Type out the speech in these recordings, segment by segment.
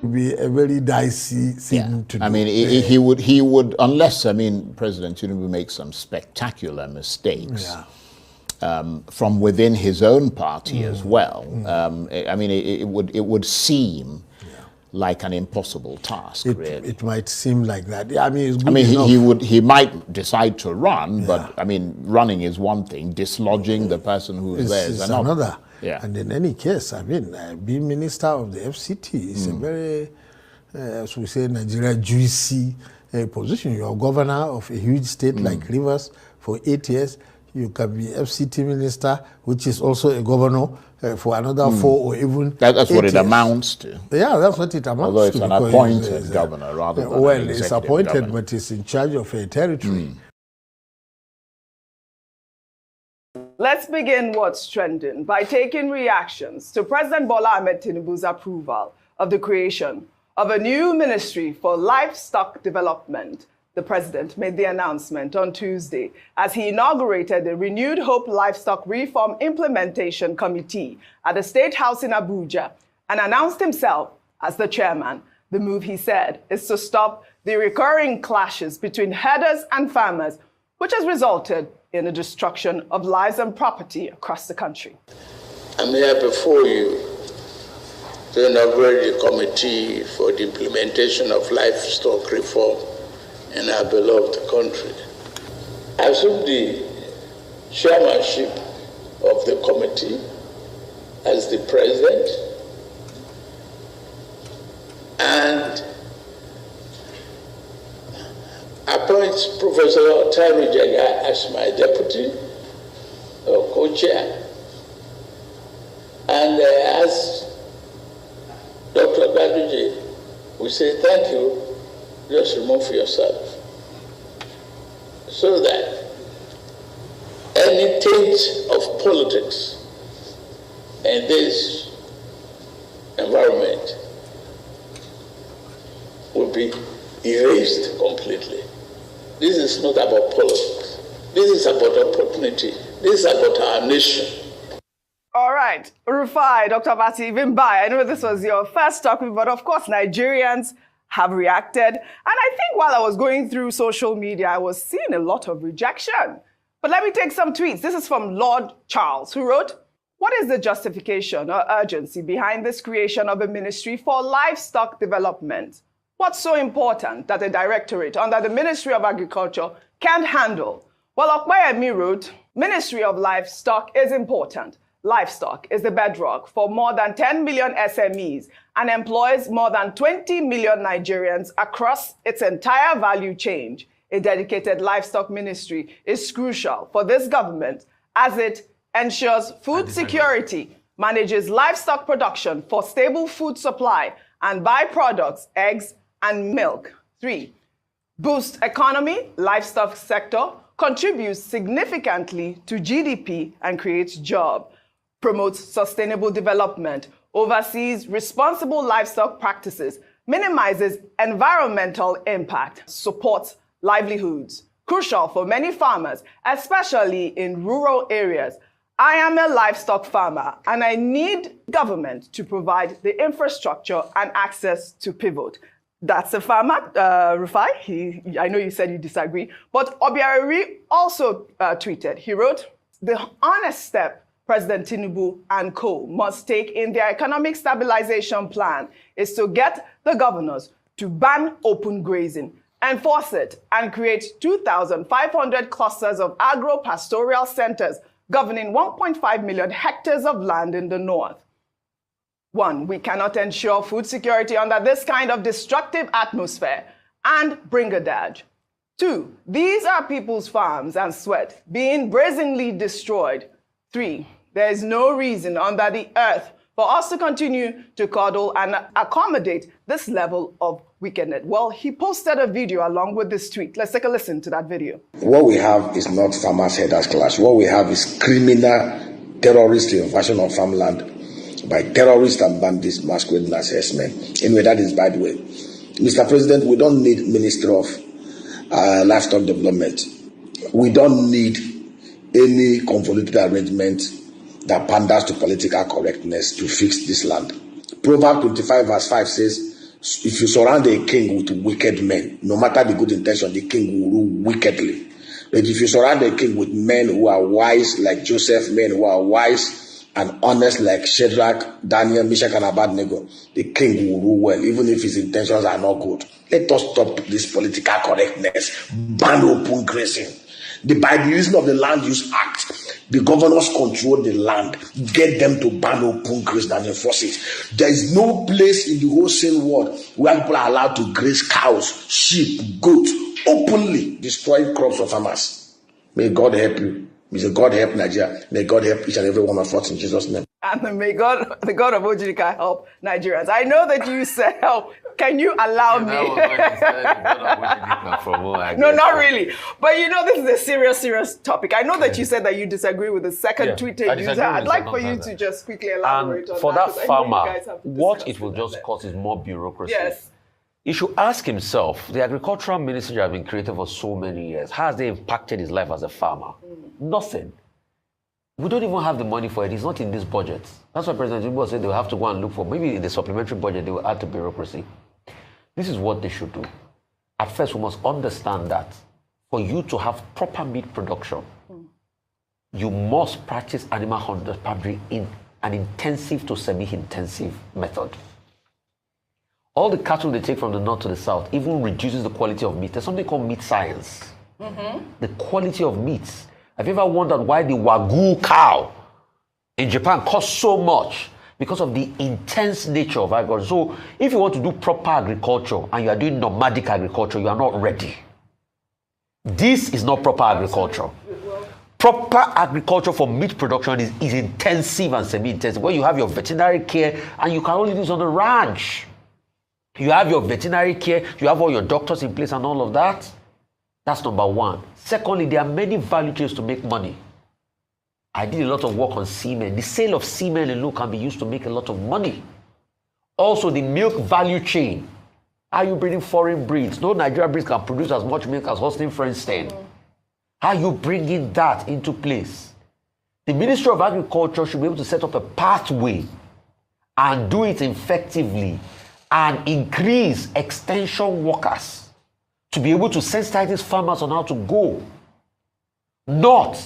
Be a very dicey thing to do. I mean, he would, unless, I mean, President Tinubu makes some spectacular mistakes from within his own party as well. I mean, it would seem like an impossible task. Really, it might seem like that. Yeah, I mean, it's good he might decide to run, but I mean, running is one thing. Dislodging the person who is there is another. Yeah. And in any case, I mean, being minister of the FCT is a very, as we say, Nigeria juicy position. You're governor of a huge state like Rivers for 8 years. You can be FCT minister, which is also a governor for another 4 or even That's what it years. amounts to. Yeah, that's what it amounts Although it's to. an appointed governor rather than well, an it's appointed, governor. but it's in charge of a territory. Let's begin what's trending by taking reactions to President Bola Ahmed Tinubu's approval of the creation of a new ministry for livestock development. The president made the announcement on Tuesday as he inaugurated the Renewed Hope Livestock Reform Implementation Committee at the State House in Abuja and announced himself as the chairman. The move, he said, is to stop the recurring clashes between herders and farmers, which has resulted in the destruction of lives and property across the country. I'm here before you to inaugurate the Committee for the Implementation of Livestock Reform in our beloved country. I assume the chairmanship of the committee as the president and appoint Professor Tairu Jaga as my deputy or co-chair, and as Dr. Baduji, we say thank you, just remove yourself, so that any taint of politics in this environment will be erased completely. This is not about politics. This is about opportunity. This is about our nation. All right, Rufai, Dr. Bati, even by, I know this was your first talk, but of course, Nigerians have reacted. And I think while I was going through social media, I was seeing a lot of rejection. But let me take some tweets. This is from Lord Charles, who wrote, "What is the justification or urgency behind this creation of a ministry for livestock development? What's so important that a directorate under the Ministry of Agriculture can't handle?" Well, Okpayemi wrote, "Ministry of Livestock is important. Livestock is the bedrock for more than 10 million SMEs and employs more than 20 million Nigerians across its entire value chain. A dedicated livestock ministry is crucial for this government as it ensures food security, manages livestock production for stable food supply and byproducts, eggs and milk. 3, boost economy, livestock sector, contributes significantly to GDP and creates jobs. Promotes sustainable development, oversees responsible livestock practices, minimizes environmental impact, supports livelihoods. Crucial for many farmers, especially in rural areas. I am a livestock farmer and I need government to provide the infrastructure and access to pivot." That's a farmer, Rufai. I know you said you disagree, but Obiari also tweeted. He wrote, "The honest step President Tinubu and co. must take in their economic stabilization plan is to get the governors to ban open grazing, enforce it, and create 2,500 clusters of agro-pastoral centers governing 1.5 million hectares of land in the north. 1, we cannot ensure food security under this kind of destructive atmosphere and bring a dodge. 2, these are people's farms and sweat being brazenly destroyed. 3, there is no reason under the earth for us to continue to coddle and accommodate this level of wickedness." Well, he posted a video along with this tweet. Let's take a listen to that video. What we have is not farmers herders clash. What we have is criminal terrorist invasion of farmland by terrorists and bandits masquerading as herdsmen. Anyway, that is by the way. Mr. President, we don't need Minister of Livestock Development. We don't need any convoluted arrangement that panders to political correctness to fix this land. Proverbs 25 verse 5 says, If you surround a king with wicked men, no matter the good intention, the king will rule wickedly. But if you surround a king with men who are wise like Joseph, men who are wise and honest like Shadrach, Daniel, Meshach, and Abednego, the king will rule well, even if his intentions are not good. Let us stop this political correctness. Ban open grazing. By the reason of the Land Use Act, the governors control the land. Get them to ban open grazing and enforce it. There is no place in the wholesale world where people are allowed to graze cows, sheep, goats, openly destroying crops of farmers. May God help you. May God help Nigeria. May God help each and every one of us in Jesus' name. And may God, the God of Ojirika, help Nigerians. I know that you said help. Can you allow me? No, not really. But you know, this is a serious topic. I know that you said that you disagree with the second tweeted user. I'd like for you to just quickly elaborate on that. For that farmer, what it will just cause is more bureaucracy. Yes. He should ask himself, the agricultural ministry has been created for so many years. How has it impacted his life as a farmer? Nothing. We don't even have the money for it. It's not in this budget. That's why President Tinubu said they'll have to go and look for, maybe in the supplementary budget, they will add to bureaucracy. This is what they should do. At first, we must understand that for you to have proper meat production, you must practice animal husbandry in an intensive to semi-intensive method. All the cattle they take from the north to the south even reduces the quality of meat. There's something called meat science. The quality of meats. Have you ever wondered why the Wagyu cow in Japan costs so much? Because of the intense nature of agriculture. So if you want to do proper agriculture and you are doing nomadic agriculture, you are not ready. This is not proper agriculture. Proper agriculture for meat production is intensive and semi-intensive, where you have your veterinary care and you can only do this on the ranch. You have your veterinary care, you have all your doctors in place and all of that. That's number one. Secondly, there are many value chains to make money. I did a lot of work on semen. The sale of semen alone can be used to make a lot of money. Also, the milk value chain. Are you breeding foreign breeds? No Nigerian breeds can produce as much milk as Holstein-Friesian. How are you bringing that into place? The Ministry of Agriculture should be able to set up a pathway and do it effectively and increase extension workers to be able to sensitize farmers on how to go. Not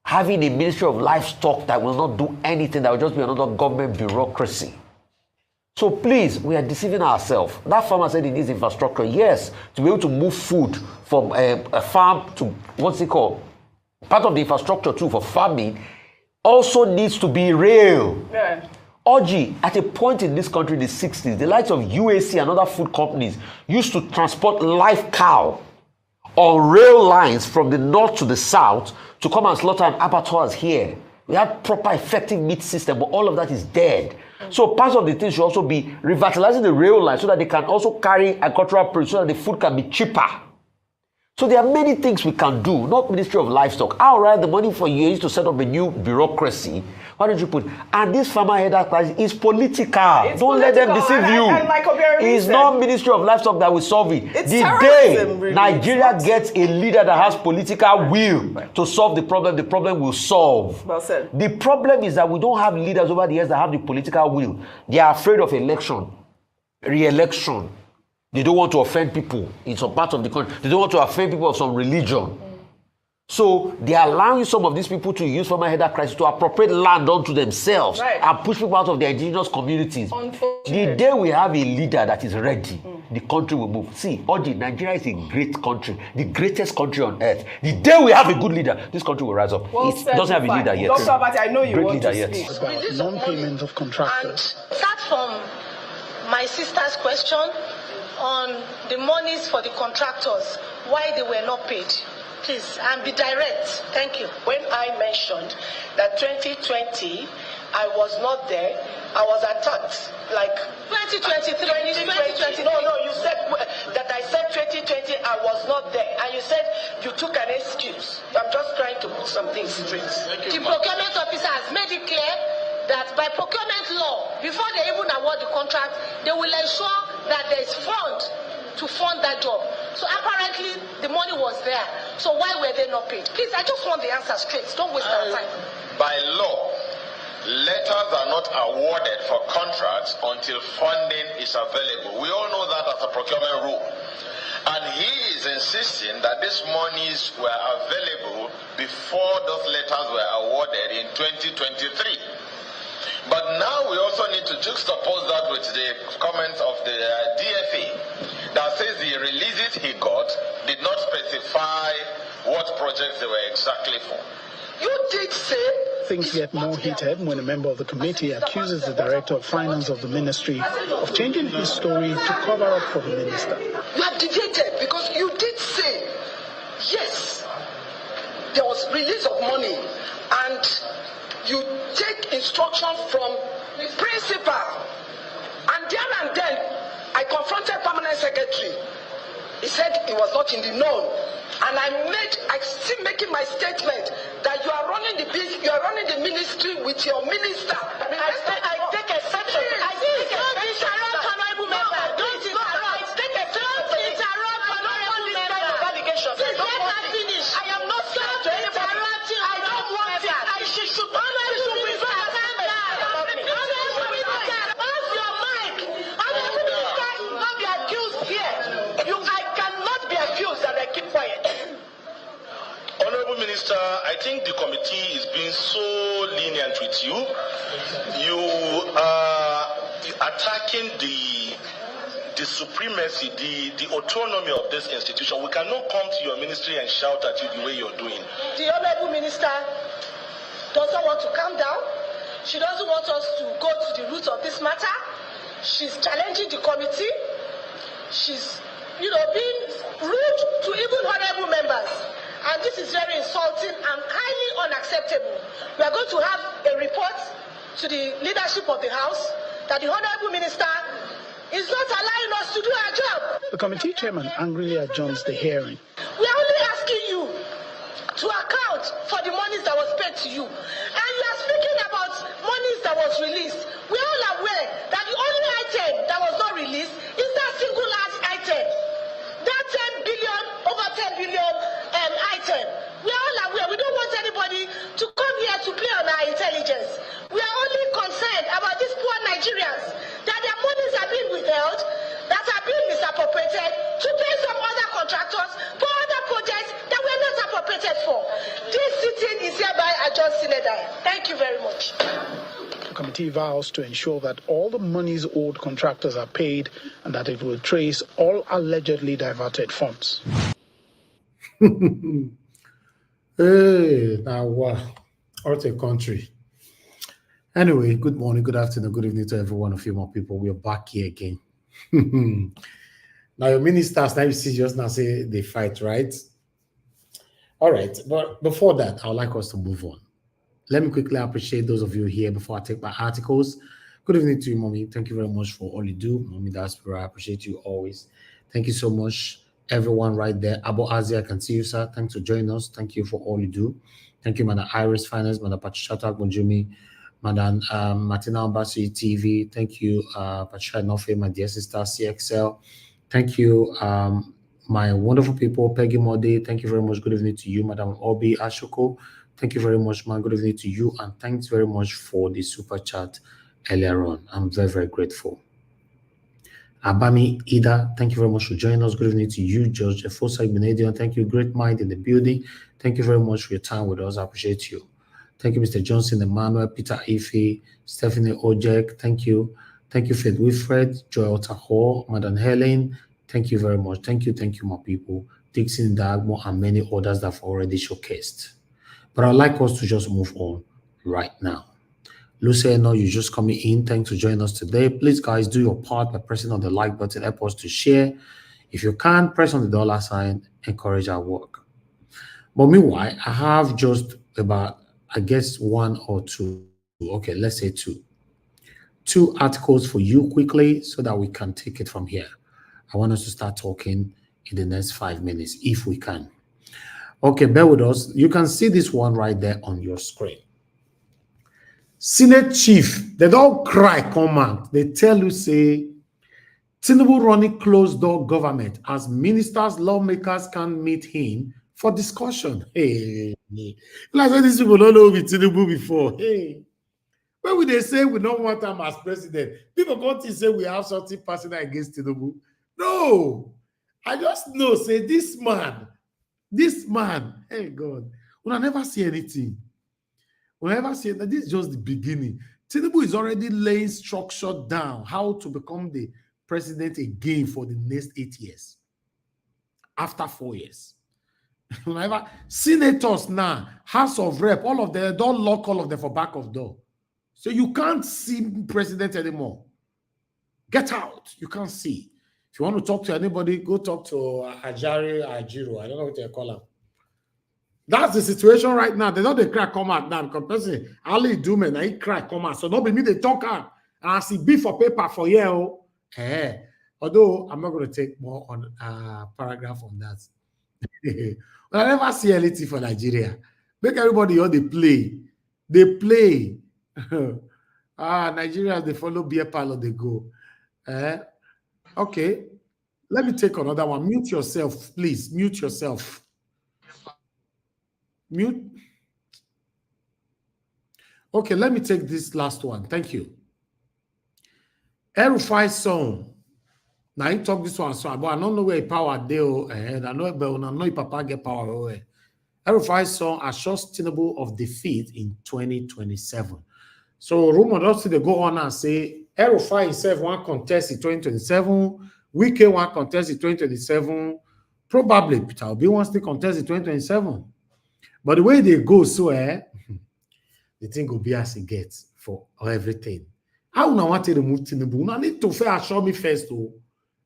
having a Ministry of Livestock that will not do anything, that will just be another government bureaucracy. So please, we are deceiving ourselves. That farmer said he needs infrastructure. Yes, to be able to move food from a farm to, what's it called? Part of the infrastructure too for farming also needs to be rail. Yeah. Oji, at a point in this country in the 60s, the likes of UAC and other food companies used to transport live cow on rail lines from the north to the south to come and slaughter and abattoirs here. We had proper effective meat system, but all of that is dead. So part of the thing should also be revitalizing the rail line so that they can also carry agricultural produce so that the food can be cheaper. So there are many things we can do, not Ministry of Livestock. I'll write the money for you to set up a new bureaucracy. Why don't you put, and this farmer header crisis is political. Don't let them deceive you. And like it's not Ministry of Livestock that will solve it. It's the terrorism, day really. Nigeria gets a leader that has political will to solve the problem will solve. Well said. The problem is that we don't have leaders over the years that have the political will. They are afraid of election, re-election. They don't want to offend people in some parts of the country. They don't want to offend people of some religion. So they are allowing some of these people to use farmer header crisis to appropriate land onto themselves and push people out of their indigenous communities. The day we have a leader that is ready, the country will move. See, Oji, Nigeria is a great country, the greatest country on earth. The day we have a good leader, this country will rise up. Well, it doesn't have a leader yet. Dr. Abati, I know you great want leader to speak. About non-payment of contractors. And start from my sister's question on the monies for the contractors, why they were not paid. Please, and be direct. Thank you. When I mentioned that 2020, I was not there, I was attacked. Like 2023, 2020. No, you said that I said 2020, I was not there. And you said you took an excuse. I'm just trying to put some things straight. The procurement officer has made it clear that by procurement law, before they even award the contract, they will ensure that there is fund to fund that job. So apparently the money was there. So why were they not paid? Please, I just want the answer straight. Don't waste our time. By law, letters are not awarded for contracts until funding is available. We all a procurement rule. And he is insisting that these monies were available before those letters were awarded in 2023. But now we also need to juxtapose that with the comments of the DFA that says the releases he got did not specify what projects they were exactly for. You did say... Things get more heated when a member of the committee accuses the Director of Finance of the ministry of changing his story to cover up for the minister. You have deviated because you did say, yes, there was release of money and you take instruction from the principal. And there and then, I confronted permanent secretary. He said he was not in the know. And I still making my statement that you are running the ministry with your minister. I take exception. I take exception. Honorable member. Don't interrupt. Take exception. Don't interrupt. Honorable member. Finish. I am not scared to interrupt you. I don't want it. I should Honorable Minister, I think the committee is being so lenient with you. You are attacking the supremacy, the autonomy of this institution. We cannot come to your ministry and shout at you the way you're doing. The Honorable Minister doesn't want to calm down. She doesn't want us to go to the root of this matter. She's challenging the committee. She's, being rude to even honorable members. And this is very insulting and highly unacceptable. We are going to have a report to the leadership of the House that the Honorable Minister is not allowing us to do our job. The committee chairman angrily adjourns the hearing. We are only asking you to account for the monies that was paid to you. And you are speaking about monies that was released. We are all aware that the only item that was not released is that single last item. That 10 billion, over 10 billion item. We are all aware. We don't want anybody to come here to play on our intelligence. We are only concerned about these poor Nigerians, that their monies are being withheld, that are being misappropriated to pay some other contractors for other projects that were not appropriated for. This sitting is hereby adjourned sine die. Thank you very much. The committee vows to ensure that all the monies owed contractors are paid and that it will trace all allegedly diverted funds. Hey, now what a country. Anyway, good morning, good afternoon, good evening to every one of you, more people. We are back here again. Now, your ministers, now you see just now say they fight, right? All right, but before that, I would like us to move on. Let me quickly appreciate those of you here before I take my articles. Good evening to you, Mommy. Thank you very much for all you do. Mommy Diaspora, I appreciate you always. Thank you so much, everyone right there. Abo Asia, I can see you, sir. Thanks for joining us. Thank you for all you do. Thank you, Madam Iris Finance, Madam Patricia Bonjumi, Madam Martina Ambassi TV. Thank you, Patricia Nofe, my dear sister, CXL. Thank you, my wonderful people, Peggy Mode. Thank you very much. Good evening to you, Madam Obi Ashoko. Thank you very much, man. Good evening to you, and thanks very much for the super chat earlier on. I'm very, very grateful. Abami Ida, thank you very much for joining us. Good evening to you, George Efosa Benedion. Thank you, great mind in the building. Thank you very much for your time with us. I appreciate you. Thank you, Mr. Johnson, Emmanuel, Peter Ife, Stephanie Ojek. Thank you. Thank you, Faith Wilfred, Joel Taho, Madam Helen. Thank you very much. Thank you, my people. Dixon Dagmo and many others that have already showcased. But I'd like us to just move on right now. Luciano, you're just coming in. Thanks for joining us today. Please, guys, do your part by pressing on the like button. Help us to share. If you can't, press on the dollar sign. Encourage our work. But meanwhile, I have just about, I guess, one or two. Okay, let's say two. Two articles for you quickly so that we can take it from here. I want us to start talking in the next 5 minutes, if we can. Okay, bear with us. You can see this one right there on your screen. Senate chief, they don't cry, command. They tell you, say, Tinubu running closed door government as ministers, lawmakers can meet him for discussion. Hey, like when these people don't know with Tinubu before. Hey, when they say we don't want him as president, people go to say we have something personal against Tinubu. No. I just know, say, this man, hey God, we'll never see anything. We'll never see that. This is just the beginning. Tinubu is already laying structure down how to become the president again for the next 8 years. After 4 years. Whenever senators now, House of Rep, all of them, don't lock all of them for back of door. So you can't see president anymore. Get out. You can't see. If you want to talk to anybody, go talk to Ajiro. I don't know what they call him. That's the situation right now. They know they cry come out now because person Ali Ndume now he cry come out. So don't be me they talk out. And I see B for paper for you. Although I'm not going to take more on paragraph on that. But I never see anything for Nigeria. Make everybody all they play. They play. Nigeria, they follow beer parlor, they go. Okay. Let me take another one. Mute yourself, please. Mute yourself. Mute. Okay, let me take this last one. Thank you. El-Rufai song. Now he talk this one, so but I don't know where power deal. I know, but I know Papa get power. El-Rufai song assures Tinubu of defeat in 2027. So rumor does they go on and say El-Rufai himself one contest in 2027. Wike one contest in 2027. Probably Peter Obi wants to contest in 2027. But the way they go, so the thing will be as it gets for everything. How do I want to remove Tinubu? I need to assure me first, though.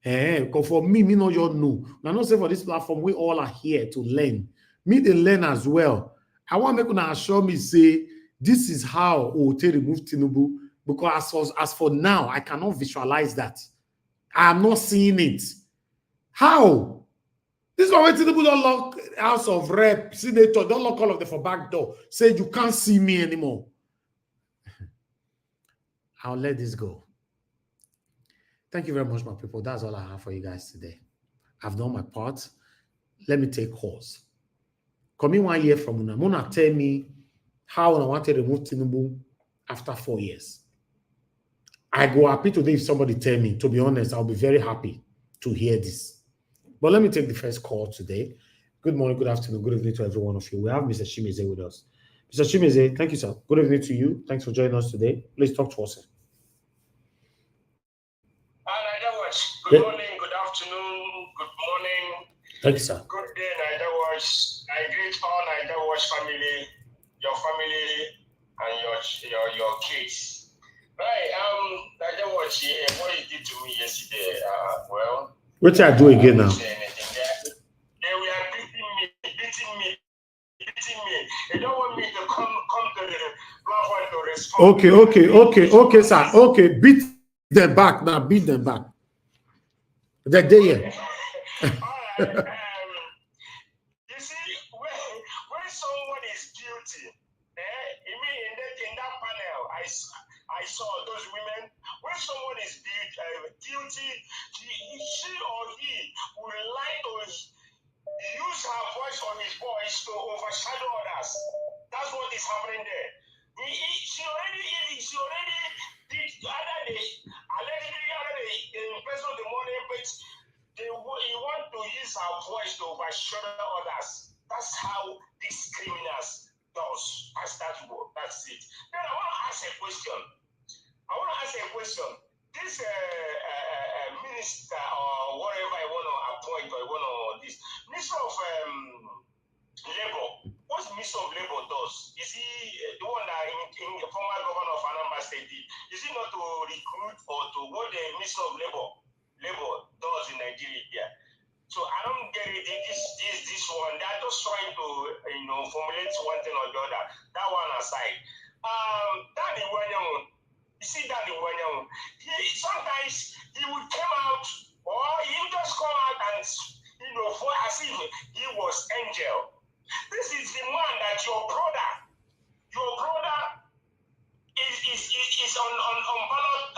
Because for me no you know. I not say for this platform, we all are here to learn. Me they learn as well. I want to make una assure me say this is how we will remove Tinubu. Because as for now, I cannot visualize that. I am not seeing it. How? This is why Tinubu don't lock House of Rep, Senator, don't lock all of them for back door. Say you can't see me anymore. I'll let this go. Thank you very much, my people. That's all I have for you guys today. I've done my part. Let me take calls. Coming 1 year from now, Mona tell me how I want to remove Tinubu after 4 years. I go happy today if somebody tell me. To be honest, I'll be very happy to hear this. But let me take the first call today. Good morning, good afternoon, good evening to every one of you. We have Mr. Chimeze with us. Mr. Chimeze, thank you, sir. Good evening to you. Thanks for joining us today. Please talk to us, sir. Good morning, good afternoon, good morning. Thank you, sir. Good day, Niger Watch. I greet all Niger Watch family, your family, and your kids. Right, Niger Watch, what you did to me yesterday, well. What did I do again now? They were beating me. They don't want me to come to the platform to respond. Okay, sir. Okay, beat them back now. Beat them back. That day, yeah. All right. You see, when someone is guilty, in that panel, I saw those women. When someone is guilty, she or he would like to use her voice or his voice to overshadow others. That's what is happening there. She already did allegedly embezzle the money, but he want to use her voice to overshadow others. That's how these criminals does. That's it. Then I want to ask a question. This minister or whatever I want to appoint or I want to this minister of labor. What Minister of Labor does? Is he the one that in the former governor of Anambra State did? Is he not to recruit or to what the Minister of Labor does in Nigeria? So I don't get it. This one, they're just trying to formulate one thing or the other. That one aside. Danny Wanyamu, you see Danny Wanyamu, sometimes he would come out or he would just come out and for as if he was angel. This is the man that your brother is on ballot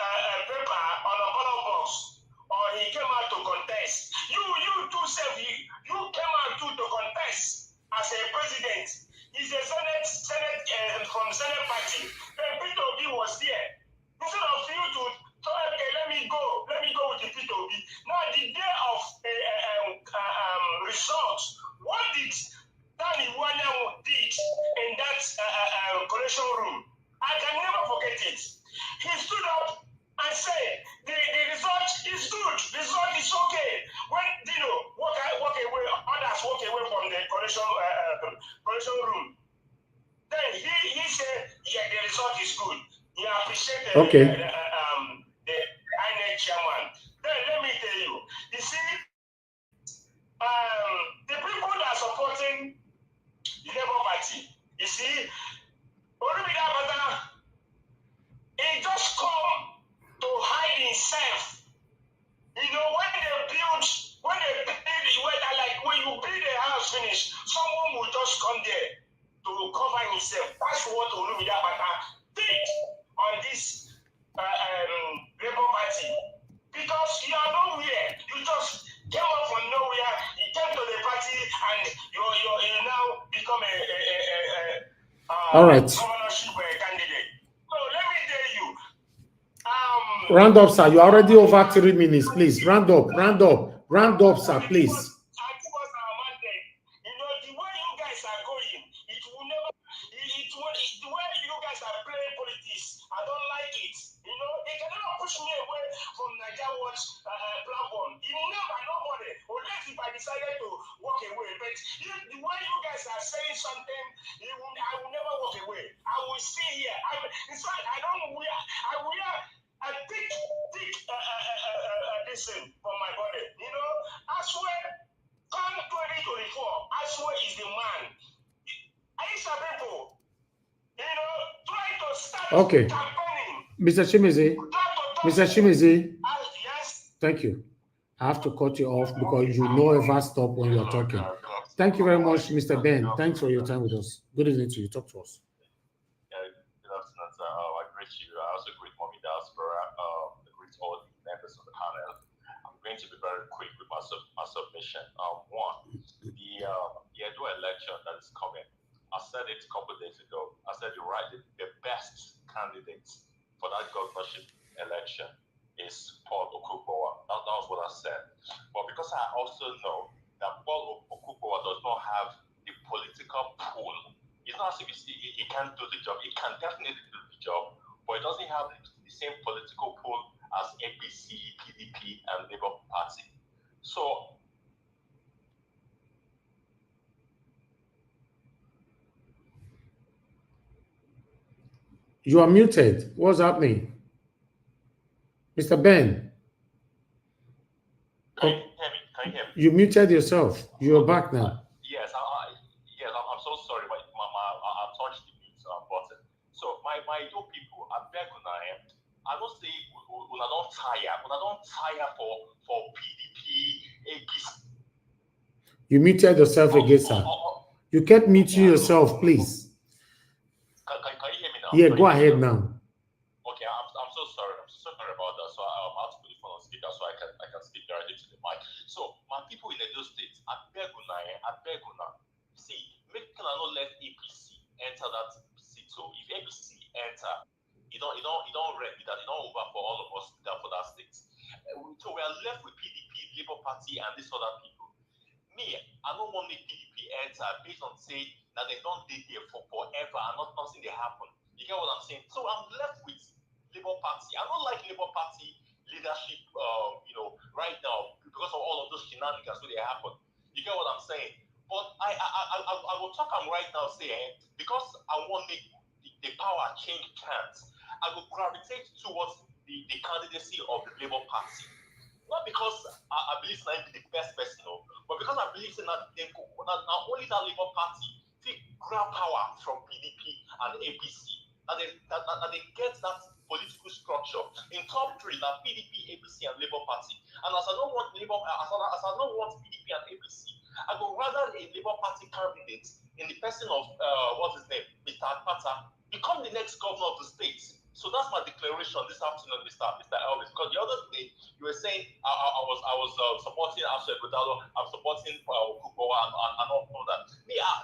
paper, on a ballot box, or he came out to contest. You too, self, you came out to contest as a president. He's a Senate from Senate party. Then Peter Obi was there. Instead of you to tell okay, let me go. result is good. You appreciate the INEC chairman. Then let me tell you, you see, the people that are supporting the Labour Party, you see, he just come to hide himself. You know, when you build a house finish, someone will just come there to cover himself. That's what Olumidabata did on this Labour Party. Because you are nowhere. You just came up from nowhere, you came to the party, and you now become a governorship candidate. So let me tell you. Round up, sir. You're already over 3 minutes, please. Round up, sir, please. You know, the way you guys are going, it will never. The way you guys are playing politics, I don't like it. You know, they can never push me away from Nigeria Watch platform. It will never, nobody. Unless if I decided to walk away. But the way you guys are saying something, I will never walk away. I will stay here. In fact, I wear a thick this thing for my body. You know, I swear, come 2024, I swear is the man. I used to people, you know, try to start campaigning. Mr. Shimizi, yes. Thank you. I have to cut you off because you never stop when you're talking. Thank you very much, Mr. Ben. Thanks for your time with us. Good evening to you. Talk to us. Good afternoon, sir. I greet you. I also greet Mommy Diaspora. I greet all the members of the panel. I'm going to be very quick with my submission. One, the EDO election that is coming. I said it a couple of days ago. I said the best candidate for that governorship election is Paul Okubowa. That was what I said. But because I also know that Paul Okubowa does not have the political pool, it's not as if he can't do the job. He can definitely do the job, but he doesn't have the same political pool as APC, PDP, and Labour Party. So you are muted. What's happening? Mr. Ben. Can you hear me? You muted yourself. You're back now. Yes, I'm so sorry. I touched the mute button. So my Edo people, I beg I don't say when I don't tire for PDP, APC. You muted yourself again, sir. You kept muting yourself, please. Can you hear me now? Yeah, go ahead now. Okay, I'm so sorry. I'm so sorry about that. So I have to put the phone on speaker so I can speak directly to the mic. So my people in Edo State, I beg una. See, make can I not let APC enter that seat. So if APC enter, you don't ready that, you don't over for all of us for that state. So we are left with PDP, Labour Party, and these other people. Me, I don't want the PDP enter based on saying that they don't did there for forever and nothing they happen. You get what I'm saying? So I'm left with Labour Party. I don't like Labour Party leadership, right now because of all of those shenanigans that they happen. You get what I'm saying? But I will talk right now saying because I want to make the power change hands, I will gravitate towards the candidacy of the Labour Party. Not because I believe that I'm the best person, but because I believe that not only that Labour Party take grab power from PDP and APC, that they get that political structure in top three, that PDP, APC, and Labour Party. And as I don't want PDP and APC, I would rather a Labour Party candidate in the person of what's his name, Mr. Akpata, become the next governor of the state. So that's my declaration this afternoon, Mr. Elvis. Because the other day you were saying I was supporting Asher Godalo, I'm supporting Okubowa and all that.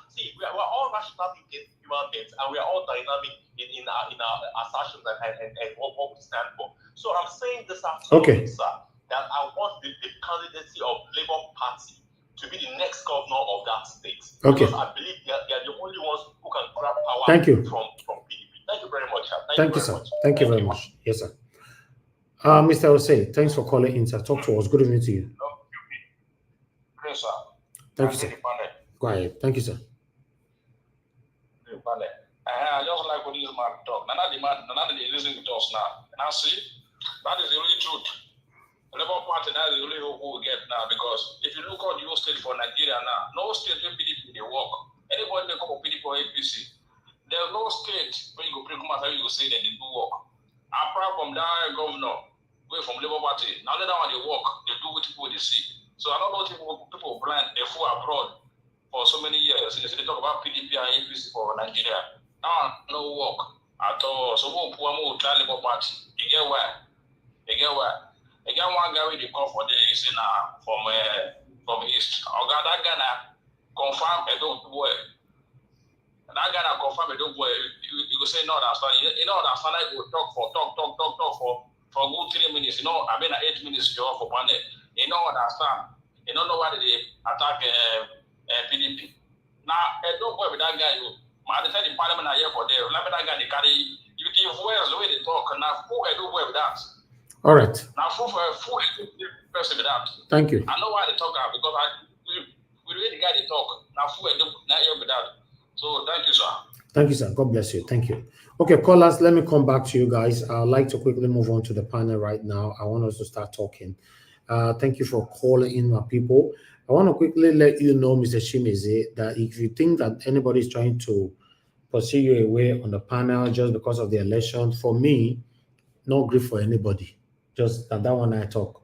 See, we're all rational thinking human beings, and we are all dynamic in our assertions and what we stand for. So I'm saying this afternoon, sir, that I want the candidacy of Labour Party to be the next governor of that state. Because I believe they are the only ones who can grab power from PDP. Thank you very much, sir. Thank you, sir. Thank you very much. Yes, sir. Mr. Osei, thanks for calling in, sir. Talk to us. Good evening to you. Yes, sir. Thank you, sir. Go ahead. Thank you, sir. I just like what this man talk. None of the listen to us now. And I see, that is the only truth. The Labour Party now is the only hope we get now, because if you look at the state for Nigeria now, no state where PDP they work. Anybody may come for PDP or APC. There's no state where you go come out you go say that they do work. Apart from that governor, way from Labour Party, now that one they work, they do what people they see. So I don't know people blind, they flew abroad for so many years. They talk about PDP and APC for Nigeria. Now no work at all. So we try Labour Party. You get where? Again, one guy with the call for this from East. That guy now confirm a don't boy. That guy now confirm a don't boy. You go say no, that's not. You know that's not. I go talk for good 3 minutes. You know, I mean 8 minutes job for panel. You know understand. You don't know why they attack PDP. Now a don't boy with that guy. Man, they say the parliament are here for them. Like that guy they carry. You give words the way they talk. Now who I don't boy with that? All right. Now, full person with that. Thank you. I know why they talk now because we really the guy they talk. Now, full not here with that. So, thank you, sir. Thank you, sir. God bless you. Thank you. Okay, callers, let me come back to you guys. I'd like to quickly move on to the panel right now. I want us to start talking. Thank you for calling in, my people. I want to quickly let you know, Mr. Shimizi, that if you think that anybody is trying to pursue you away on the panel just because of the election, for me, no grief for anybody. Just that one I talk.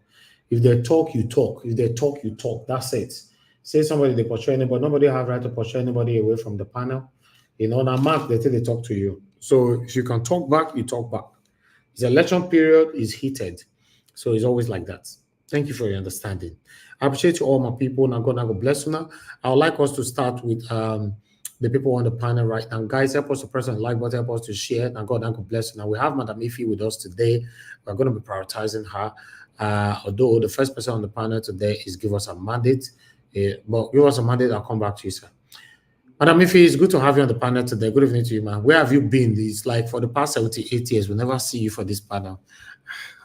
If they talk, you talk. If they talk, you talk. That's it. Say somebody they portray anybody. Nobody have right to portray anybody away from the panel. You know, now mark they talk to you. So if you can talk back, you talk back. The election period is heated. So it's always like that. Thank you for your understanding. I appreciate you all, my people. Now God bless you now. I would like us to start with the people on the panel right now. Guys, help us to press on the like button, help us to share. Now God bless you. Now we have Madam Ife with us today. We're going to be prioritizing her. Although the first person on the panel today is give us a mandate. But give us a mandate, I'll come back to you, sir. Madam Ife, it's good to have you on the panel today. Good evening to you, man. Where have you been? It's like for the past 78 years, we never see you for this panel.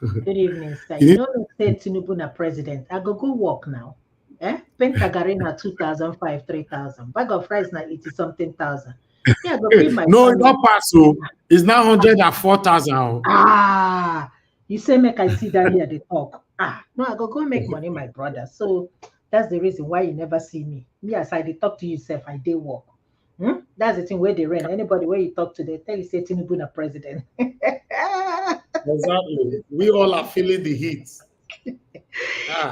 Good evening, sir. You know, say Tinubu na president. I go work now. Pentagarina 2,005, 3,000. Bag of rice now 80-something thousand. Yeah, go pay my no, it's not pass. So it's now 104,000. You say make I sit down here they talk. No, I go make money, my brother. So that's the reason why you never see me. Me as I talk to yourself, I dey work. That's the thing where they rent. Anybody where you talk to, they tell you say Tinubu na president. Exactly. We all are feeling the heat.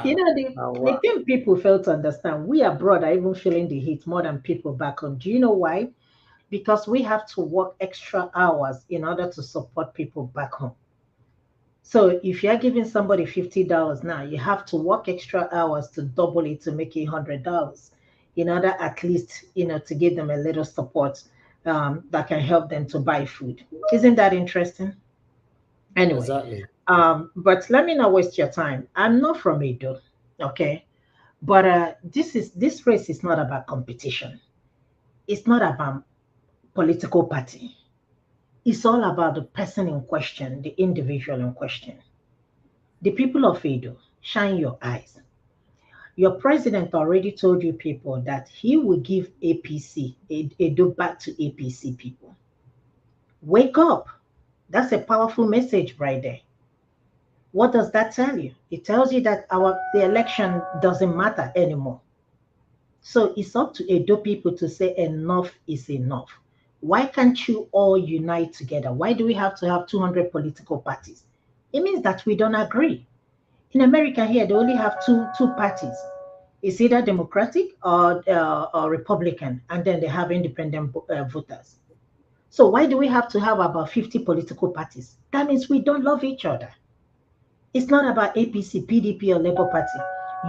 You know, the thing people fail to understand, we abroad are even feeling the heat more than people back home. Do you know why? Because we have to work extra hours in order to support people back home. So if you're giving somebody $50 now, you have to work extra hours to double it to make it $100 in order at least, to give them a little support that can help them to buy food. Isn't that interesting? Anyway, exactly. But let me not waste your time. I'm not from Edo, okay? But this race is not about competition. It's not about political party. It's all about the person in question, the individual in question. The people of Edo, shine your eyes. Your president already told you people that he will give APC, Edo back to APC people. Wake up. That's a powerful message right there. What does that tell you? It tells you that the election doesn't matter anymore. So it's up to Edo people to say enough is enough. Why can't you all unite together? Why do we have to have 200 political parties? It means that we don't agree. In America here, they only have two parties. It's either Democratic or Republican, and then they have independent voters. So why do we have to have about 50 political parties? That means we don't love each other. It's not about APC, PDP, or Labour Party.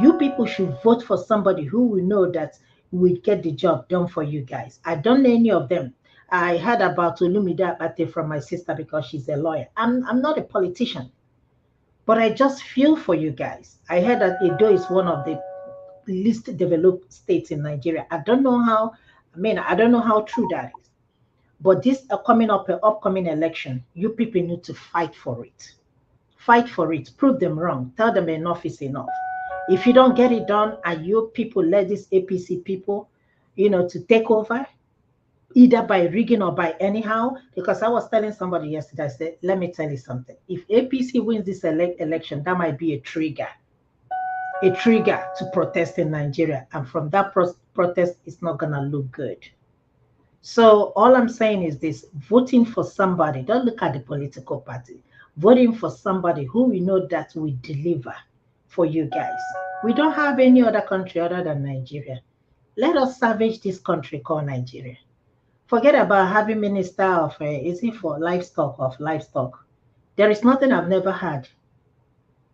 You people should vote for somebody who will know that will get the job done for you guys. I don't know any of them. I heard about Olumide Abate from my sister because she's a lawyer. I'm not a politician, but I just feel for you guys. I heard that Edo is one of the least developed states in Nigeria. I don't know how true that is. But this upcoming election, you people need to fight for it. Fight for it. Prove them wrong. Tell them enough is enough. If you don't get it done and you people let these APC people, to take over, either by rigging or by anyhow. Because I was telling somebody yesterday, I said, let me tell you something. If APC wins this election, that might be a trigger to protest in Nigeria. And from that protest, it's not going to look good. So all I'm saying is this: voting for somebody, don't look at the political party, voting for somebody who we know that will deliver for you guys. We don't have any other country other than Nigeria. Let us salvage this country called Nigeria. Forget about having minister of, is it for livestock? There is nothing I've never had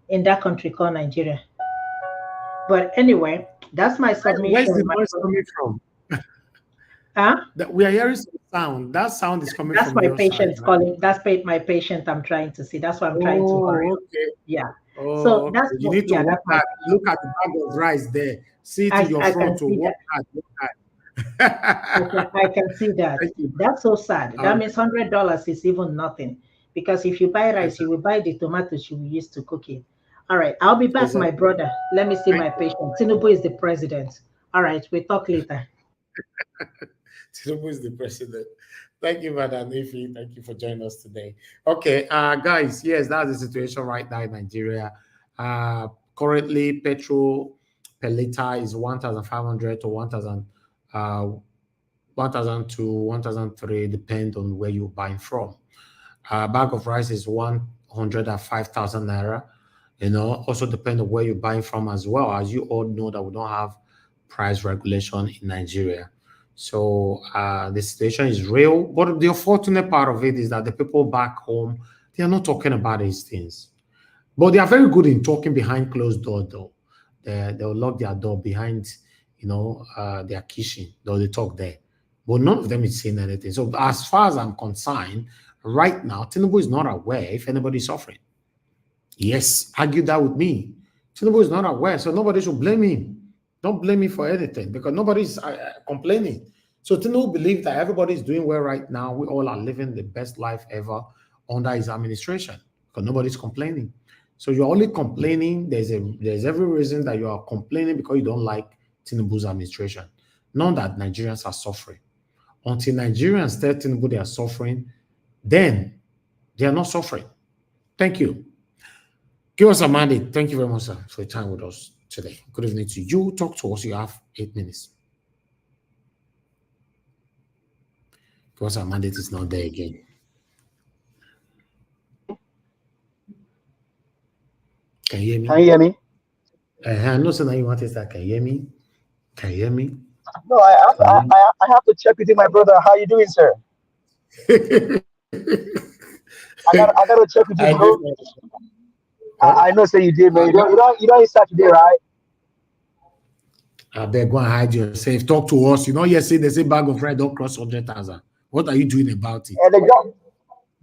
in that country called Nigeria. But anyway, that's my submission. Where's the noise coming from? Huh? We are hearing some sound. That sound is coming that's from my patient side, calling. Right? That's my patient I'm trying to see. That's why I'm trying to hurry. Okay. Yeah. Oh, so okay. that's You need to work hard. Look at the bag of rice there. See it in your front to work hard. I can see that. That's so sad. That means $100 is even nothing. Because if you buy rice, you will buy the tomatoes you will use to cook it. All right. I'll be back, my brother. Let me see my patient. Tinubu is the president. All right. We'll talk later. Tinubu is the president. Thank you, Madam Ifi. Thank you for joining us today. Okay, guys, yes, that's the situation right now in Nigeria. Currently, petrol per liter is 1,500 to 1,000 to 1,003, depend on where you're buying from. Bag of rice is 105,000 naira. You know, also depend on where you're buying from as well. As you all know that we don't have price regulation in Nigeria. So the situation is real. But the unfortunate part of it is that the people back home, they are not talking about these things. But they are very good in talking behind closed doors, though. They'll lock their door behind, you know, their kitchen. They talk there. But none of them is saying anything. So as far as I'm concerned, right now, Tinubu is not aware if anybody is suffering. Yes, argue that with me. Tinubu is not aware, so nobody should blame him. Don't blame me for anything because nobody's complaining. So Tinubu believes that everybody is doing well right now. We all are living the best life ever under his administration because nobody's complaining. So you're only complaining. There's every reason that you are complaining because you don't like Tinubu's administration. Not that Nigerians are suffering. Until Nigerians tell Tinubu they are suffering, then they are not suffering. Thank you. Give us a mandate. Thank you very much, sir, for your time with us today. Good evening to you. Talk to us. You have 8 minutes. Because our mandate is not there again. Can you hear me? Can you hear me? I know so now you want to start. Can you hear me? Can you hear me? No, I have to check with you, my brother. How you doing, sir? I got to check with you, bro. I know, say you did, man. You don't start today, right? I beg, go and hide yourself. Talk to us. You know, yesterday they say bag of rice don't cross 100,000. What are you doing about it? And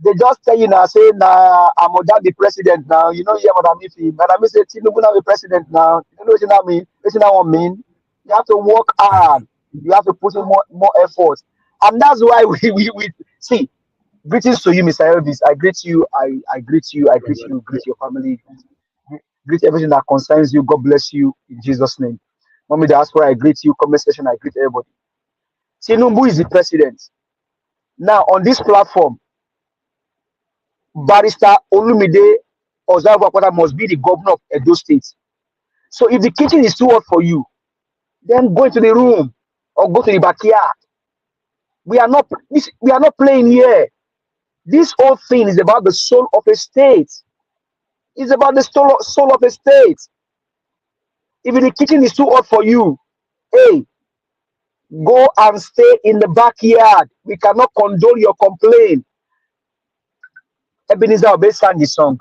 they just tell you now, say, nah, I'm the president now. You know, yeah, Madam Ifi. Madam Ifi say, Tinubu now the president now. You know what that mean? What mean? You have to work hard. You have to put in more effort. And that's why we see. Greetings to you, Mr. Elvis. I greet you. I greet you. I greet you. Greet your family. Greet everything that concerns you. God bless you in Jesus' name. Mommy Diaspora, I greet you. Comment section, I greet everybody. Tinubu is the president. Now, on this platform, Barrister Olumide Ozawa must be the governor of Edo State. So if the kitchen is too hot for you, then go into the room or go to the backyard. We are not playing here. This whole thing is about the soul of a state. It's about the soul of a state. If the kitchen is too hot for you, hey, go and stay in the backyard. We cannot condone your complaint. Ebenezer Obey sang the song.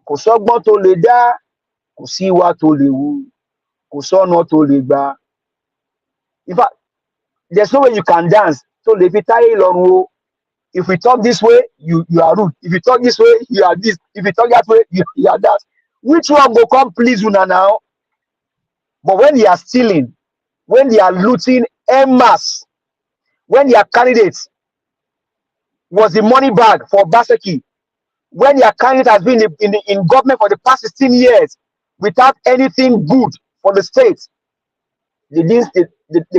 Kò sọ́gbọ́n tó lè dá, kò sí ìwà tó lè wù, kò sọ́nà tó lè gbà. In fact, there's no way you can dance. So if we talk this way, you are rude. If you talk this way, you are this. If you talk that way, you are that. Which one go come please una now? But when they are stealing, when they are looting en masse, when their candidates was the money bag for Baseki, when their candidate has been in government for the past 16 years without anything good for the state, they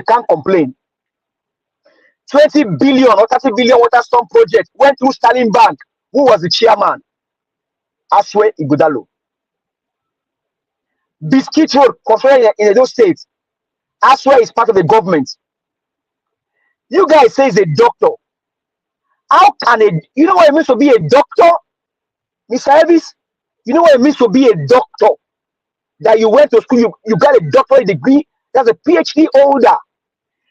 can't complain. 20 billion or 30 billion water storm project went through Sterling Bank. Who was the chairman? Aswe Ighodalo. Biscuit Road, constructed in those states. Aswe is part of the government. You guys say he's a doctor. How can you know what it means to be a doctor, Mr. Elvis? You know what it means to be a doctor? That you went to school, you got a doctorate degree, that's a PhD holder.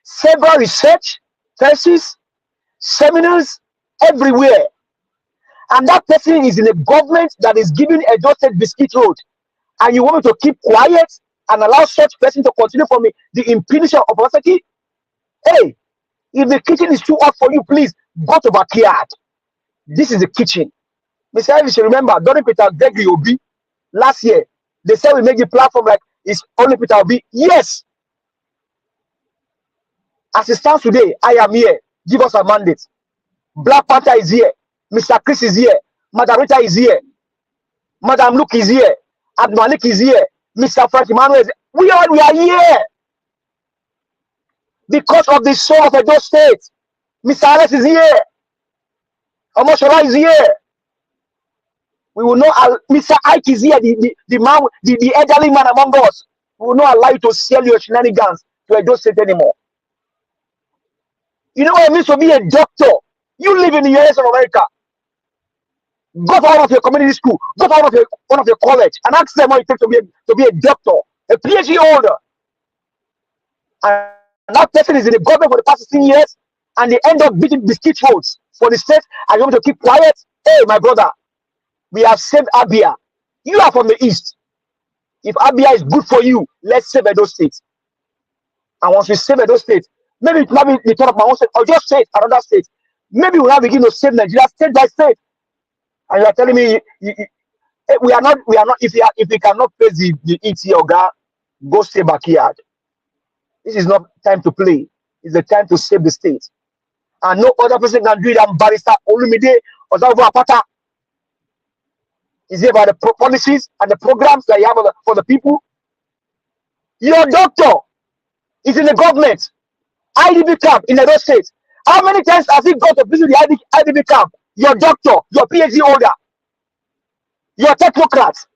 Several research, theses, seminars, everywhere. And that person is in a government that is giving a State Biscuit Road. And you want me to keep quiet and allow such person to continue for me the impunity of Obaseki? Hey, if the kitchen is too hot for you, please go to backyard. This is the kitchen. Mr. Elvis, you remember, during Peter Gregory Obi last year, they said we make the platform like it's only Peter Obi. Yes. As it stands today, I am here. Give us a mandate. Black Panther is here. Mr. Chris is here. Madam Rita is here. Madam Luke is here. Abdulmalik is here. Mr. Frank Emmanuel is here. We are here. Because of the soul of Edo State. Mr. Alex is here. Omoshola is here. We will not, Mr. Ike is here, the man, the elderly man among us. We will not allow you to sell your shenanigans to Edo State anymore. You know what it means to be a doctor? You live in the US of America. Go to one of your community school, go to one of your college, and ask them what it takes to be a doctor, a PhD holder. And that person is in the government for the past 16 years, and they end up beating biscuit roads for the state, and you want to keep quiet? Hey, my brother, we have saved Abia. You are from the east. If Abia is good for you, let's save Edo State. And once we save Edo State, maybe it might be the turn of my own state, or just say another state. Maybe we'll now begin to save Nigeria state by state. And you are telling me we are not. If we cannot face the ET Oga, go stay backyard. This is not time to play. It's the time to save the state. And no other person can do it than Barrister Olumide Osavu Apata. Is it about the policies and the programs that you have for the people? Your doctor is in the government. IDB camp in Edo State. How many times has he gone to visit the IDB camp? Your doctor, your PhD holder, your technocrats,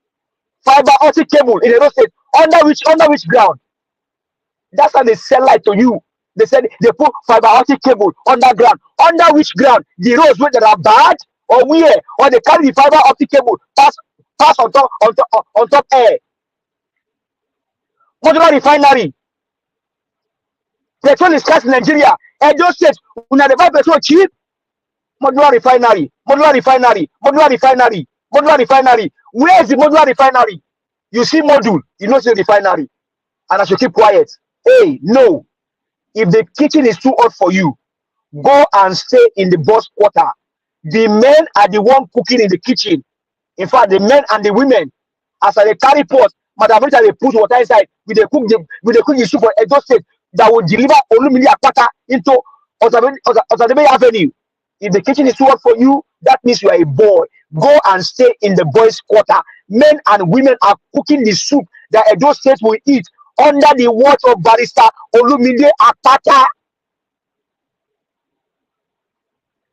fiber optic cable in Edo State. Under which ground? That's how they sell light to you. They said they put fiber optic cable underground. Under which ground? The roads where that are bad, or where? Or they carry the fiber optic cable pass on top air. Modular refinery. Petrol is scarce in Nigeria. Edo State, when they buy petrol cheap. Modular refinery. Where is the modular refinery? You see module, you know the refinery. And I should keep quiet. Hey, no. If the kitchen is too hot for you, go and stay in the boss quarter. The men are the one cooking in the kitchen. In fact, the men and the women, as they carry pot, Madam Rita, they put water inside. We they cook the soup for Edo State that will deliver Olumide Akpata into Osadebe Avenue. If the kitchen is too hot for you, that means you are a boy. Go and stay in the boys' quarter. Men and women are cooking the soup that Edo State will eat under the watch of Barrister Olumide Akpata.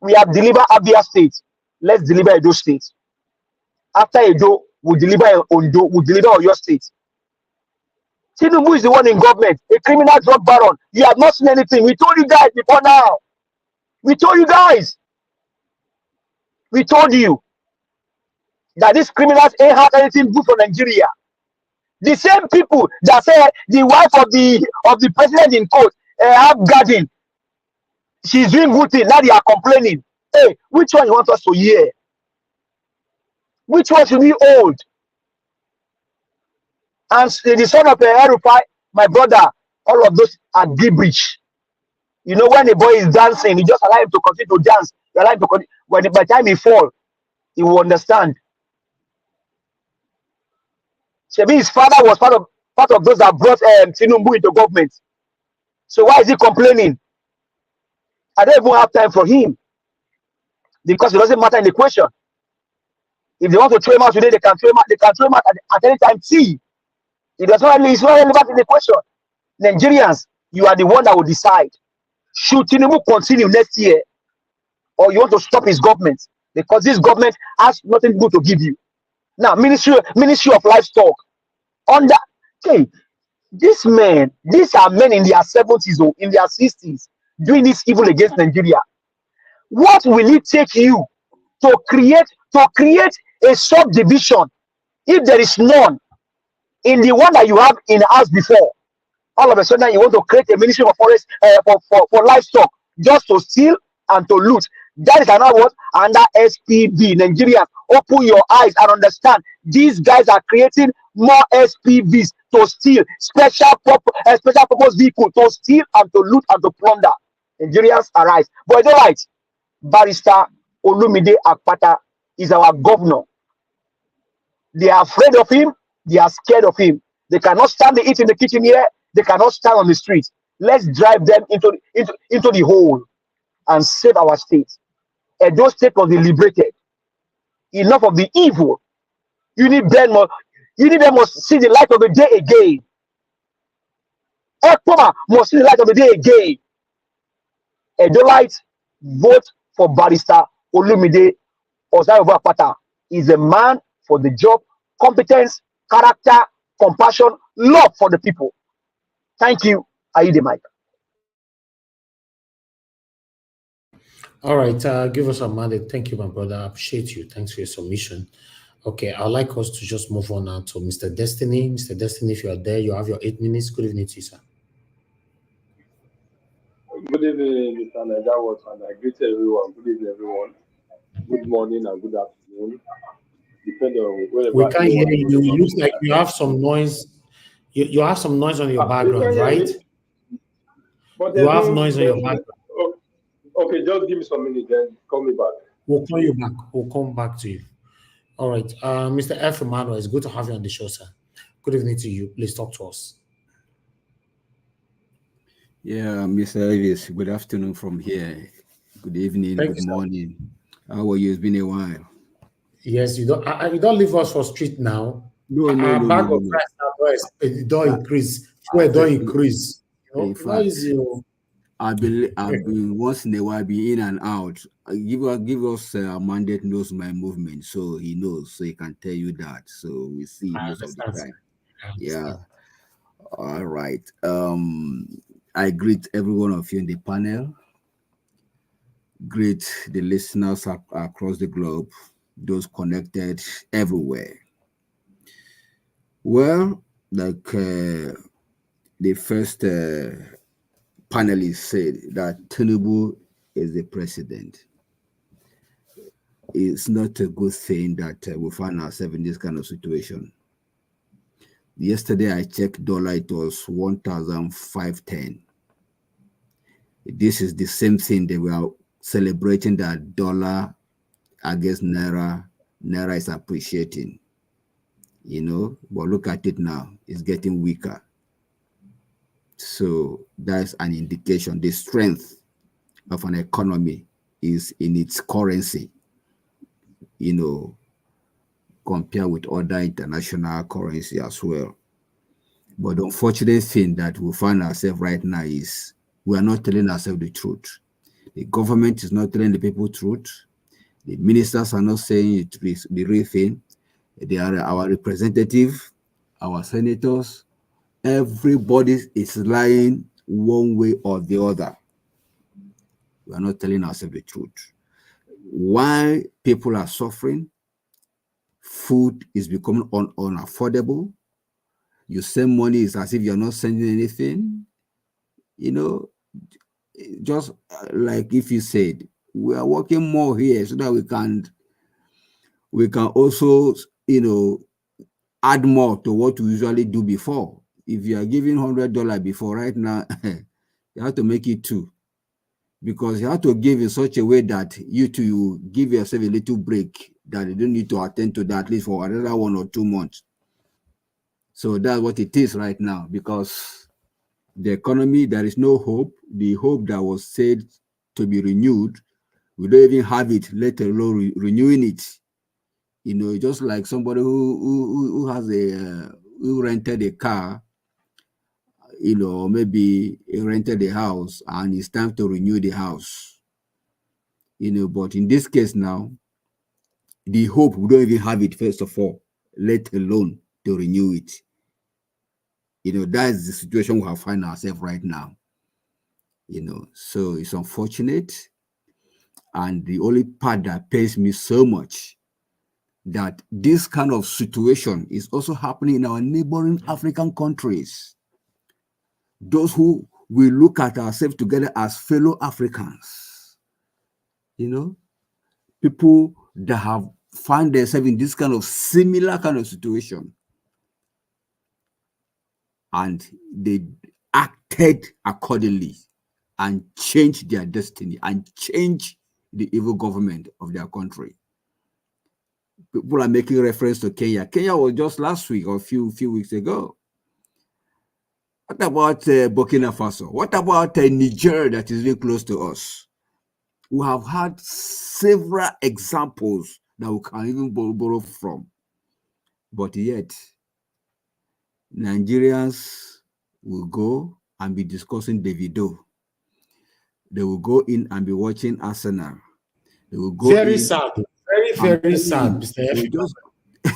We have delivered Abia State. Let's deliver Edo State. After Edo, we'll deliver Ondo, we'll deliver Oyo State. Tinubu is the one in government, a criminal drug baron. You have not seen anything. We told you guys before now. We told you guys. We told you that these criminals ain't had anything good for Nigeria. The same people that say the wife of the president in court have garden, she's doing good thing. Now they are complaining. Hey, which one you want us to hear? Which one should we hold? And the son of El-Rufai, my brother, all of those are gibberish. You know, when the boy is dancing, you just allow him to continue to dance. You allow him to continue. By the time he fall, he will understand. Shebi, his father was part of those that brought Tinubu into government. So why is he complaining? I don't even have time for him. Because it doesn't matter in the question. If they want to throw him out today, they can throw him out. They can throw him out at any time. See, it's not relevant in the question. Nigerians, you are the one that will decide. Should Tinubu continue next year, or you want to stop his government? Because this government has nothing good to give you. Now, Ministry of Livestock, under, hey, these are men in their 70s or in their 60s doing this evil against Nigeria. What will it take you to create a subdivision if there is none in the one that you have in the house before? All of a sudden, you want to create a Ministry of Forest for livestock just to steal and to loot. That is another what under SPV. Nigerians, open your eyes and understand. These guys are creating more SPVs to steal, special purpose vehicle to steal and to loot and to plunder. Nigerians arise. But it's all right. Barrister Olumide Akpata is our governor. They are afraid of him. They are scared of him. They cannot stand the heat in the kitchen here. They cannot stand on the street. Let's drive them into the hole and save our state. Edo State was liberated. Enough of the evil. Uniben must see the light of the day again. Ekpoma must see the light of the day again. Edolites, vote for Barrister Olumide Akpata. Is a man for the job, competence, character, compassion, love for the people. Thank you. I yield the mic. All right, give us a minute. Thank you, my brother. I appreciate you. Thanks for your submission. Okay, I'd like us to just move on now to Mr. Destiny. Mr. Destiny, if you are there, you have your 8 minutes. Good evening to you, sir. Good evening, Mr. Najawas, and I greet everyone. Good evening, everyone. Good morning and good afternoon. Depending on wherever. We can't hear you. It looks like you have some noise. You have some noise on your background, right? You have noise on your background. Okay, just give me some minutes, then call me back. We'll call you back. We'll come back to you. All right. Mr. F. Emmanuel, it's good to have you on the show, sir. Good evening to you. Please talk to us. Yeah, Mr. Elvis, good afternoon from here. Good evening, good morning. How are you? It's been a while. Yes, you don't leave us for street now. No. Bag of price now, it don't increase. Fuel don't increase. In fact, I've been once in a while be in and out. Give us a mandate knows my movement, so he knows, so he can tell you that. So we see most of the time. Yeah. All right. I greet every one of you in the panel. Greet the listeners across the globe, those connected everywhere. Well, like the first panelist said, that Tinubu is the president. It's not a good thing that we find ourselves in this kind of situation. Yesterday, I checked dollar, it was 1,510. This is the same thing that we are celebrating, that dollar against Naira is appreciating. You know, but look at it now, it's getting weaker. So that's an indication. The strength of an economy is in its currency, you know, compared with other international currency as well. But the unfortunate thing that we find ourselves right now is we are not telling ourselves the truth. The government is not telling the people the truth. The ministers are not saying the real thing. They are our representative, our senators. Everybody is lying one way or the other. We are not telling ourselves the truth. Why people are suffering? Food is becoming unaffordable. You send money, it's as if you're not sending anything. You know, just like if you said, we are working more here so that we can also, you know, add more to what we usually do before. If you are giving $100 before, right now, you have to make it 2. Because you have to give in such a way that you give yourself a little break, that you don't need to attend to that at least for another 1 or 2 months. So that's what it is right now, because the economy, there is no hope. The hope that was said to be renewed, we don't even have it, let alone renewing it. You know, just like somebody who has who rented a car, you know, maybe rented a house and it's time to renew the house. You know, but in this case now, the hope we don't even have it first of all, let alone to renew it. You know, that is the situation we have find ourselves right now. You know, so it's unfortunate. And the only part that pains me so much, that this kind of situation is also happening in our neighboring African countries. Those who will look at ourselves together as fellow Africans, you know, people that have found themselves in this kind of similar kind of situation, and they acted accordingly and changed their destiny and changed the evil government of their country. People are making reference to Kenya. Kenya was just last week or a few weeks ago. What about Burkina Faso? What about Niger that is really close to us? We have had several examples that we can even borrow from. But yet, Nigerians will go and be discussing Davido. They will go in and be watching Arsenal. They will go very in, sad. Very sad, Mr.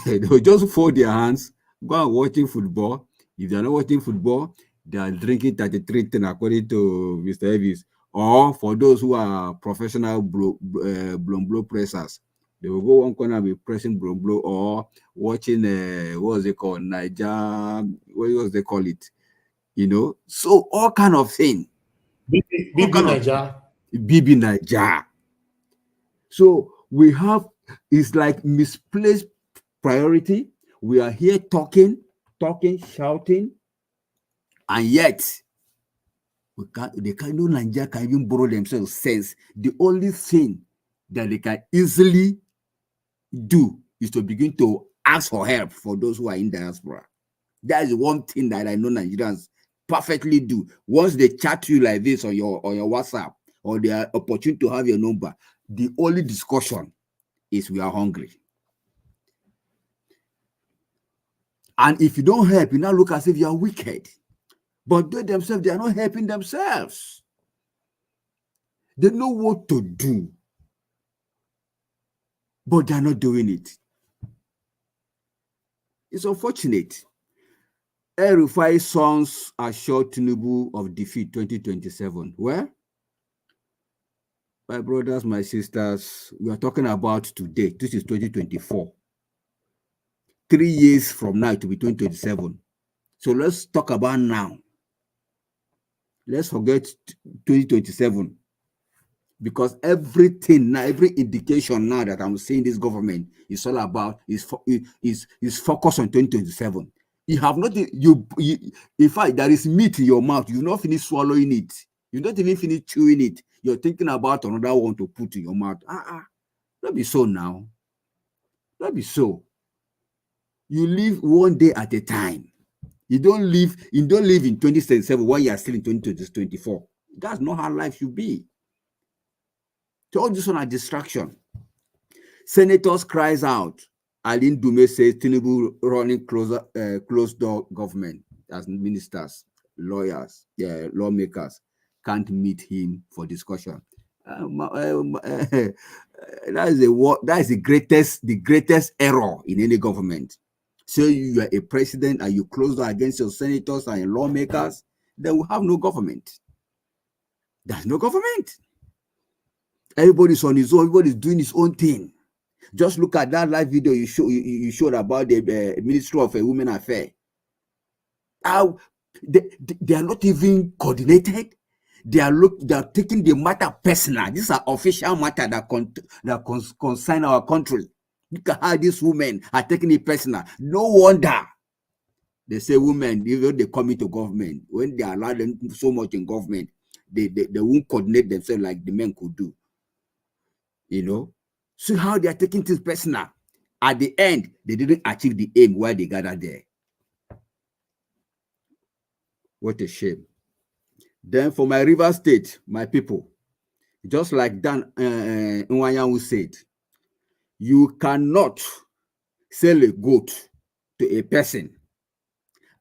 They will just fold their hands, go and watching football. If they are not watching football, they are drinking 33 10 according to Mr. Elvis. Or for those who are professional blow pressers, they will go one corner and be pressing blow or watching what was it called? Niger, what was they call it? You know, so all kind of thing. BB Niger. So we have, it's like misplaced priority. We are here talking, shouting, and yet no Nigeria can even borrow themselves sense. The only thing that they can easily do is to begin to ask for help for those who are in diaspora. That is one thing that I know Nigerians perfectly do. Once they chat to you like this on your WhatsApp, or they are opportunity to have your number, the only discussion is we are hungry. And if you don't help, you now look as if you are wicked. But they themselves, they are not helping themselves. They know what to do, but they are not doing it. It's unfortunate. El-Rufai sons assured Tinubu of defeat 2027. Where? My brothers, my sisters, we are talking about today. This is 2024. 3 years from now, it will be 2027. So let's talk about now. Let's forget 2027. Because everything now, every indication now that I'm seeing this government is all about is focused on 2027. You have not, in fact, there is meat in your mouth. You've not finished swallowing it. You've not even finished chewing it. You're thinking about another one to put in your mouth. Don't be so now. Don't be so. You live one day at a time. You don't live in 2027 while you are still in 2024. That's not how life should be. So all this one a distraction. Senators cries out. Ndume says Tinubu running closed door government as ministers, lawyers, lawmakers can't meet him for discussion. That is the greatest error in any government. So you are a president and you close door against your senators and your lawmakers, then we have no government. There's no government. Everybody's on his own. Everybody's doing his own thing. Just look at that live video you showed about the Ministry of Women Affairs. How they are not even coordinated. They are taking the matter personal. These are official matter that concern our country. Look at how these women are taking it personal. No wonder they say women, even they come into government, when they allow them so much in government, they won't coordinate themselves like the men could do. You know, see how they are taking things personal. At the end, they didn't achieve the aim while they gathered there. What a shame. Then for my river state, my people, just like Dan Nwanyanwu said, you cannot sell a goat to a person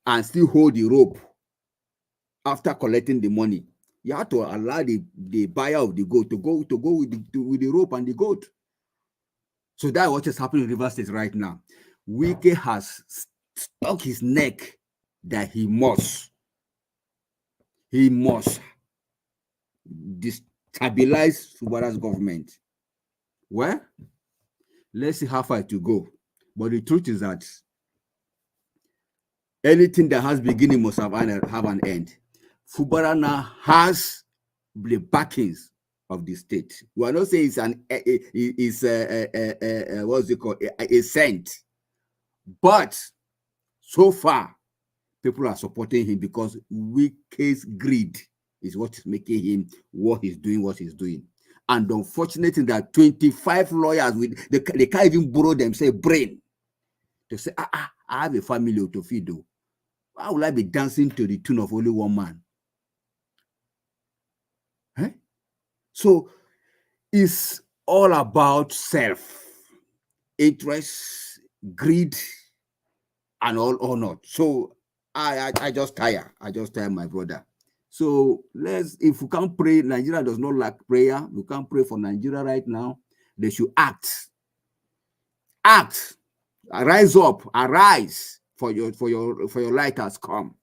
and still hold the rope after collecting the money, you have to allow the buyer of the goat to go with the rope and the goat. So that's what is happening in Rivers State right now. Wike has stuck his neck that he must destabilize Fubara's government. Well, let's see how far it will go. But the truth is that anything that has beginning must have an end. Fubara now has the backings of the state. We are not saying it's what's it called, a saint, but so far people are supporting him because Wike's greed is what is making him what he's doing. And unfortunately, that 25 lawyers they can't even borrow themselves brain to say, I have a family to feed. Why would I be dancing to the tune of only one man? So it's all about self-interest, greed, and all or not. So I just tire. I just tire, my brother. So if we can't pray, Nigeria does not lack prayer. We can't pray for Nigeria right now. They should act. Act. Rise up. Arise, for your light has come.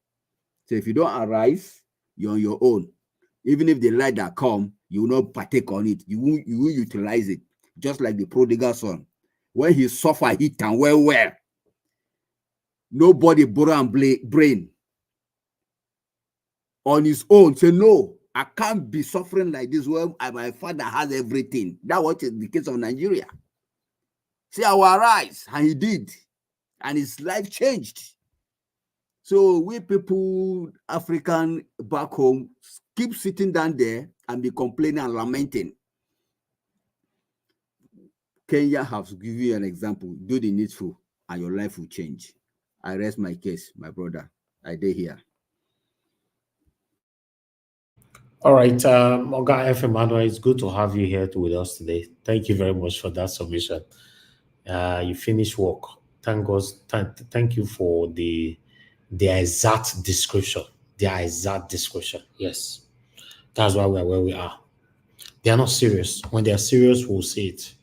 So if you don't arise, you're on your own. Even if the light that come, you will not partake on it. You will utilize it. Just like the prodigal son. When he suffered, he can well. Nobody borrow and brain on his own. Say, no, I can't be suffering like this when my father has everything. That was the case of Nigeria. Say, I will arise. And he did. And his life changed. So we people, African back home, keep sitting down there and be complaining and lamenting. Kenya has given you an example. Do the needful and your life will change. I rest my case, my brother. I did here. All right, Oga F. Emmanuel, it's good to have you here with us today. Thank you very much for that submission. You finished work. Thank God. Thank you for the exact description. The exact description. Yes, that's why we are where we are. They are not serious. When they are serious, we'll see it.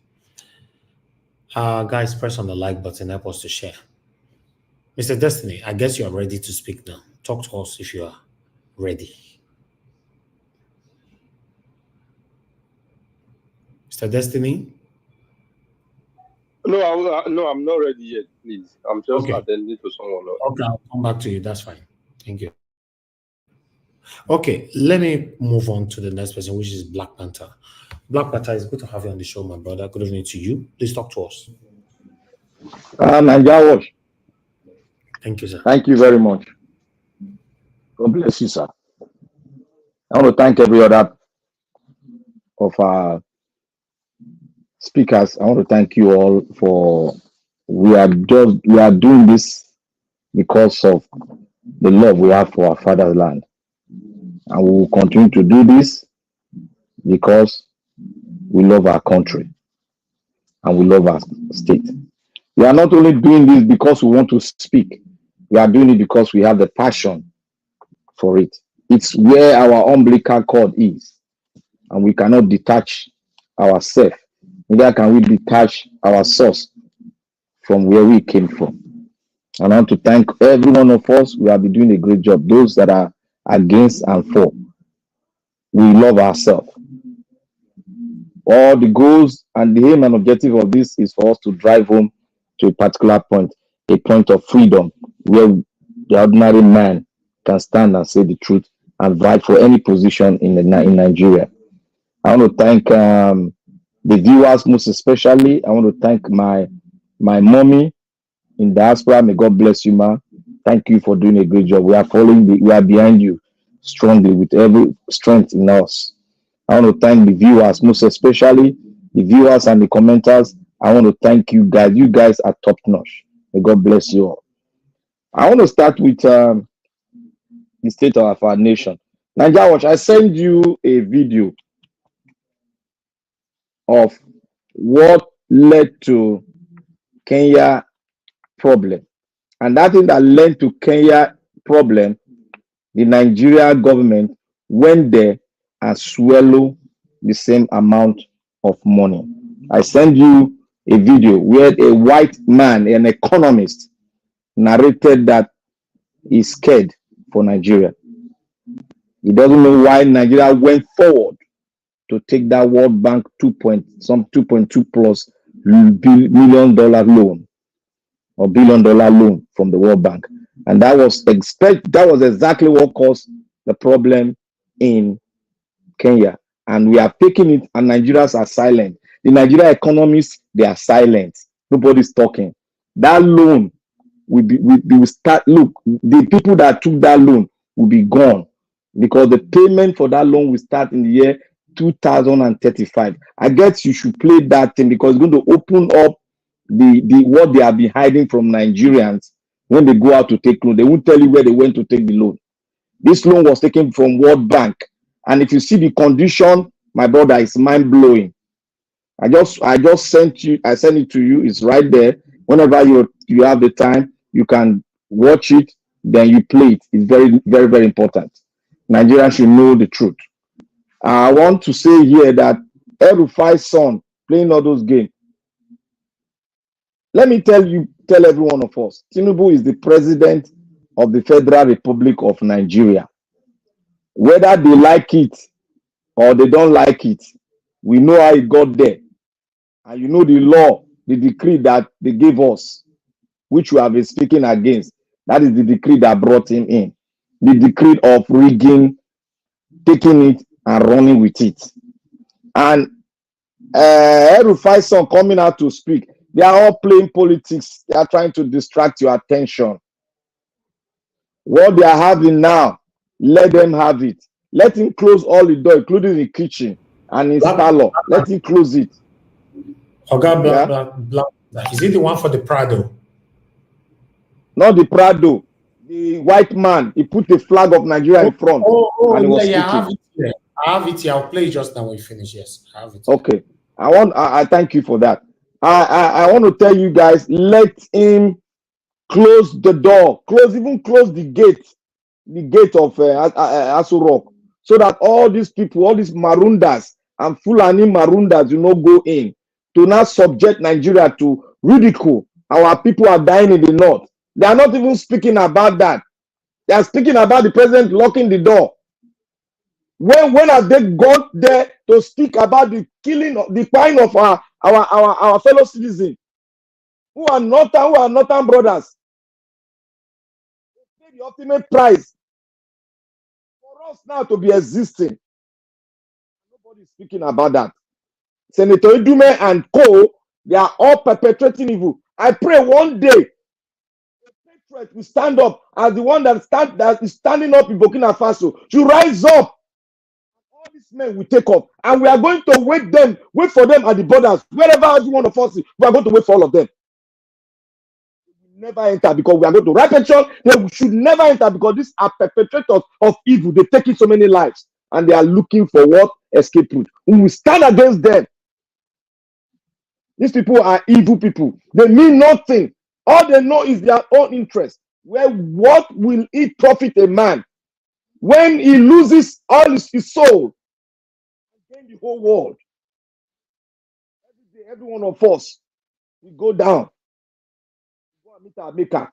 Guys, press on the like button. Help us to share. Mr. Destiny, I guess you are ready to speak now. Talk to us if you are ready. Mr. Destiny? No, I'm not ready yet, please. I'm just attending to someone else. Okay, I'll come back to you. That's fine. Thank you. Okay, let me move on to the next person, which is Black Panther. Black Panther, it's good to have you on the show, my brother. Good evening to you. Please talk to us. Nigeria Watch. Thank you, sir. Thank you very much. God bless you, sir. I want to thank every other of our speakers. I want to thank you all for we are doing this because of the love we have for our father's land. And we will continue to do this because we love our country and we love our state. We are not only doing this because we want to speak, we are doing it because we have the passion for it. It's where our umbilical cord is, and we cannot detach ourselves. Neither can we detach our source from where we came from. And I want to thank every one of us. We have been doing a great job. Those that are against and for, we love ourselves. All the goals and the aim and objective of this is for us to drive home to a particular point, a point of freedom, where the ordinary man can stand and say the truth and fight for any position in Nigeria. I want to thank the viewers most especially. I want to thank my mommy in diaspora. May God bless you, ma. Thank you for doing a great job. We are behind you strongly with every strength in us. I want to thank the viewers, most especially the viewers and the commenters. I want to thank you guys. You guys are top notch. May God bless you all. I want to start with the state of our nation. Nigeria Watch, I sent you a video of what led to Kenya problem. And that thing that led to Kenya problem, the Nigeria government went there and swallow the same amount of money. I send you a video where a white man, an economist, narrated that he's scared for Nigeria. He doesn't know why Nigeria went forward to take that World Bank 2.2 plus $1 billion loan or $1 billion loan from the World Bank. And that was exactly what caused the problem in Kenya. And we are taking it, and Nigerians are silent. The Nigeria economists, they are silent. Nobody's talking. That loan will start. Look, the people that took that loan will be gone because the payment for that loan will start in the year 2035. I guess you should play that thing because it's going to open up the what they have been hiding from Nigerians when they go out to take loan. They won't tell you where they went to take the loan. This loan was taken from World Bank. And if you see the condition, my brother, it's mind-blowing. I just sent it to you. It's right there. Whenever you have the time, you can watch it, then you play it. It's very, very, very important. Nigerians should know the truth. I want to say here that El-Rufai's son playing all those games. Let me tell every one of us, Tinubu is the president of the Federal Republic of Nigeria. Whether they like it or they don't like it, we know how it got there. And you know the law, the decree that they gave us, which we have been speaking against. That is the decree that brought him in. The decree of rigging, taking it and running with it. And El-Rufai's son coming out to speak. They are all playing politics. They are trying to distract your attention. What they are having now, let them have it. Let him close all the doors, including the kitchen and his parlor. Let him close it. Is it the one for the Prado? Not the Prado. The white man. He put the flag of Nigeria in front. And he was speaking. I have it here. I have it here. I'll play it just now when you finish. Yes, I have it here. Okay. I thank you for that. I want to tell you guys, let him close the door. Even close the gate of Aso Rock, so that all these people, all these Marundas and Fulani Marundas, go in to not subject Nigeria to ridicule. Our people are dying in the north. They are not even speaking about that. They are speaking about the president locking the door. When have they got there to speak about the killing, the crime of our fellow citizens who are northern brothers? They pay the ultimate price for us now to be existing. Nobody is speaking about that. Senator Ndume and co, they are all perpetrating evil. I pray one day the patriot will stand up as the one that is standing up in Burkina Faso. To rise up. All these men will take off, and we are going to wait for them at the borders. Wherever every one of us is, we are going to wait for all of them. They will never enter because we are going to repetition. They should never enter because these are perpetrators of evil. They're taking so many lives, and they are looking for what escape route. We will stand against them. These people are evil people. They mean nothing. All they know is their own interest. What will it profit a man when he loses all his soul and gain the whole world? Every day, every one of us, we go down. We go and meet our maker.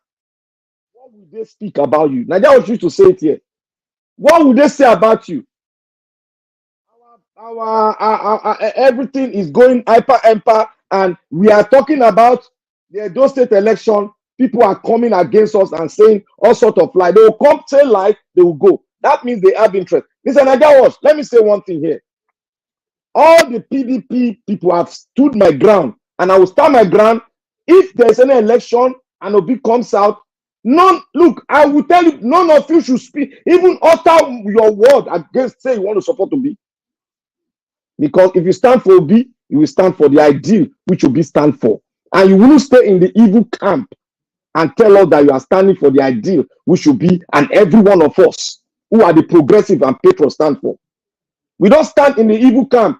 What will they speak about you? Now, I want you to say it here. What will they say about you? Our everything is going hyper, and we are talking about the Edo State election. People are coming against us and saying all sorts of lies. They will come, say lies, they will go. That means they have interest. Listen, let me say one thing here. All the PDP people have stood my ground, and I will stand my ground. If there's any election and Obi comes out, look, I will tell you, none of you should speak, even utter your word against, say you want to support Obi. Because if you stand for Obi, you will stand for the ideal which Obi stand for. And you will stay in the evil camp and tell us that you are standing for the ideal which Obi and every one of us who are the progressive and patriots stand for. We don't stand in the evil camp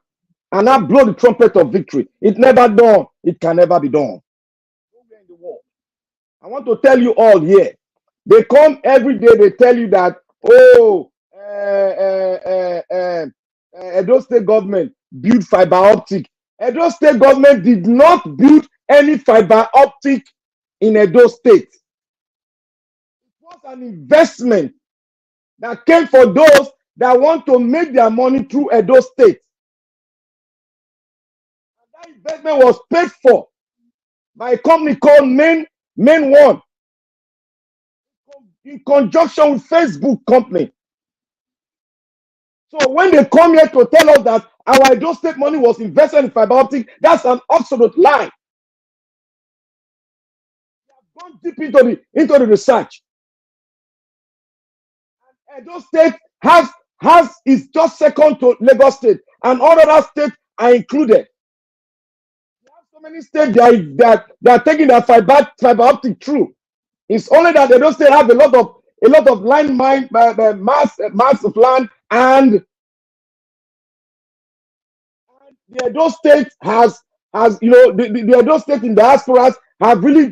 and now blow the trumpet of victory. It never done. It can never be done. Nowhere in the world. I want to tell you all here. They come every day, they tell you that oh, Edo State government build fiber optic. Edo State government did not build any fiber optic in Edo State. It was an investment that came for those that want to make their money through Edo State. And that investment was paid for by a company called Main One in conjunction with Facebook company. So when they come here to tell us that our Edo State money was invested in fiber optic, that's an absolute lie. They have gone deep into the research. And Edo State is just second to Lagos State, and all other states are included. We have so many states that are taking their fiber optic through. It's only that Edo State have a lot of land mine mass of land, and the Edo State has the Edo State in diasporas have really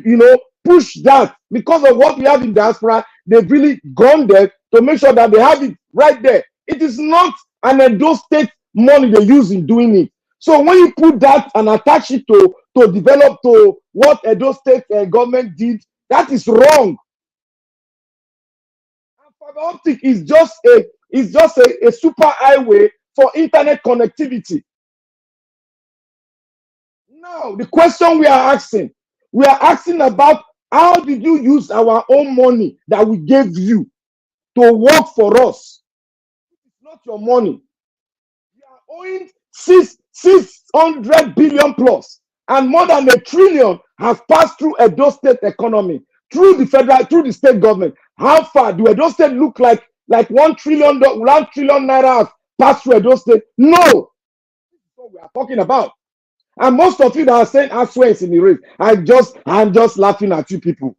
pushed that. Because of what we have in diaspora, they've really gone there to make sure that they have it right there. It is not an Edo State money they use in doing it. So when you put that and attach it to develop to what Edo State government did, that is wrong. And fiber optic is just a super highway for internet connectivity. Now, the question we are asking about how did you use our own money that we gave you to work for us? It's not your money. You are owing 600 billion plus, and more than $1 trillion has passed through Edo State economy, through the state government. How far do Edo State look like $1 trillion naira has passed through Edo State? No. This is what we are talking about. And most of you that are saying Aswe is in the race, I'm just laughing at you people.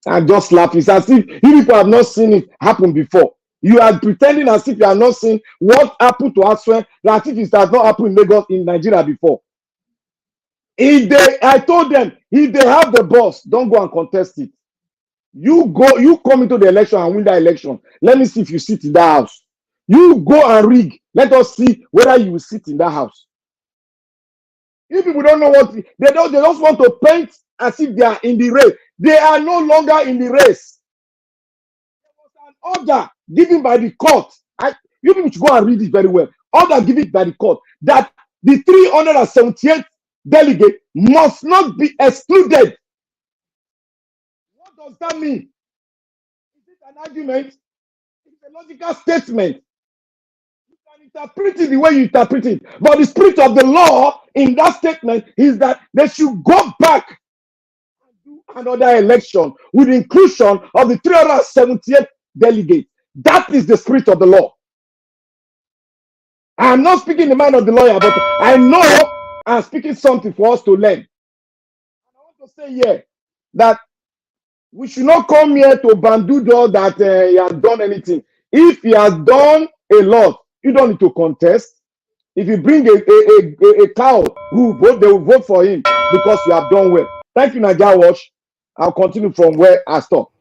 I'm just laughing. It's as if you people have not seen it happen before. You are pretending as if you have not seen what happened to Aswe, as if it has not happened in Lagos, in Nigeria before. I told them, if they have the boss, don't go and contest it. You come into the election and win that election. Let me see if you sit in that house. You go and rig. Let us see whether you will sit in that house. You people don't know what they just want to paint as if they are in the race. They are no longer in the race. There was an order given by the court. You people should go and read it very well. Order given by the court that the 378 delegate must not be excluded. What does that mean? Is it an argument? It's a logical statement. Interpret it the way you interpret it, but the spirit of the law in that statement is that they should go back and do another election with the inclusion of the 378 delegates. That is the spirit of the law. I am not speaking the mind of the lawyer, but I know I'm speaking something for us to learn. And I want to say here that we should not come here to bandoodle that he has done anything. If he has done a lot, you don't need to contest. If you bring a cow who vote, they will vote for him because you have done well. Thank you, Naija Watch. I'll continue from where I stopped.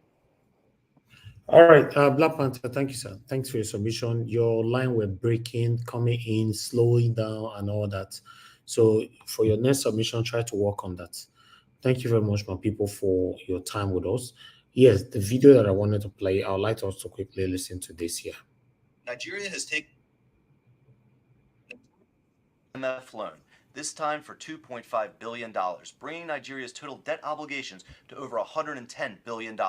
All right, Black Panther, thank you, sir. Thanks for your submission. Your line were breaking, coming in, slowing down, and all that. So for your next submission, try to work on that. Thank you very much, my people, for your time with us. Yes, the video that I wanted to play, I would like us to quickly listen to this here. Nigeria has taken IMF loan, this time for $2.5 billion, bringing Nigeria's total debt obligations to over $110 billion.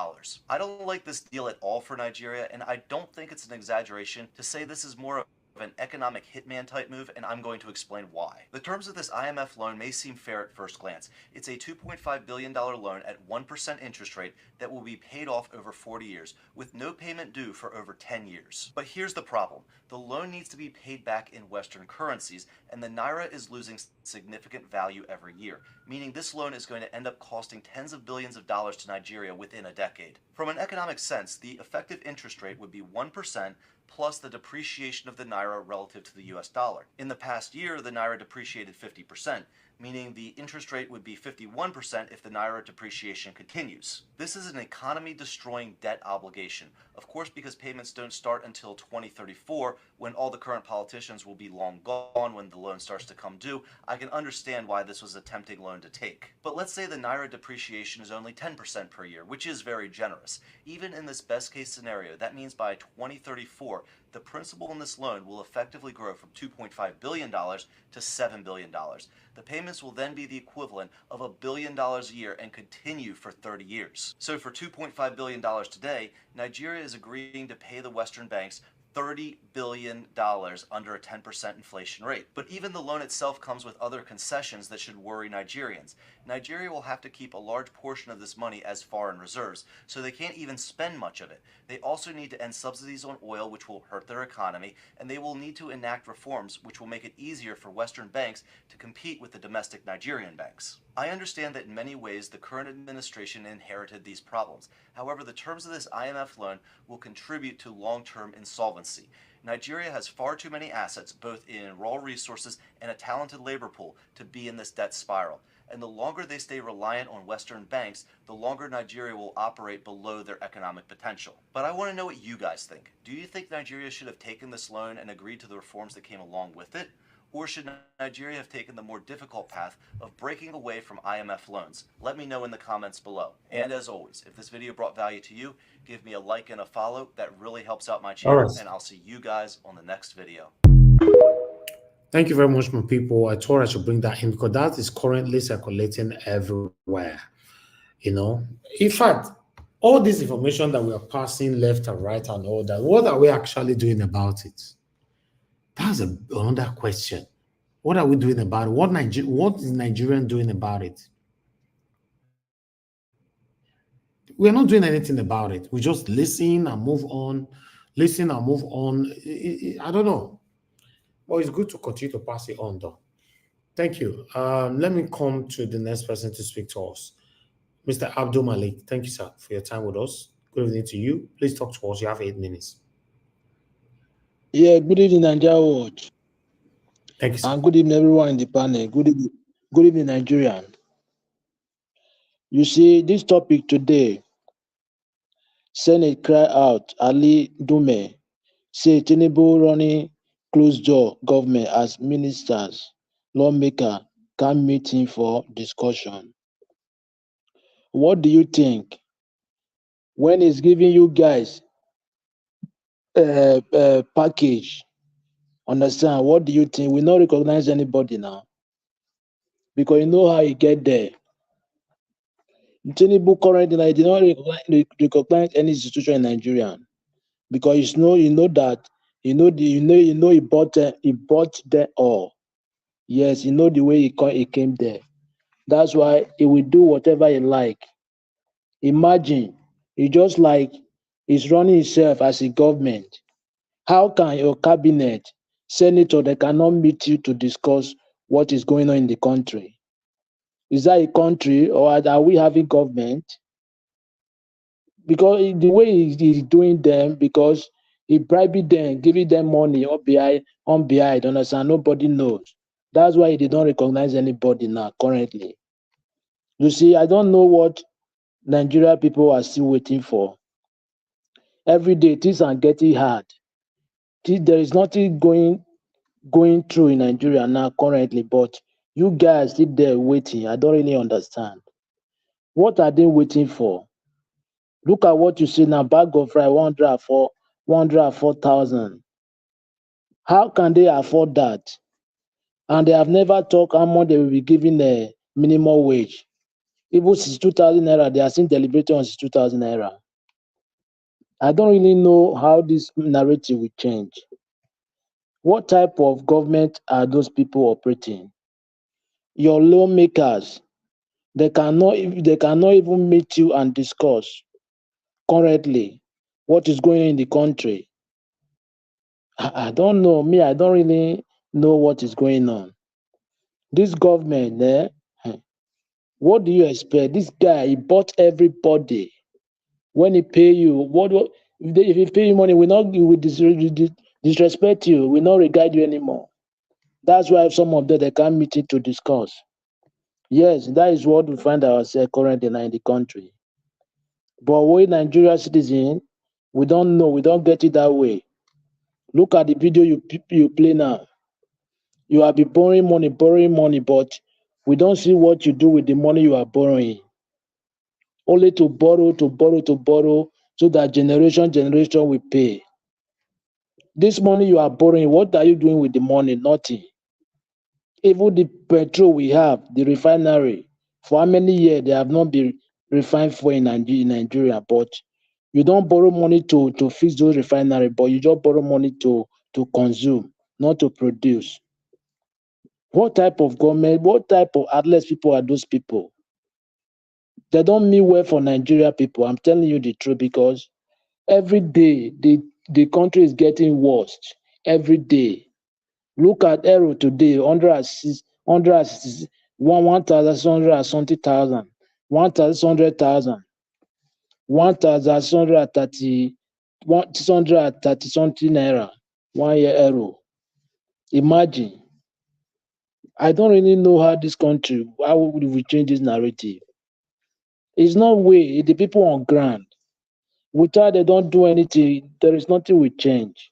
I don't like this deal at all for Nigeria, and I don't think it's an exaggeration to say this is more of an economic hitman type move, and I'm going to explain why. The terms of this IMF loan may seem fair at first glance. It's a $2.5 billion loan at 1% interest rate that will be paid off over 40 years, with no payment due for over 10 years. But here's the problem. The loan needs to be paid back in Western currencies, and the Naira is losing significant value every year, meaning this loan is going to end up costing tens of billions of dollars to Nigeria within a decade. From an economic sense, the effective interest rate would be 1% plus the depreciation of the Naira relative to the US dollar. In the past year, the Naira depreciated 50%. meaning the interest rate would be 51% if the Naira depreciation continues. This is an economy-destroying debt obligation, of course because payments don't start until 2034, when all the current politicians will be long gone when the loan starts to come due. I can understand why this was a tempting loan to take. But let's say the Naira depreciation is only 10% per year, which is very generous. Even in this best-case scenario, that means by 2034, the principal in this loan will effectively grow from $2.5 billion to $7 billion. The payments will then be the equivalent of $1 billion a year and continue for 30 years. So for $2.5 billion today, Nigeria is agreeing to pay the Western banks $30 billion under a 10% inflation rate. But even the loan itself comes with other concessions that should worry Nigerians. Nigeria will have to keep a large portion of this money as foreign reserves, so they can't even spend much of it. They also need to end subsidies on oil, which will hurt their economy, and they will need to enact reforms which will make it easier for Western banks to compete with the domestic Nigerian banks. I understand that in many ways the current administration inherited these problems. However, the terms of this IMF loan will contribute to long-term insolvency. Nigeria has far too many assets, both in raw resources and a talented labor pool, to be in this debt spiral. And the longer they stay reliant on Western banks, the longer Nigeria will operate below their economic potential. But I want to know what you guys think. Do you think Nigeria should have taken this loan and agreed to the reforms that came along with it? Or should Nigeria have taken the more difficult path of breaking away from IMF loans? Let me know in the comments below. And as always, if this video brought value to you, give me a like and a follow. That really helps out my channel. All right. And I'll see you guys on the next video. Thank you very much, my people. I thought I should bring that in because that is currently circulating everywhere. You know, in fact, all this information that we are passing left and right and all that, what are we actually doing about it? That's another question. What are we doing about it? What is Nigerian doing about it? We're not doing anything about it. We just listen and move on. Listen and move on. I don't know. But it's good to continue to pass it on, though. Thank you. Let me come to the next person to speak to us. Mr. Abdul Malik, thank you, sir, for your time with us. Good evening to you. Please talk to us. You have 8 minutes. Yeah, good evening, Nigeria Watch. Thank you, sir. And good evening, everyone in the panel. Good evening, Nigerian. You see, this topic today, Senate cry out, Ali Ndume, say Tinubu running closed door government as ministers, lawmaker can meet him for discussion. What do you think when he's giving you guys a package? Understand? What do you think? We not recognize anybody now because you know how he get there. Tinubu currently like, did not recognize any institution in Nigeria because you know that he bought them all. Yes, you know the way he came there. That's why he will do whatever he like. Imagine he just like he's running himself as a government. How can your cabinet, senator, they cannot meet you to discuss what is going on in the country? Is that a country or are we having government? Because the way he's doing them, because he bribing them, giving them money on behind, understand? Nobody knows. That's why he did not recognize anybody now, currently. You see, I don't know what Nigeria people are still waiting for. Every day, things are getting hard. There is nothing going through in Nigeria now, currently, but you guys sit there waiting. I don't really understand. What are they waiting for? Look at what you see now, bag of rice, 104,000. How can they afford that? And they have never talked how much they will be giving a minimum wage. Even 62,000 naira, they are still deliberating on 62,000 naira. I don't really know how this narrative will change. What type of government are those people operating? Your lawmakers, they cannot even meet you and discuss currently what is going on in the country. I don't know. Me, I don't really know what is going on. This government, what do you expect? This guy, he bought everybody. When he pay you, if he pay you money, we will disrespect you. We not regard you anymore. That's why some of them they can't meet it to discuss. Yes, that is what we find ourselves currently now in the country. But we Nigeria citizens, we don't know, we don't get it that way. Look at the video you play now. You have been borrowing money, but we don't see what you do with the money you are borrowing. Only to borrow, so that generation will pay. This money you are borrowing, what are you doing with the money? Nothing. Even the petrol we have, the refinery, for how many years they have not been refined for in Nigeria, but you don't borrow money to fix those refinery, but you just borrow money to consume, not to produce. What type of government, what type of athlete people are those people? They don't mean well for Nigeria people. I'm telling you the truth, because every day the country is getting worse. Every day. Look at Aero today, 1,600, 1,600, 1,600,000, 1,630 something naira, 1 year Aero. Imagine. I don't really know how this country, how would we change this narrative? It's not way, the people on ground. Without they don't do anything, there is nothing will change.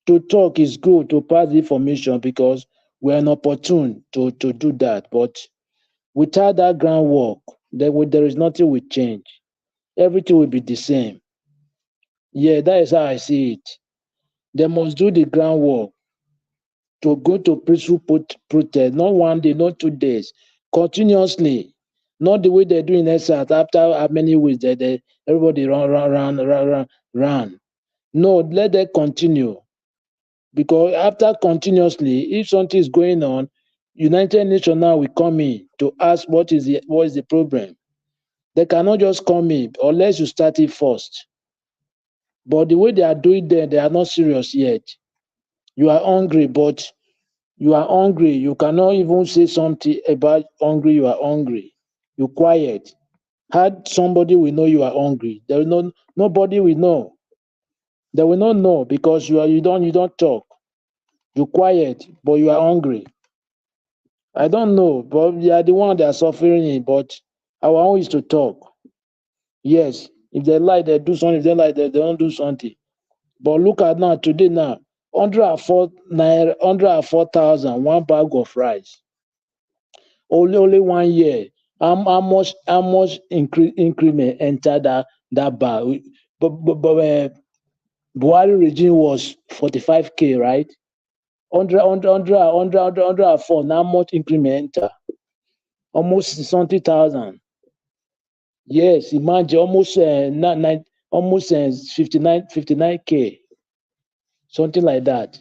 To talk is good, to pass the information, because we're inopportune to do that. But without that groundwork, there is nothing will change. Everything will be the same. Yeah, that is how I see it. They must do the groundwork to go to peaceful protest, not 1 day, not 2 days, continuously. Not the way they do in SAT, after how many weeks everybody run. No, let them continue. Because after continuously, if something is going on, United Nations now will come in to ask what is the problem. They cannot just come in unless you start it first. But the way they are doing there, they are not serious yet. You are hungry, but you are hungry. You cannot even say something about hungry. You are hungry. You quiet. How somebody will know you are hungry? There is nobody will know. They will not know, because you don't talk. You quiet, but you are hungry. I don't know, but they are the one that are suffering it. But our own is to talk. Yes, if they like, they do something. If they like, they don't do something. But look at now, today now, 104,000, 1 bag of rice. Only 1 year. How much increment enter that bag? But Buhari regime was 45K, right? 104. Now much increment enter? Almost 60,000. Yes, imagine almost 59K, something like that.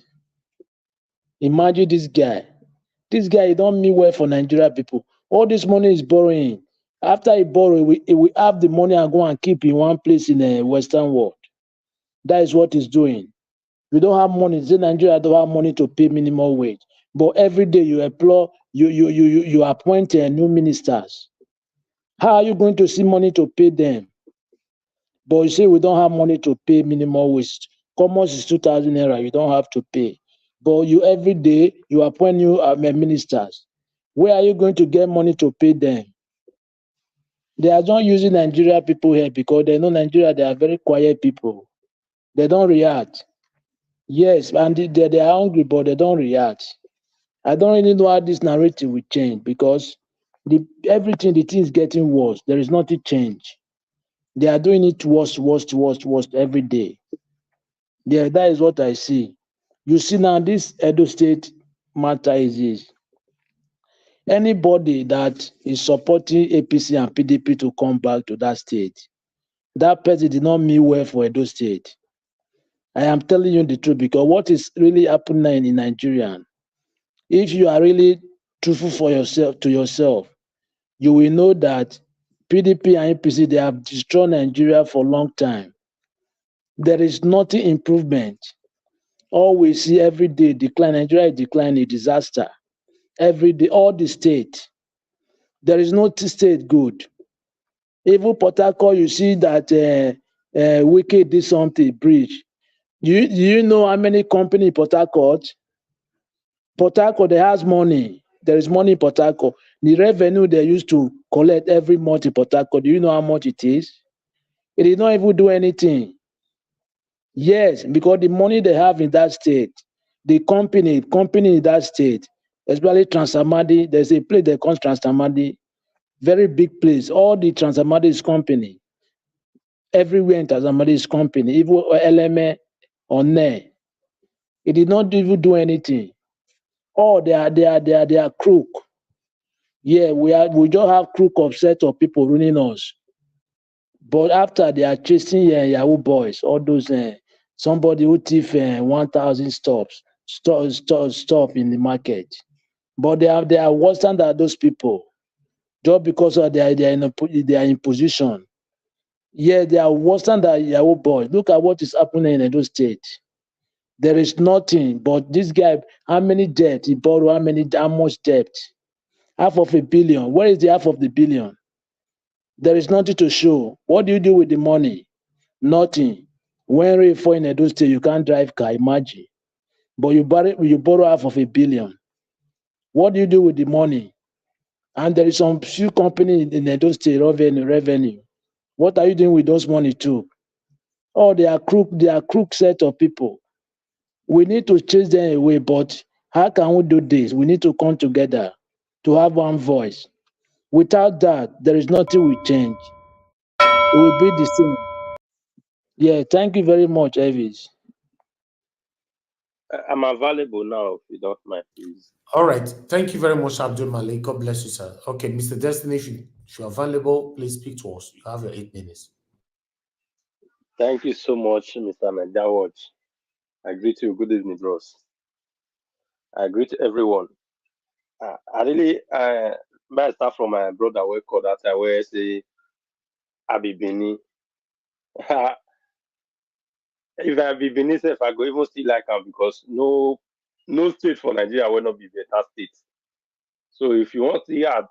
Imagine this guy. This guy, he don't mean well for Nigeria people. All this money is borrowing. After he borrow, he will have the money and go and keep in one place in the Western world. That is what he's doing. We don't have money. Say Nigeria don't have money to pay minimum wage. But every day you employ, you appoint new ministers. How are you going to see money to pay them? But you say we don't have money to pay minimum wage. Common is 2,000 naira. You don't have to pay. But you every day you appoint new ministers. Where are you going to get money to pay them? They are not using Nigeria people here because they know Nigeria, they are very quiet people. They don't react. Yes, and they are hungry, but they don't react. I don't really know how this narrative will change, because the thing is getting worse. There is nothing change. They are doing it worse every day. Yeah, that is what I see. You see now, this Edo State matter is this. Anybody that is supporting APC and PDP to come back to that state, that person did not mean well for Edo State. I am telling you the truth, because what is really happening in Nigeria, if you are really truthful to yourself, you will know that PDP and APC, they have destroyed Nigeria for a long time. There is nothing improvement. All we see every day decline. Nigeria is declining, disaster. Every day, all the state. There is no state good. Even Port Harcourt, you see that Wike did something, bridge. Do you know how many companies in Port Harcourt? Port Harcourt, they has money. There is money in Port Harcourt. The revenue they used to collect every month in Port Harcourt, do you know how much it is? It did not even do anything. Yes, because the money they have in that state, the company in that state, especially Transamadi, there's a place they call Transamadi, very big place. All the Transamadi is company. Everywhere in Transamadi is company, even LMA or NE. It did not even do anything. Oh, they are crook. Yeah, we just have crook of set of people running us. But after they are chasing Yahoo boys, all those somebody who thief 1,000 stop in the market. But they are worse than those people, just because they are in position. Yeah, they are worse than the Yahoo boys. Look at what is happening in those states. There is nothing. But this guy, how many debt he borrowed? How much debt? $500 million. Where is the half of the billion? There is nothing to show. What do you do with the money? Nothing. When rain fall in Edo State, you can't drive car, imagine. But you borrow $500 million. What do you do with the money? And there is some few companies in Edo State revenue. What are you doing with those money too? Oh, they are crook set of people. We need to chase them away, but how can we do this? We need to come together to have one voice. Without that, there is nothing will change. It will be the same. Yeah, thank you very much, Elvis. I'm available now, if you don't mind, please. All right. Thank you very much, Abdul Malik. God bless you, sir. Okay, Mr. Destiny, if you're available, please speak to us. You have your 8 minutes. Thank you so much, Mr. Najawat. I greet you. Good evening, bros. I greet everyone. I really, may I start from my brother where called that I where say Abibini. If I be Benin, if I go even still like him because no state for Nigeria will not be better state. So if you want to hear,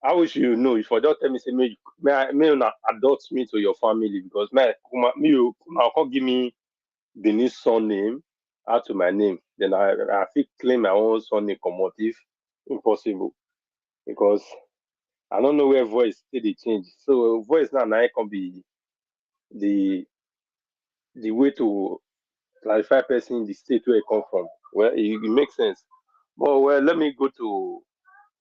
I wish you know. If I just tell me say may not adopt me to your family because you can't give me Benin surname add to my name. Then I think claim my own surname commotive impossible because I don't know where voice still they change. So voice now can be the way to clarify person in the state where it come from. Well, it makes sense. But well, let me go to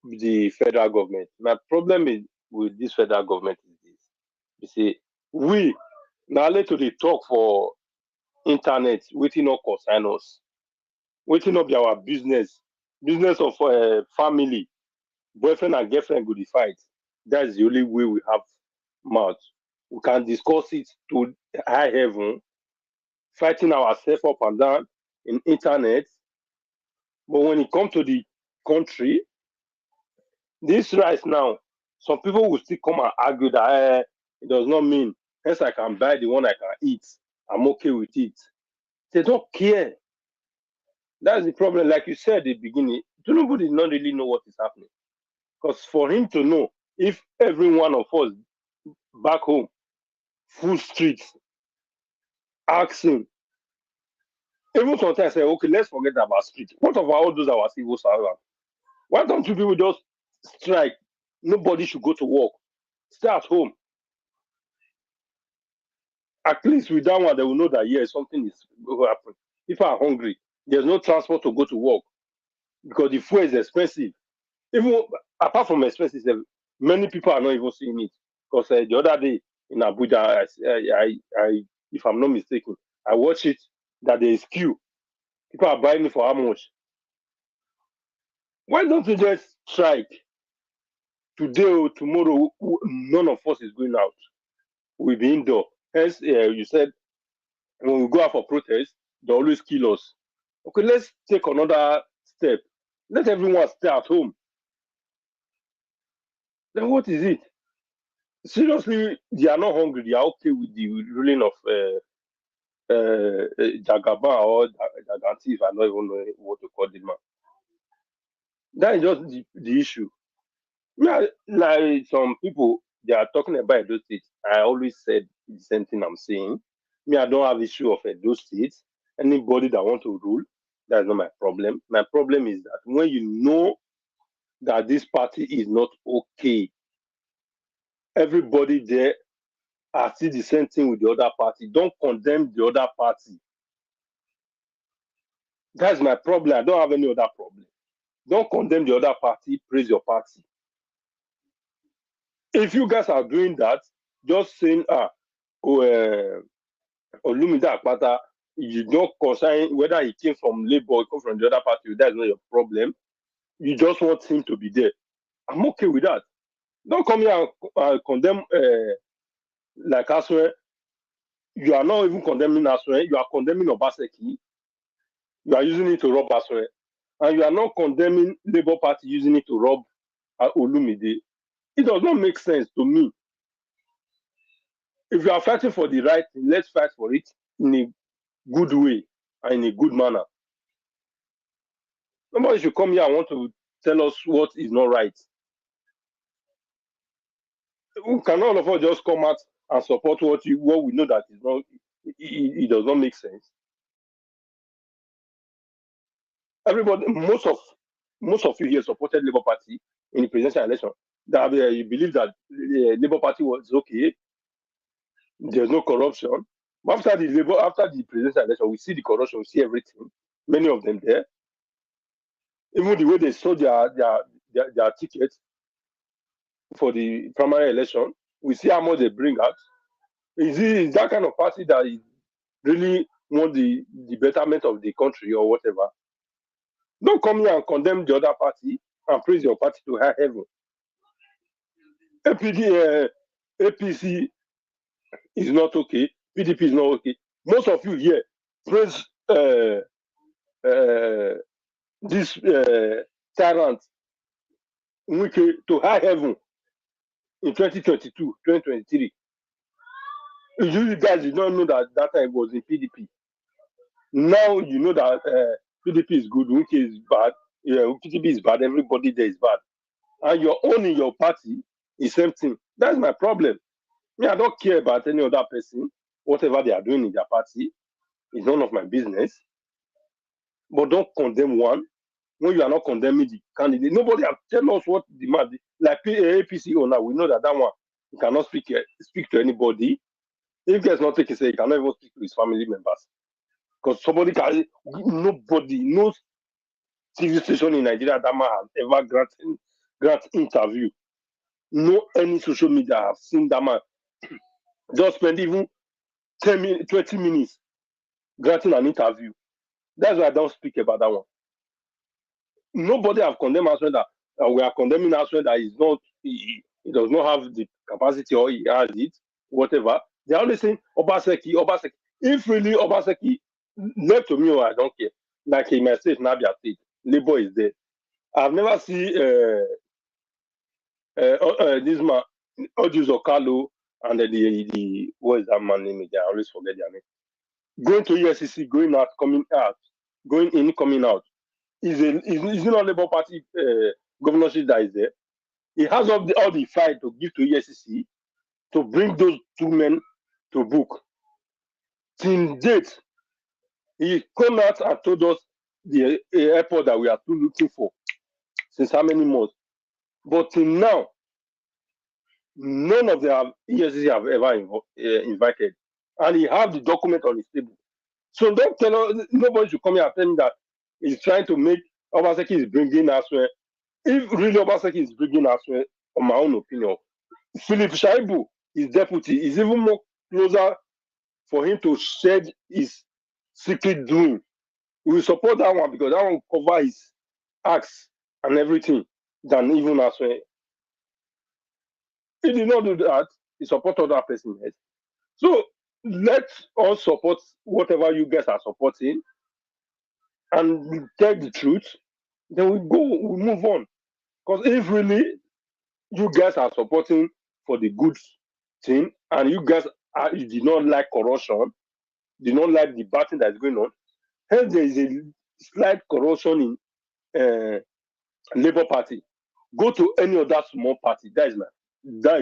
the federal government. My problem is with this federal government is this. You see, we now let to the talk for internet, waiting not concern us, waiting up be our business of family, boyfriend and girlfriend go the fight. That's the only way we have mouth. We can discuss it to high heaven, fighting ourselves up and down in internet. But when it comes to the country, this rice now, some people will still come and argue that it does not mean, hence I can buy the one I can eat. I'm okay with it. They don't care. That's the problem. Like you said at the beginning, Tinubu did not really know what is happening. Because for him to know, if every one of us back home, full streets, asking, even sometimes say, okay, let's forget about streets. What about all those our civil servants? Why don't you people just strike? Nobody should go to work. Stay at home. At least with that one, they will know that, yes, something is going to happen. People are hungry. There's no transport to go to work because the fuel is expensive. Even apart from expenses, many people are not even seeing it. Because the other day in Abuja, I, if I'm not mistaken, I watched it that there is queue. People are buying it for how much? Why don't you just strike? Today or tomorrow, none of us is going out. We'll be indoor. Hence, you said when we go out for protest, they always kill us. Okay, let's take another step. Let everyone stay at home. Then what is it? Seriously, they are not hungry. They are okay with the ruling of Jagaban or Jaganti, if I don't even know what to call the man. That is just the issue. Yeah, like some people, they are talking about those states. I always said the same thing I'm saying. Me, I don't have issue of those states. Anybody that want to rule, that's not my problem. My problem is that when you know that this party is not okay. Everybody there are still the same thing with the other party. Don't condemn the other party. That's my problem. I don't have any other problem. Don't condemn the other party, praise your party. If you guys are doing that, just saying, Olumide Akpata, you don't concern whether he came from Labour or come from the other party, that's not your problem. You just want him to be there. I'm okay with that. Don't come here and condemn like Aswe. You are not even condemning Aswe, you are condemning Obaseki. You are using it to rob Aswe. And you are not condemning Labour Party using it to rob Olumide. It does not make sense to me. If you are fighting for the right thing, let's fight for it in a good way and in a good manner. Nobody should come here and want to tell us what is not right. Can all of us just come out and support what we know that is not? It does not make sense. Everybody, most of you here supported Labour Party in the presidential election. That you believe that the Labour Party was okay. There's no corruption. After the presidential election, we see the corruption, we see everything. Many of them there. Even the way they sold their tickets for the primary election, we see how much they bring out. Is that kind of party that is really want the betterment of the country or whatever? Don't come here and condemn the other party and praise your party to high heaven. APC is not okay. PDP is not okay. Most of you here praise this tyrant Wike to high heaven in 2022, 2023. You guys did not know that time was in PDP. Now you know that PDP is good, Wike is bad. PDP is bad. Everybody there is bad. And your own in your party is same thing. That's my problem. Me, I don't care about any other person. Whatever they are doing in their party is none of my business. But don't condemn one when you are not condemning the candidate. Nobody have tell us what the man, like APC owner, we know that one he cannot speak to anybody. If there's not taking say, he cannot even speak to his family members. Because nobody, no TV station in Nigeria that man has ever grant interview. No any social media have seen that man just spend even 10 minutes, 20 minutes granting an interview. That's why I don't speak about that one. Nobody have condemned us that we are condemning us that he does not have the capacity or he has it, whatever. They are always saying Obaseki. If really Obaseki left to me, or I don't care. Like in my state, Nabia State, Labour is there. I've never seen this man, Odus Okalo, and the what is that man name again? I always forget their name. Going to ESCC, going out, coming out, going in, coming out. Is not Labour Party governorship that is there. He has all the fight to give to ESCC to bring those two men to book. Till date, he came out and told us the airport that we are still looking for since how many months. But till now, none of the ESCC have ever invited. And he have the document on his table. So don't tell us, nobody should come here and tell me that he's trying to make Obaseki is bringing us where. If really Obaseki is bringing us where, on my own opinion, Philip Shaibu, his deputy, is even more closer for him to shed his secret doing. We will support that one because that one cover his acts and everything than even us where. He did not do that. He support other person. So let us support whatever you guys are supporting and tell the truth. Then we move on. Because if really you guys are supporting for the good thing and you guys you did not like corruption, did not like the bad thing that is going on, hence there is a slight corruption in Labour Party. Go to any other small party. That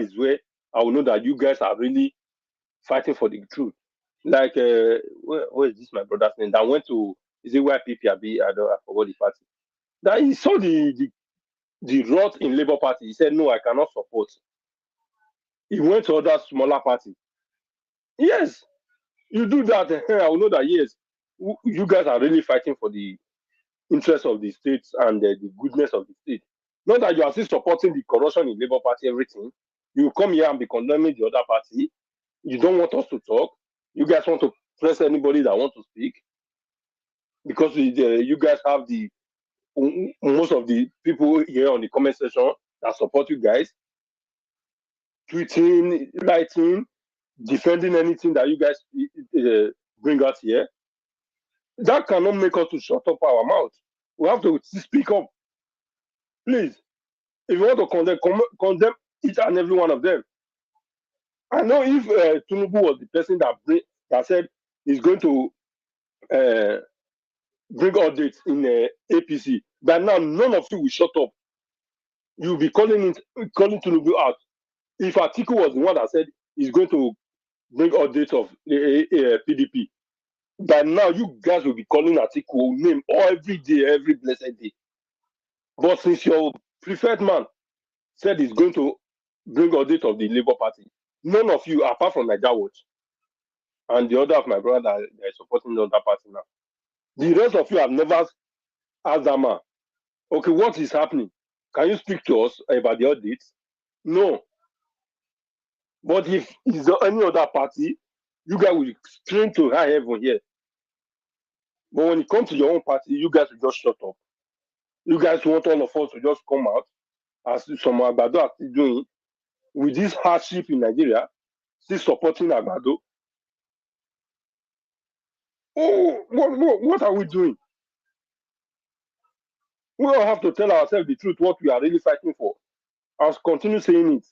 is where I will know that you guys are really fighting for the truth. Like where is this my brother's name? That went to, is it YPP? I forgot the party. That he saw the the rot in Labour Party, he said, no, I cannot support. He went to other smaller party. Yes, you do that, I will know that, yes, you guys are really fighting for the interest of the state and the goodness of the state. Not that you are still supporting the corruption in Labour Party, everything. You come here and be condemning the other party. You don't want us to talk. You guys want to press anybody that wants to speak. Because you guys have most of the people here on the comment section that support you guys. Tweeting, writing, defending anything that you guys bring out here. That cannot make us to shut up our mouth. We have to speak up. Please. If you want to condemn each and every one of them. I know if Tinubu was the person that said he's going to bring updates in APC, by now none of you will shut up. You'll be calling Tinubu out. If Atiku was the one that said he's going to bring updates of the PDP, by now you guys will be calling Atiku name every day, every blessed day. But since your preferred man said he's going to bring update of the Labour Party, none of you, apart from Naija Watch and the other of my brother that is supporting the other party now, the rest of you have never asked that man, okay, what is happening? Can you speak to us about the updates? No. But if it's any other party, you guys will scream to high heaven here. But when it comes to your own party, you guys will just shut up. You guys want all of us to just come out, as some Agbado are still doing, with this hardship in Nigeria, still supporting Agbado. Oh, what are we doing? We all have to tell ourselves the truth, what we are really fighting for. I'll continue saying it.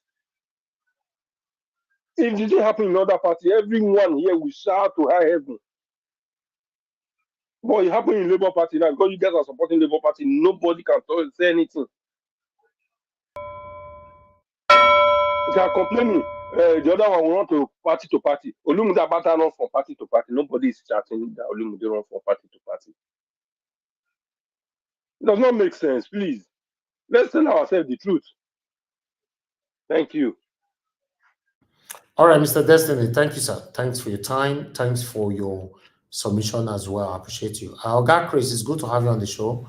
If it didn't happen in other party, everyone here will shout to high heaven. But it happened in Labour Party now, because you guys are supporting Labour Party, nobody can say anything. They are complaining. The other one will run to party. Olumude Abata run from party to party. Nobody is chatting that Olumude run from party to party. It does not make sense, please. Let's tell ourselves the truth. Thank you. All right, Mr. Destiny, thank you, sir. Thanks for your time. Thanks for your submission as well. I appreciate you. Cries, it's good to have you on the show.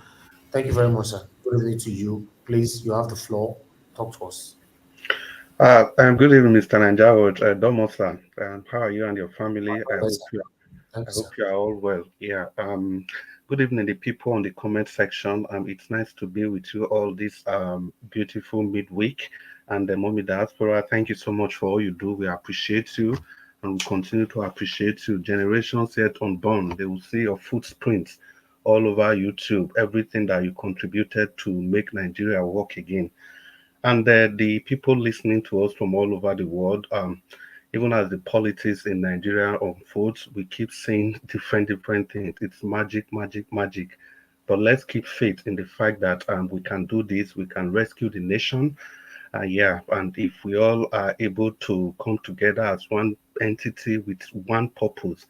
Thank you very much, sir. Good evening to you. Please, you have the floor. Talk to us. Good evening, Mr. Nanjao, Domo-san. How are you and your family? I hope you are all well. Yeah. Good evening, the people on the comment section. It's nice to be with you all this beautiful midweek. And the Mommy Diaspora, thank you so much for all you do. We appreciate you, and we continue to appreciate you. Generations yet unborn, they will see your footprints all over YouTube, everything that you contributed to make Nigeria work again. And the people listening to us from all over the world, even as the politics in Nigeria unfolds, we keep saying different things. It's magic. But let's keep faith in the fact that we can do this. We can rescue the nation. And if we all are able to come together as one entity with one purpose,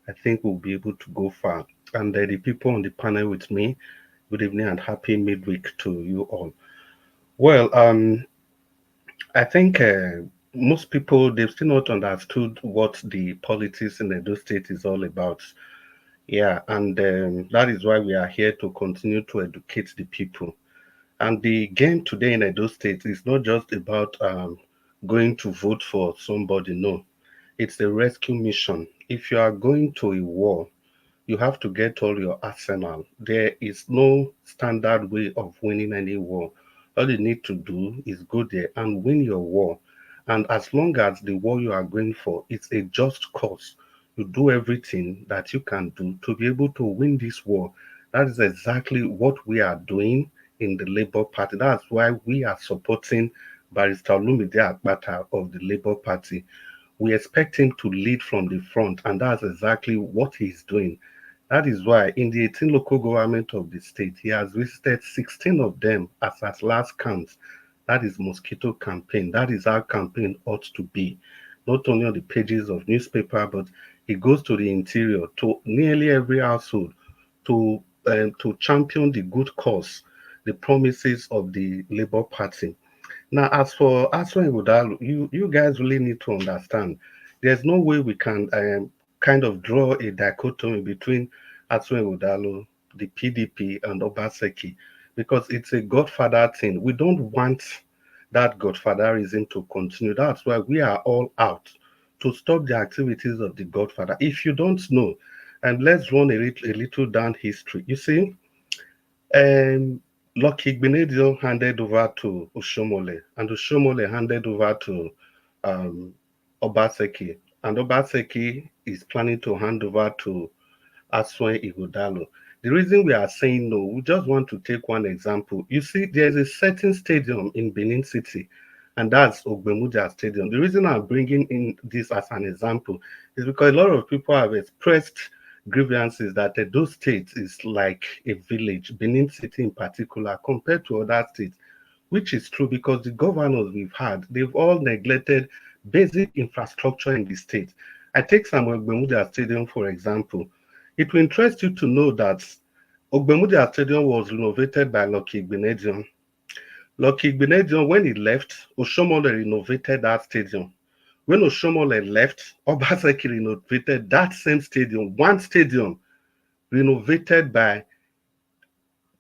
I think we'll be able to go far. And the people on the panel with me, good evening and happy midweek to you all. Well, I think most people, they've still not understood what the politics in Edo State is all about. Yeah, and that is why we are here to continue to educate the people. And the game today in Edo State is not just about going to vote for somebody. No, it's a rescue mission. If you are going to a war, you have to get all your arsenal. There is no standard way of winning any war. All you need to do is go there and win your war. And as long as the war you are going for is a just cause, you do everything that you can do to be able to win this war. That is exactly what we are doing in the Labour Party. That's why we are supporting Barrister Olumide Akpata of the Labour Party. We expect him to lead from the front, and that's exactly what he's doing. That is why in the 18 local government of the state, he has visited 16 of them as at last count. That is mosquito campaign. That is how campaign ought to be. Not only on the pages of newspaper, but he goes to the interior, to nearly every household, to champion the good cause. the promises of the Labour Party. Now, as for Aswan Ighodalo, you guys really need to understand there's no way we can kind of draw a dichotomy between Aswan Ighodalo, the PDP, and Obaseki, because it's a godfather thing. We don't want that godfatherism to continue. That's why we are all out to stop the activities of the godfather. If you don't know, and let's run a little down history. You see, Lucky Benedio handed over to Oshomole, and Oshomole handed over to Obaseki, and Obaseki is planning to hand over to Aswan Ighodalo. The reason we are saying no, we just want to take one example. You see, there's a certain stadium in Benin City, and that's Ogbemudia Stadium. The reason I'm bringing in this as an example is because a lot of people have expressed grievances that those states is like a village, Benin City in particular, compared to other states, which is true because the governors we've had, they've all neglected basic infrastructure in the state. I take Samuel Ogbemudia Stadium, for example. It will interest you to know that Ogbemudia Stadium was renovated by Lucky Igbenedion. Lucky Igbenedion, when he left, Oshomole renovated that stadium. When Oshomole left, Obaseki renovated that same stadium, one stadium renovated by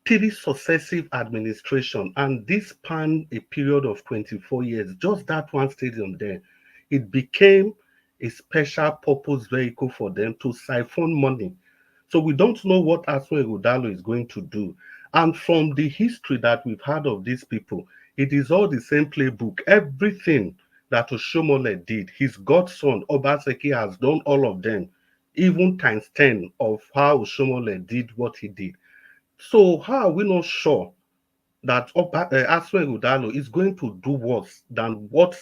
3 successive administration, and this spanned a period of 24 years. Just that one stadium there, it became a special purpose vehicle for them to siphon money. So we don't know what Aswan Ighodalo is going to do. And from the history that we've had of these people, it is all the same playbook. Everything that Oshomole did, his godson Obaseki has done all of them, even times 10 of how Oshomole did what he did. So how are we not sure that Aswan Ighodalo is going to do worse than what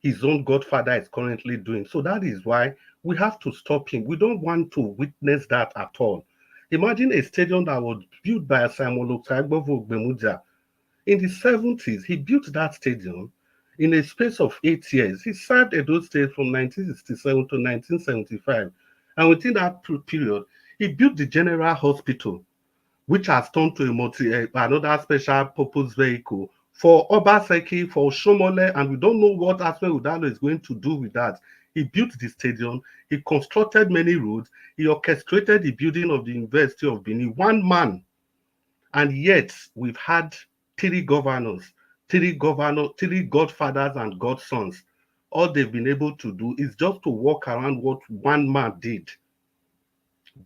his own godfather is currently doing? So that is why we have to stop him. We don't want to witness that at all. Imagine a stadium that was built by Simon Osaigbovo Ogbemudia. In the 70s, he built that stadium in a space of 8 years. He served Edo State from 1967 to 1975. And within that period, he built the General Hospital, which has turned to another special purpose vehicle for Obaseki, for Oshomole, and we don't know what Aswan Ighodalo is going to do with that. He built the stadium, he constructed many roads, he orchestrated the building of the University of Benin, one man. And yet we've had 3 governors, 3 godfathers and godsons. All they've been able to do is just to walk around what one man did.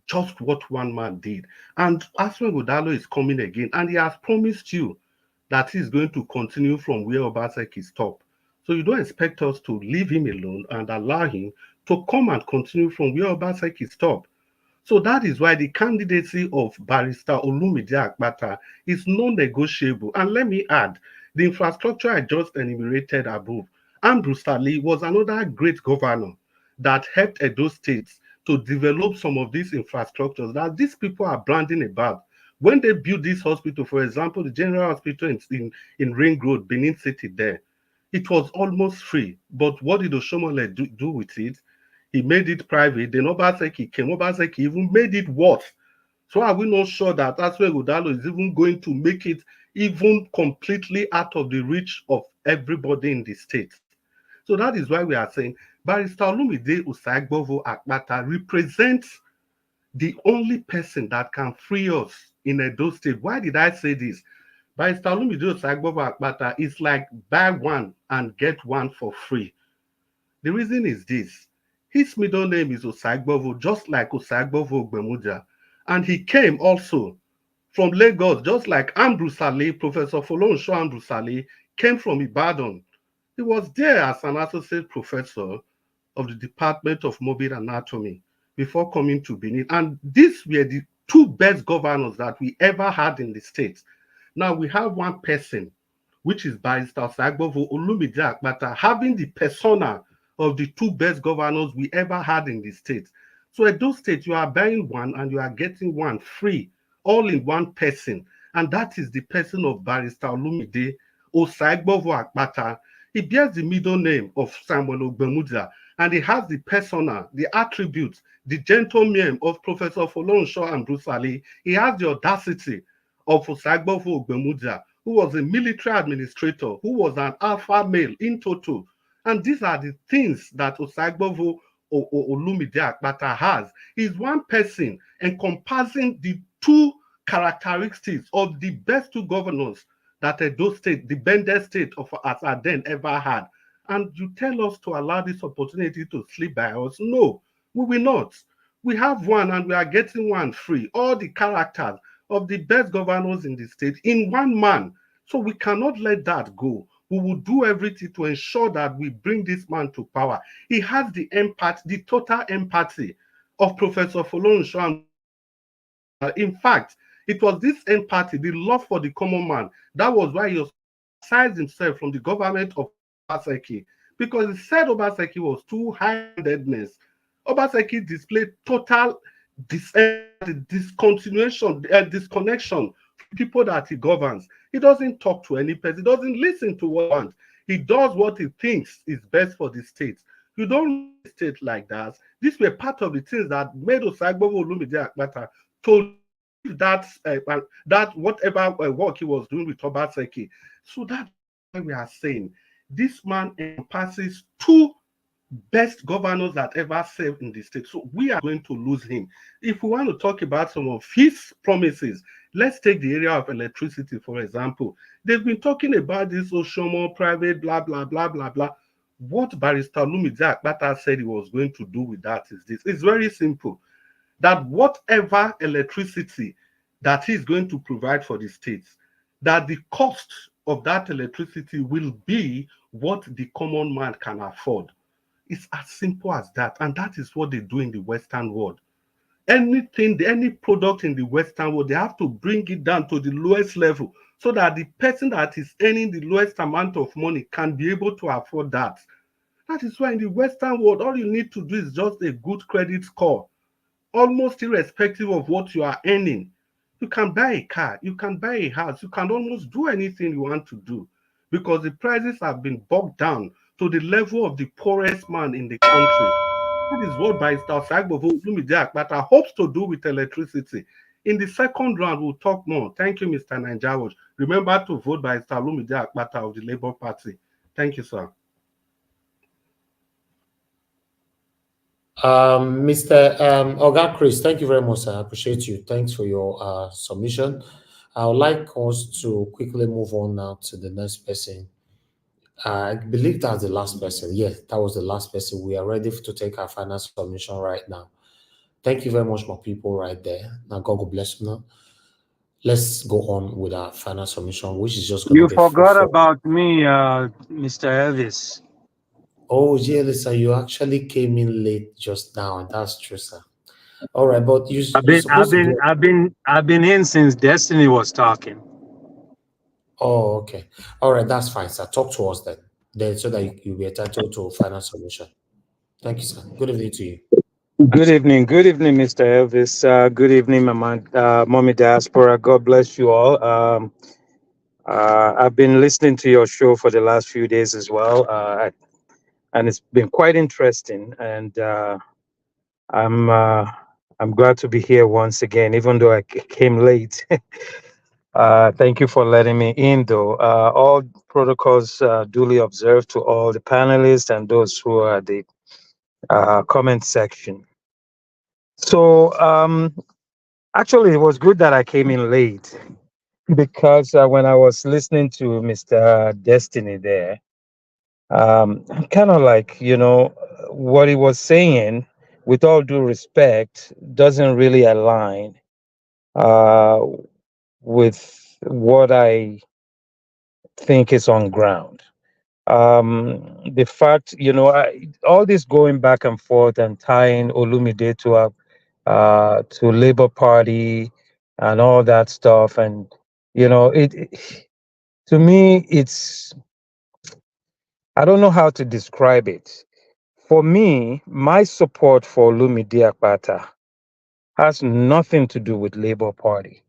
Just what one man did. And Aswan Ighodalo is coming again, and he has promised you that he's going to continue from where Obaseki stopped. So you don't expect us to leave him alone and allow him to come and continue from where Obaseki stopped. So that is why the candidacy of Barrister Olumide Akpata is non-negotiable. And let me add, the infrastructure I just enumerated above, Andrew Sali was another great governor that helped Edo State to develop some of these infrastructures that these people are branding about. When they built this hospital, for example, the General Hospital in Ring Road, Benin City there, it was almost free. But what did Oshomole do with it? He made it private. Then Obaseki came. Obaseki even made it worse. So are we not sure that Aswan Ighodalo is even going to make it even completely out of the reach of everybody in the state? So that is why we are saying Barrister Olumide Osaigbovo Akpata represents the only person that can free us in Edo State. Why did I say this? Barrister Olumide Osaigbovo Akpata is like buy one and get one for free. The reason is this. His middle name is Osaigbovo, just like Osaigbovo Ogbemudia. And he came also from Lagos, just like Andrew Sali, Professor Folorunso Andrew Sali, came from Ibadan. He was there as an associate professor of the Department of Mobile Anatomy before coming to Benin. And these were the 2 best governors that we ever had in the state. Now we have one person, which is Barrister Osaigbovo Olumide Akpata, having the persona of the 2 best governors we ever had in the state. So at those states, you are buying one and you are getting one free, all in one person. And that is the person of Barrister Olumide Osaigbovo Akpata. He bears the middle name of Samuel Ogbemudia, and he has the persona, the attributes, the gentleman of Professor Folorunso Andrew Sali. He has the audacity of Osaigbovo Ogbemudia, who was a military administrator, who was an alpha male in total. And these are the things that Osaigbovo Olumide Akpata has. He's one person encompassing the two characteristics of the best two governors that Edo State, the Bende State of Asaden ever had. And you tell us to allow this opportunity to slip by us? No, we will not. We have one and we are getting one free. All the characters of the best governors in the state in one man. So we cannot let that go. We will do everything to ensure that we bring this man to power. He has the empathy, the total empathy of Professor Folorunsho. In fact, it was this empathy, the love for the common man, that was why he ostracized himself from the government of Obaseki, because he said Obaseki was too high-handedness. Obaseki displayed total disconnection from people that he governs. He doesn't talk to any person. He doesn't listen to what he wants. He does what he thinks is best for the state. You don't state like that. These were part of the things that made Osaigbovo Olumide Akpata to that whatever work he was doing with Obaseki. So that's why we are saying this man encompasses two best governors that ever served in the state. So we are going to lose him. If we want to talk about some of his promises, let's take the area of electricity, for example. They've been talking about this Oshomo private, blah, blah, blah, blah, blah. What Barrister Olumide Akpata said he was going to do with that is this. It's very simple. That whatever electricity that he's going to provide for the states, that the cost of that electricity will be what the common man can afford. It's as simple as that. And that is what they do in the Western world. Anything, any product in the Western world, they have to bring it down to the lowest level so that the person that is earning the lowest amount of money can be able to afford that. That is why in the Western world, all you need to do is just a good credit score, almost irrespective of what you are earning. You can buy a car, you can buy a house, you can almost do anything you want to do because the prices have been bogged down to the level of the poorest man in the country. That is what Barrister Osaigbovo Olumide Akpata hopes to do with electricity. In the second round, we'll talk more. Thank you, Mr. Naijawaj. Remember to vote Barrister Olumide Akpata of the Labour Party. Thank you, sir. Mr. Oga Chris, thank you very much, sir. I appreciate you. Thanks for your submission. I would like us to quickly move on now to the next person. I believe that's the last person. Yes, that was the last person. We are ready to take our final submission right now. Thank you very much, my people, right there. Now, God will bless you now. Let's go on with our final submission, which is just going to You be forgot about me, Mr. Elvis. Oh, yeah, listen, you actually came in late just now, and that's true, sir. All right, but I've been in since Destiny was talking. Oh, okay. All right, that's fine, sir. Talk to us then so that you'll be entitled to final submission. Thank you, sir. Good evening to you. Good evening, Mr. Elvis. Good evening, Mommy Diaspora. God bless you all. I've been listening to your show for the last few days as well, and it's been quite interesting. And I'm glad to be here once again, even though I came late. Thank you for letting me in, though. All protocols duly observed to all the panelists and those who are the comment section. So actually, it was good that I came in late because when I was listening to Mr. Destiny there, I'm kind of like, what he was saying, with all due respect, doesn't really align with what I think is on ground. The fact, all this going back and forth and tying Olumide to Labour Party and all that stuff, and to me, I don't know how to describe it. For me, my support for Olumide Akpata has nothing to do with Labour Party.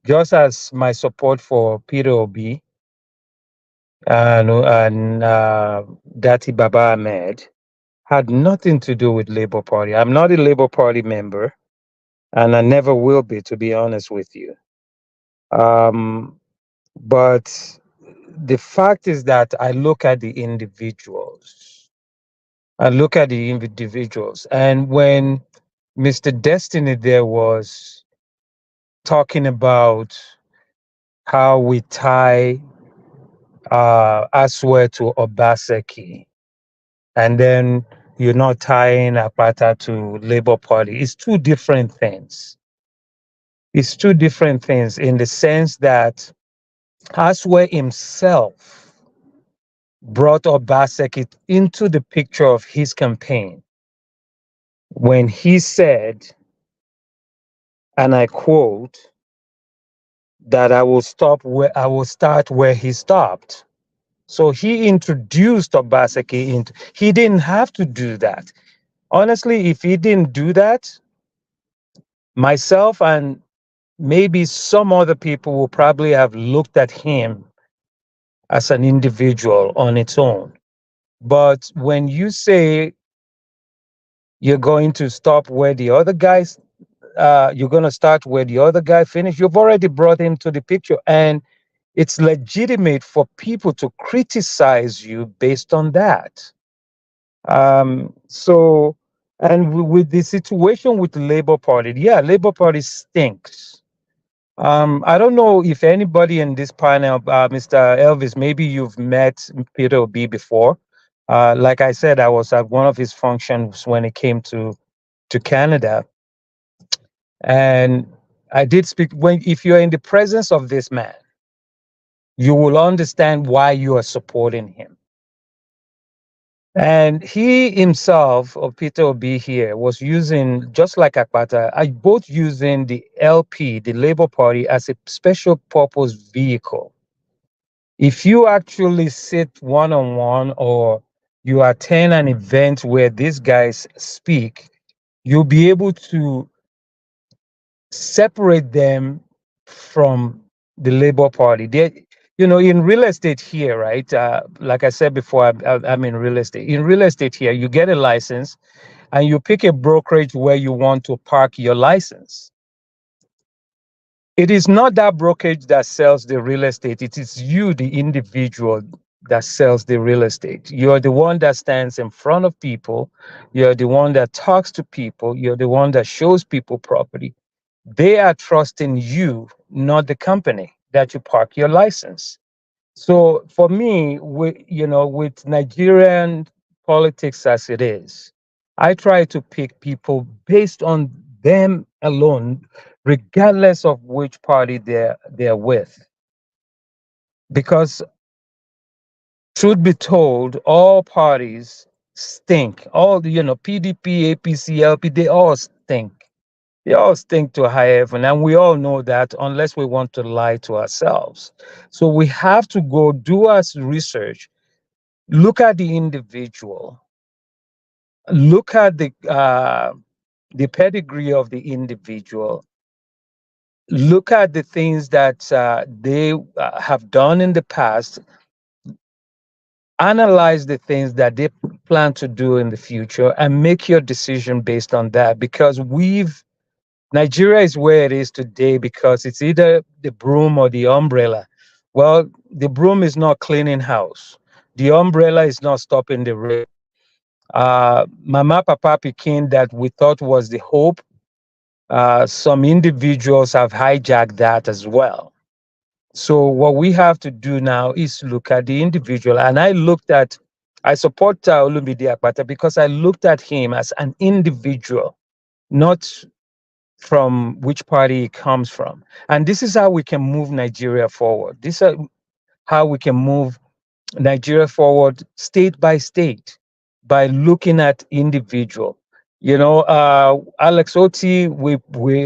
Just as my support for Peter Obi and Dati Baba Ahmed had nothing to do with Labour Party. I'm not a Labour Party member, and I never will be, to be honest with you. But the fact is that I look at the individuals. I look at the individuals. And when Mr. Destiny there was talking about how we tie Aswe to Obaseki, and then you're not tying Apata to Labour Party. It's two different things. It's two different things in the sense that Aswe himself brought Obaseki into the picture of his campaign when he said, and I quote, that I will start where he stopped. So he introduced Obaseki into. He didn't have to do that. Honestly, if he didn't do that, myself and maybe some other people will probably have looked at him as an individual on its own. But when you say you're going to stop where the other guys, you're going to start where the other guy finished, you've already brought him to the picture. And it's legitimate for people to criticize you based on that. So, and with the situation with the Labour Party, yeah, Labour Party stinks. I don't know if anybody in this panel, Mr. Elvis, maybe you've met Peter Obi before. Like I said, I was at one of his functions when it came to Canada, and I did speak. If you're in the presence of this man, you will understand why you are supporting him. And he himself, or Peter Obi here, was using, just like Akpata, both using the LP, the Labour Party, as a special purpose vehicle. If you actually sit one-on-one or you attend an event where these guys speak, you'll be able to separate them from the Labour Party. In real estate here, right? Like I said before, I'm in real estate. In real estate here, you get a license and you pick a brokerage where you want to park your license. It is not that brokerage that sells the real estate. It is you, the individual, that sells the real estate. You're the one that stands in front of people. You're the one that talks to people. You're the one that shows people property. They are trusting you, not the company that you park your license. So for me, with Nigerian politics as it is, I try to pick people based on them alone, regardless of which party they're with. Because truth be told, all parties stink. All PDP, APC, LP, they all stink. They all stink to high heaven, and we all know that unless we want to lie to ourselves. So we have to go do our research, look at the individual, look at the pedigree of the individual, look at the things that they have done in the past, analyze the things that they plan to do in the future, and make your decision based on that. Because Nigeria is where it is today because it's either the broom or the umbrella. Well, the broom is not cleaning house. The umbrella is not stopping the rain. Mama, Papa, Pikin that we thought was the hope, some individuals have hijacked that as well. So what we have to do now is look at the individual. And I support Olumide Akpata because I looked at him as an individual, not from which party he comes from. And this is how we can move Nigeria forward. This is how we can move Nigeria forward state by state by looking at individual. Alex Oti,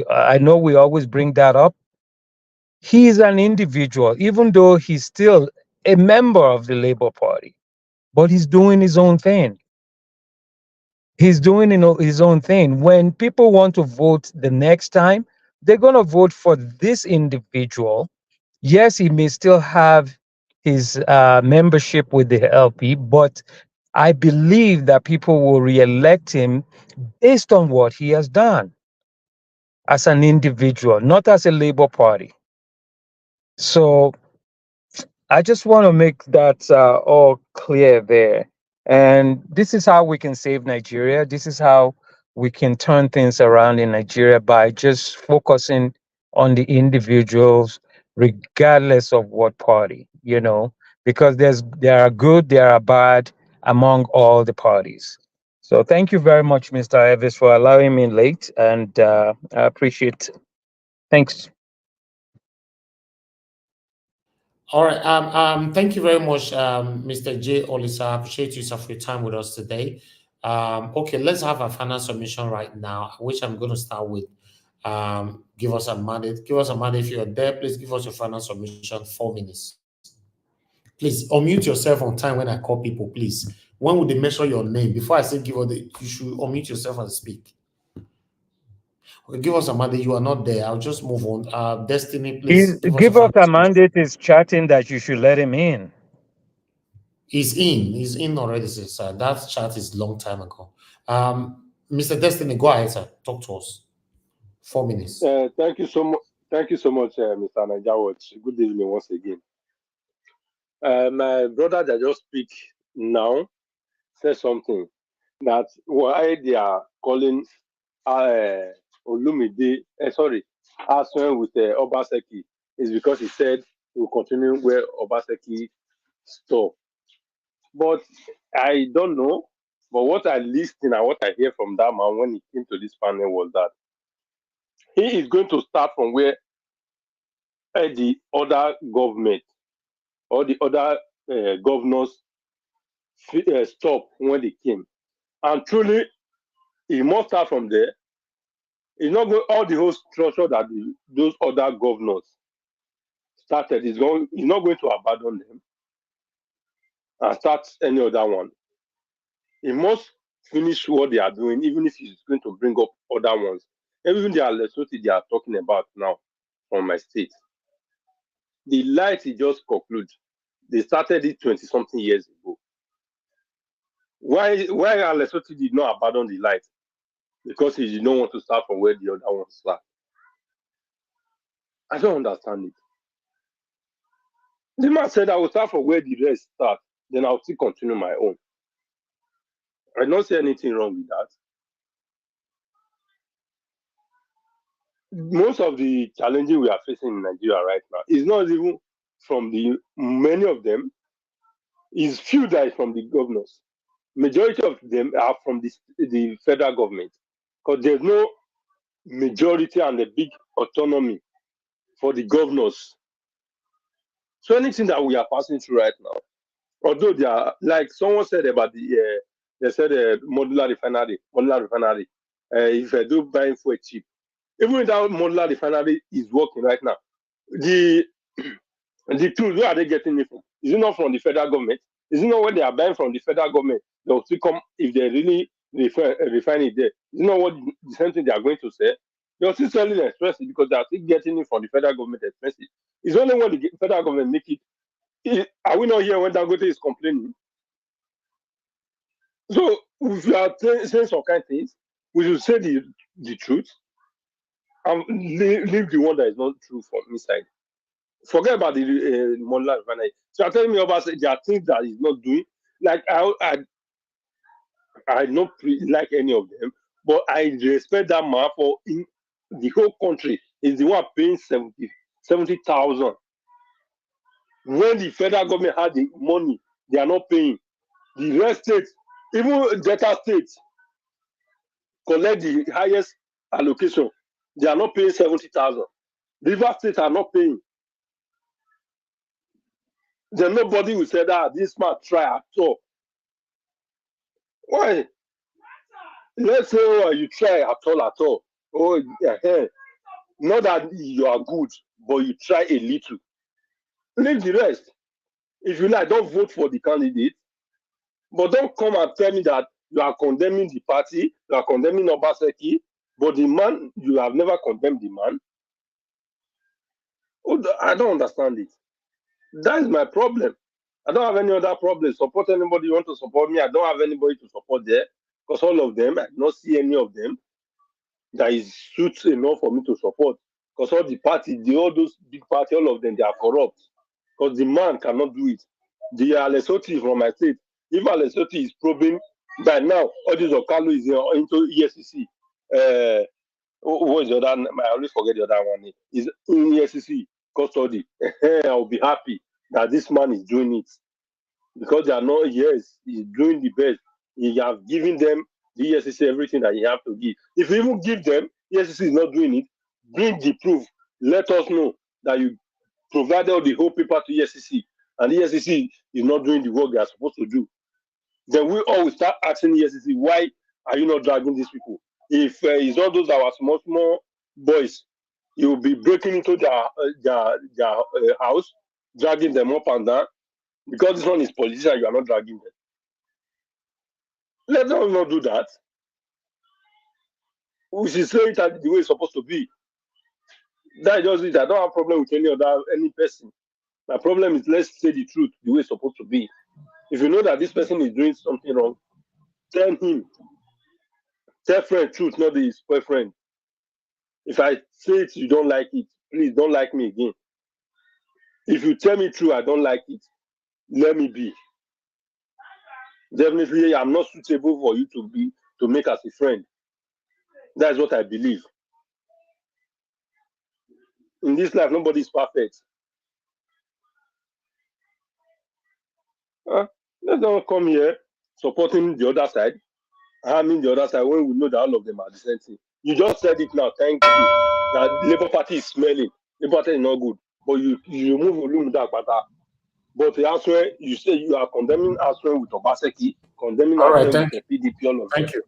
I know we always bring that up. He is an individual, even though he's still a member of the Labour Party, but he's doing his own thing. He's doing his own thing. When people want to vote the next time, they're going to vote for this individual. Yes, he may still have his membership with the LP, but I believe that people will re-elect him based on what he has done as an individual, not as a Labour Party. So I just want to make that all clear there. And this is how we can save Nigeria. This is how we can turn things around in Nigeria by just focusing on the individuals, regardless of what party, because there are good, there are bad among all the parties. So thank you very much, Mr. Evis, for allowing me late, and I appreciate it. Thanks. All right. Thank you very much, Mr. J. Olisa. I appreciate you, sir, for your time with us today. Okay, let's have a final submission right now, which I'm going to start with. Give us a mandate. Give us a mandate if you're there. Please give us your final submission, 4 minutes. Please unmute yourself on time when I call people, please. When would they measure your name? Before I say give us you should unmute yourself and speak. Okay, give us a mandate. You are not there. I'll just move on. Destiny, please give us a Give final us a mandate is chatting that you should let him in. He's in already, sir. That chat is long time ago. Mr. Destiny, go ahead, sir. Talk to us. 4 minutes. Thank you so much. Thank you so much, Mr. Najawat. Good evening once again. My brother that just speak now said something that why they are calling Olumide, Aswen with Obaseki is because he said he will continue where Obaseki stopped. But I don't know. But what I listened and what I hear from that man when he came to this panel was that he is going to start from where the other government or the other governors stopped when they came. And truly, he must start from there. It's not going, all the whole structure that those other governors started he's not going to abandon them and start any other one. He must finish what they are doing, even if he's going to bring up other ones. Even the Lesotho they are talking about now from my state. The light he just concluded. They started it 20-something years ago. Why Lesotho did not abandon the light? Because he did not want to start from where the other ones start. I don't understand it. The man said, I will start from where the rest start, then I'll still continue my own. I don't see anything wrong with that. Most of the challenges we are facing in Nigeria right now is not even from many of them, is few that is from the governors. Majority of them are from the federal government, because there's no majority and a big autonomy for the governors. So anything that we are passing through right now, although they are, like someone said about they said modular refinery. If I do buying for cheap, even that modular refinery is working right now, the tools, where are they getting it from? Is it not from the federal government? Is it not when they are buying from the federal government? They'll still come if they really refine it there. Is it not what the same thing they are going to say? They're still selling it expensive because they are still getting it from the federal government expensive. It's only when the federal government make it. Are we not here when Dangote is complaining? So if you are saying some kind of things, we should say the truth and leave the one that is not true from inside. Forget about the modular refinery. So you're telling me about there are things that he's not doing. Like I don't like any of them, but I respect that man for in the whole country is the one paying 70,000. When the federal government had the money, they are not paying. The rest states, even Delta states, collect the highest allocation. They are not paying 70,000. River states are not paying. Then nobody will say that this man try at all. Why? Let's say you try at all. Oh, yeah. Not that you are good, but you try a little. Leave the rest. If you like, don't vote for the candidate, but don't come and tell me that you are condemning the party, you are condemning Obaseki, but the man, you have never condemned the man. Oh, I don't understand it. That is my problem. I don't have any other problem. Support anybody you want to support me. I don't have anybody to support there because all of them, I do not see any of them that is suits enough for me to support. Because all the party, all those big party, all of them, they are corrupt. Because the man cannot do it. The Lesotho from my state, if Lesotho is probing, by now, all this Okalo is into ESCC. What is the other? I always forget the other one. Is in ESCC custody. I will be happy that this man is doing it. Because they are not, yes, he's doing the best. He has given them, the ESCC, everything that he have to give. If you even give them, ESCC is not doing it, bring the proof. Let us know that you provided all the whole paper to ESCC, and ESCC is not doing the work they are supposed to do. Then we always start asking ESCC, why are you not dragging these people? If it's all those that were small boys, you will be breaking into their house, dragging them up and down. Because this one is politician, you are not dragging them. Let them not do that. We should say it the way it's supposed to be. That's just it. I don't have a problem with any person. My problem is, let's say the truth the way it's supposed to be. If you know that this person is doing something wrong, tell him. Tell friend truth, not his boyfriend. If I say it, you don't like it, please don't like me again. If you tell me true, I don't like it, let me be. Definitely, I'm not suitable for you to make as a friend. That's what I believe. In this life, nobody is perfect. Let's not come here supporting the other side, harming the other side when we know that all of them are the same thing. You just said it now. Thank you. That Labour Party is smelling. Labour Party is not good. But you remove Olumuyiwa. But elsewhere, you say you are condemning elsewhere with Obaseki, condemning elsewhere with the PDP. All of Thank you.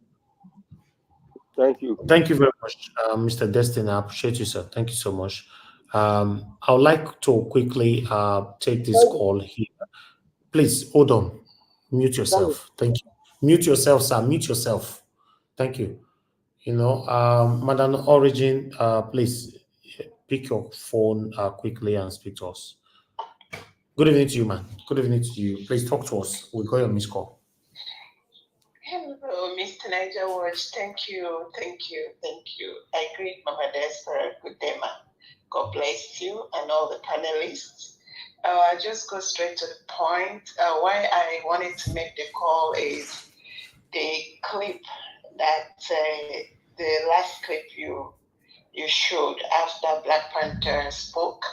Thank you. Thank you very much, Mr. Destin. I appreciate you, sir. Thank you so much. I would like to quickly take this call here. Please, hold on. Mute yourself. Thank you. Mute yourself, sir. Mute yourself. Thank you. Madam Origin, please pick your phone quickly and speak to us. Good evening to you, man. Good evening to you. Please talk to us. We got your missed call. Hello, Mr. Niger Watch. Thank you. I greet Mama Desper. Good day, ma. God bless you and all the panelists. I just go straight to the point. Why I wanted to make the call is the clip that the last clip you showed after Black Panther spoke,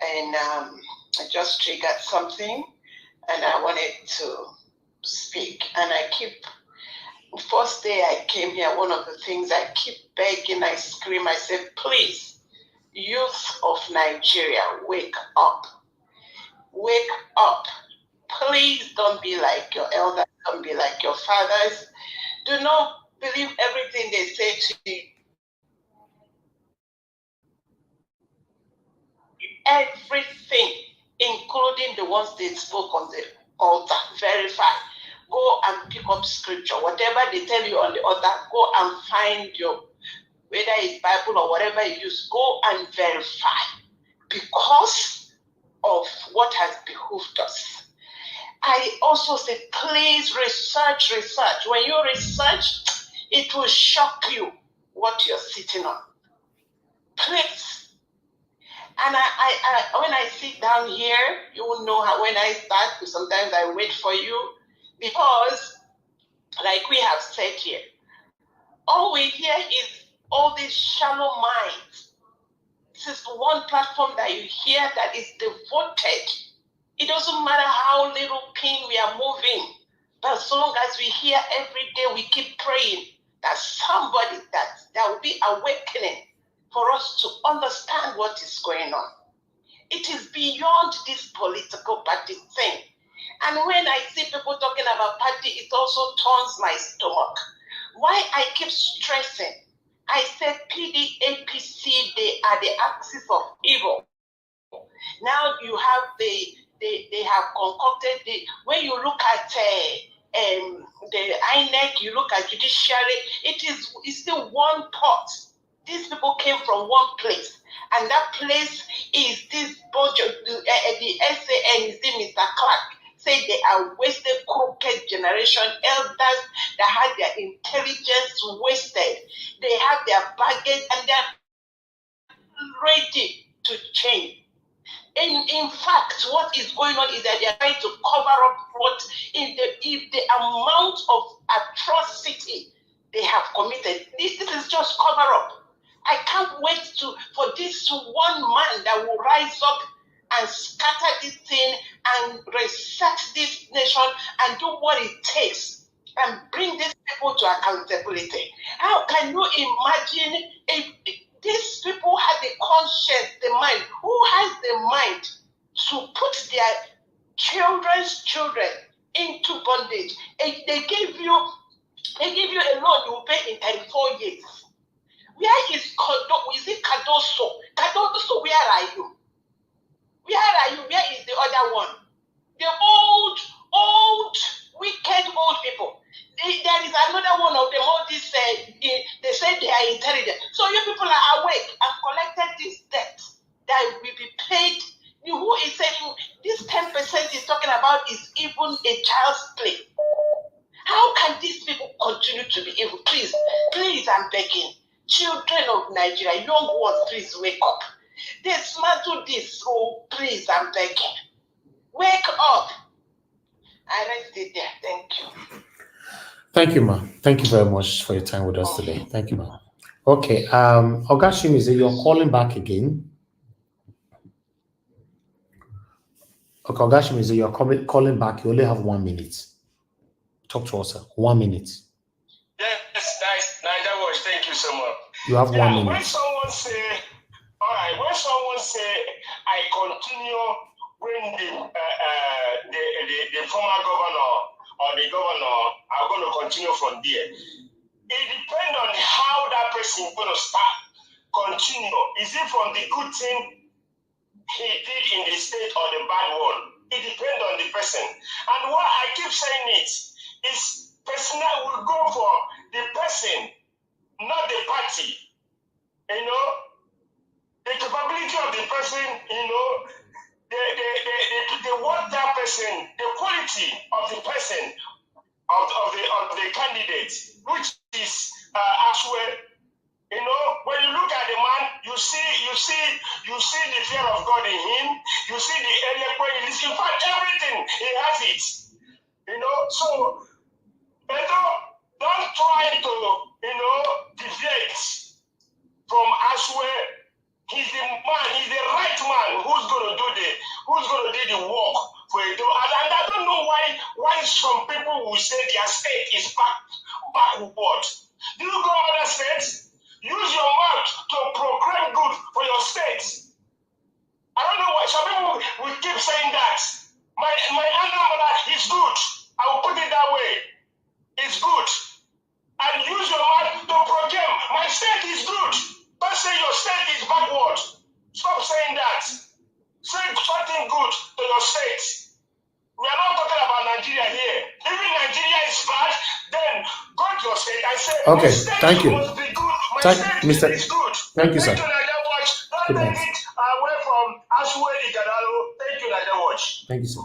and it just triggered something, and I wanted to speak. And first day I came here, one of the things I keep begging, I scream, I say, please, youth of Nigeria, wake up. Wake up. Please don't be like your elders, don't be like your fathers. Do not believe everything they say to you. Everything, including the ones they spoke on the altar, verify. Go and pick up scripture. Whatever they tell you on the altar, go and find whether it's Bible or whatever you use, go and verify. Because of what has behooved us. I also say, please research. When you research, it will shock you what you're sitting on. Please. And I when I sit down here, you will know how when I start, sometimes I wait for you, because like we have said here, all we hear is all these shallow minds. This is one platform that you hear that is devoted. It doesn't matter how little pin we are moving, but as long as we hear every day, we keep praying that somebody that will be awakening for us to understand what is going on. It is beyond this political party thing. And when I see people talking about party, it also turns my stomach. Why I keep stressing, I said PDAPC, they are the axis of evil. Now you have they have concocted when you look at the INEC, you look at judiciary, it's still one pot. These people came from one place, and that place is this bunch of the SAN is the Mr. Clark. Say they are wasted, crooked generation, elders that had their intelligence wasted. They have their baggage, and ready to change. In fact, what is going on is that they are trying to cover up what if the amount of atrocity they have committed. This is just cover up. I can't wait for this one man that will rise up and scatter this thing and reset this nation and do what it takes and bring these people to accountability. How can you imagine if these people had the conscience, the mind? Who has the mind to put their children's children into bondage? If they give you a loan, you will pay in 34 years. Where is it Cardoso? Cardoso, where are you? Where are you? Where is the other one? The old, wicked old people. There is another one of them, all this, they say they are intelligent. So you people are awake and collected this debt that will be paid. Who is saying this 10% is talking about is even a child's play? How can these people continue to be evil? Please, I'm begging. Children of Nigeria, young ones, please wake up. They smart this, so please, I'm begging. Wake up. I rest it there. Thank you. Thank you, ma. Thank you very much for your time with us today. Thank you, ma. Okay, Ogashim, is it you're calling back again? Okay, Ogashim, is it you're calling back? You only have 1 minute. Talk to us, sir. 1 minute. Yes, nice. Thank you so much. You have 1 minute. When someone say, I continue when the former governor or the governor are going to continue from there, it depends on how that person is going to start, continue. Is it from the good thing he did in the state or the bad one? It depends on the person. And what I keep saying is personal will go for the person, not the party. You know, the capability of the person, you know, the what that person, the quality of the person, of the candidate, which is as well, you know, when you look at the man, you see the fear of God in him. You see the eloquence. In fact, everything he has it. You know, so don't try to, you know, deviate from as well. He's the man, he's the right man who's gonna do the work for it. And I don't know why some people will say their state is backward. Do you go other states? Use your mouth to proclaim good for your state. I don't know why some people will keep saying that. My Anambra is good. I will put it that way. It's good. And use your mouth to proclaim my state is good. Don't say your state is backward. Stop saying that. Say something good to your state. We are not talking about Nigeria here. If Nigeria is bad, then go to your state and say, okay, my state thank you. must be good. My state is good. Thank you, sir. Thank you, Nigeria Watch. Don't take it away from Aswe Igadalo. Thank you, Nigeria Watch. Thank you, sir.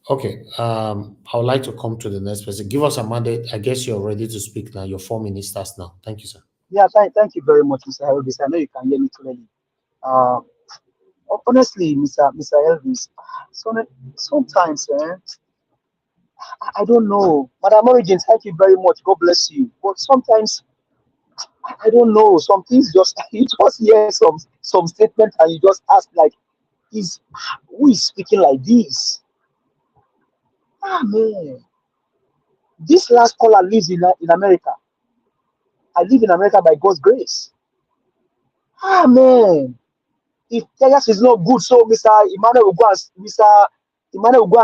Okay, I would like to come to the next person. Give us a mandate. I guess you're ready to speak now. Your 4 minutes starts now. Thank you, sir. Yeah, thank you very much, Mr. Elvis. I know you can hear me clearly. Honestly, Mr. Elvis, sometimes I don't know. Madam Origin, thank you very much. God bless you. But sometimes I don't know. Some things just you just hear some statement and you just ask like, who is speaking like this? Ah man, this last caller lives in America. I live in America by God's grace. Ah man, if Texas is not good, so Mr. Emmanuel will go and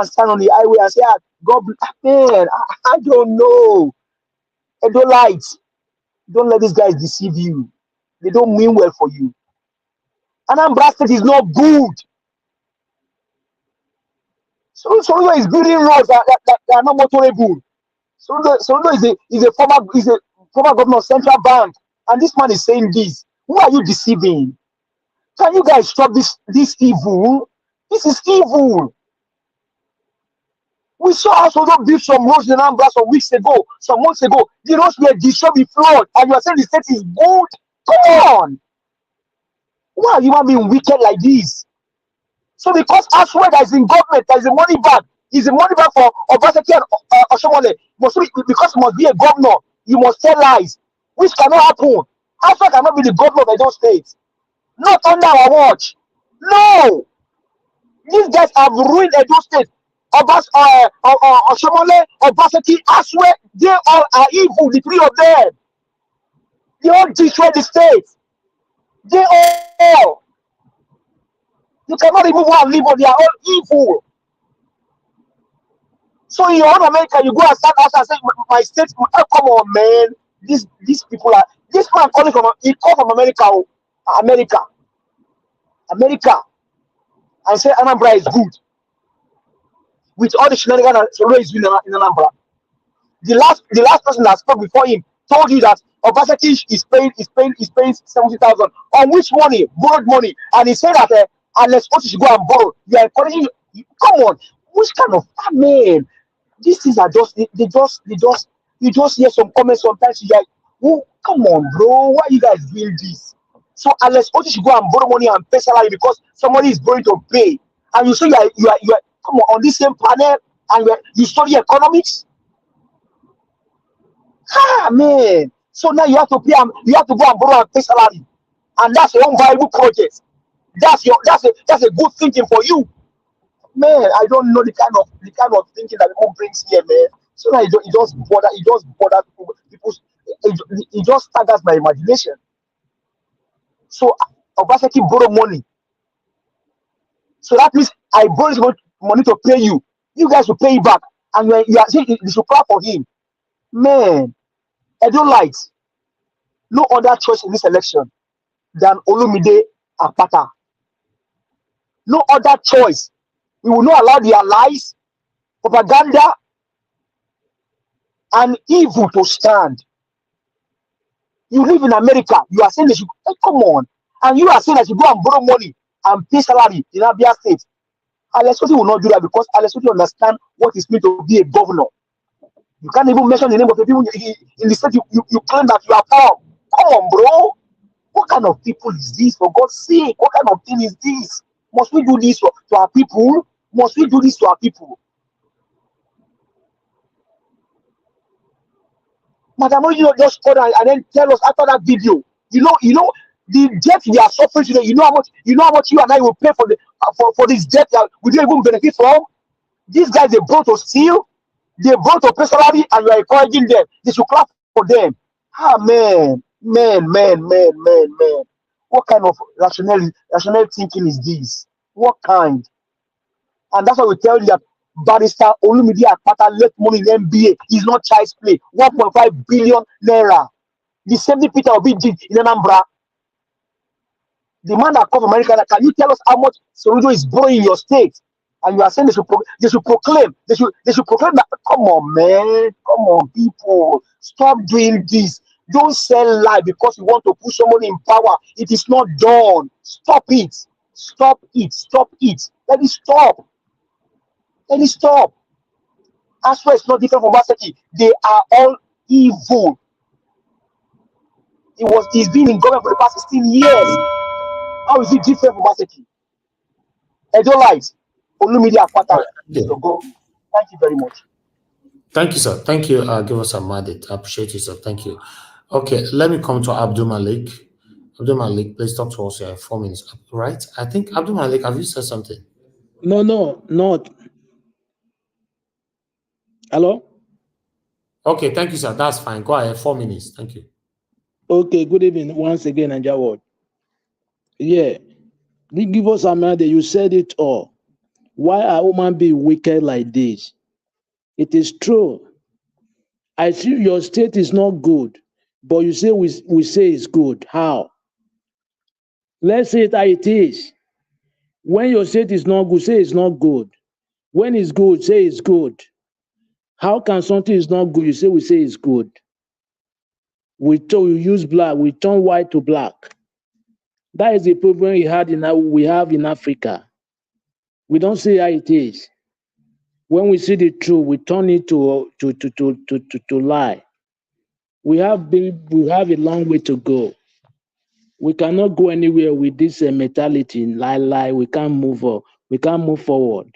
stand on the highway and say, God, man, I don't know. I don't like. Don't let these guys deceive you. They don't mean well for you. Anambra State is not good. So is building roads that are not motorable. So is a former governor of Central Bank, and this man is saying this. Who are you deceiving? Can you guys stop this evil? This is evil. We saw Asodo build some roads in Anambra some months ago. The roads were destroyed with flood, and you are saying the state is good? Come on. Why are human being wicked like this? So because elsewhere that is in government, there is a money back. Is the money back for Obaseki and Oshomole? Because you must be a governor, you must tell lies, which cannot happen. Elsewhere cannot be the governor of Edo State. Not under our watch. No. These guys have ruined Edo State. Oshomole, Obaseki, elsewhere, they all are evil, the three of them. They all destroy the state. They all. You cannot remove one leave, but they are all evil. So in your own America, you go and stand outside and say, my state, oh, come on, man. These people are, this man calling from, he called from America, America, and say Anambra is good. With all the shenanigans that Solo is doing in Anambra. The last person that spoke before him told you that Obaseki is paying 70,000 on which money? Borrowed money. And he said that unless what you should go and borrow, you are encouraging you. Come on, which kind of man? These things are just you just hear some comments sometimes. You like, oh, come on, bro, why you guys doing this? So unless what you should go and borrow money and pay salary because somebody is going to pay, and you say you are come on this same panel and you study economics. Ah man, so now you have to pay you have to go and borrow and pay salary, and that's your own viable project. That's a good thinking for you, man. I don't know the kind of thinking that people brings here, man. So now it just bother people. It just staggers my imagination. So Obaseki borrow money, so that means I borrow money to pay you. You guys will pay it back, and you are saying you should clap for him, man. I don't like no other choice in this election than Olumide Apata. No other choice. We will not allow their lies, propaganda, and evil to stand. You live in America. You are saying that you come on, and you are saying that you go and borrow money and pay salary in Abia State. Alessoti will not do that because Alessoti understand what it means to be a governor. You can't even mention the name of the people in the state you claim that you are from. Come on, bro. What kind of people is this, for God's sake? What kind of thing is this? Must we do this to our people? Must we do this to our people? Madam, you just call and then tell us after that video. You know the debt they are suffering today. You know how much you and I will pay for this debt that we don't even benefit from. These guys they brought to steal, they brought to pay salary, and you are encouraging them. They should clap for them. Ah man. What kind of rational thinking is this? What kind? And that's why we tell you that Barrister Olumide Akpata left money in MBA is not child's play. 1.5 billion naira. The same thing Peter Obi did in Anambra. The man that come from America, can you tell us how much Soludo is borrowing in your state? And you are saying they should proclaim that. Come on, man. Come on, people. Stop doing this. Don't sell lie because you want to put somebody in power. It is not done. Stop it. Stop it. Stop it. Let it stop. Let it stop. As well, it's not different from Baseki. They are all evil. He's been in government for the past 16 years. How is it different from Baseki? Edo Light, Olumide Akpata is your government. Thank you very much. Thank you, sir. Thank you. Give us a mandate. I appreciate you, sir. Thank you. Okay, let me come to Abdul Malik. Abdul Malik, please talk to us here. 4 minutes, right? I think Abdul Malik, have you said something? No, not. Hello? Okay, thank you, sir. That's fine. Go ahead. 4 minutes. Thank you. Okay, good evening once again, Naija World. Yeah, give us a mandate. You said it all. Why are women being wicked like this? It is true. I see your state is not good, but you say we say it's good. How? Let's say it how it is. When your state is not good, say it's not good. When it's good, say it's good. How can something is not good? We say it's good. We use black, we turn white to black. That is the problem we have in Africa. We don't say how it is. When we see the truth, we turn it to lie. We have a long way to go. We cannot go anywhere with this mentality. Lie. We can't move on. We can't move forward.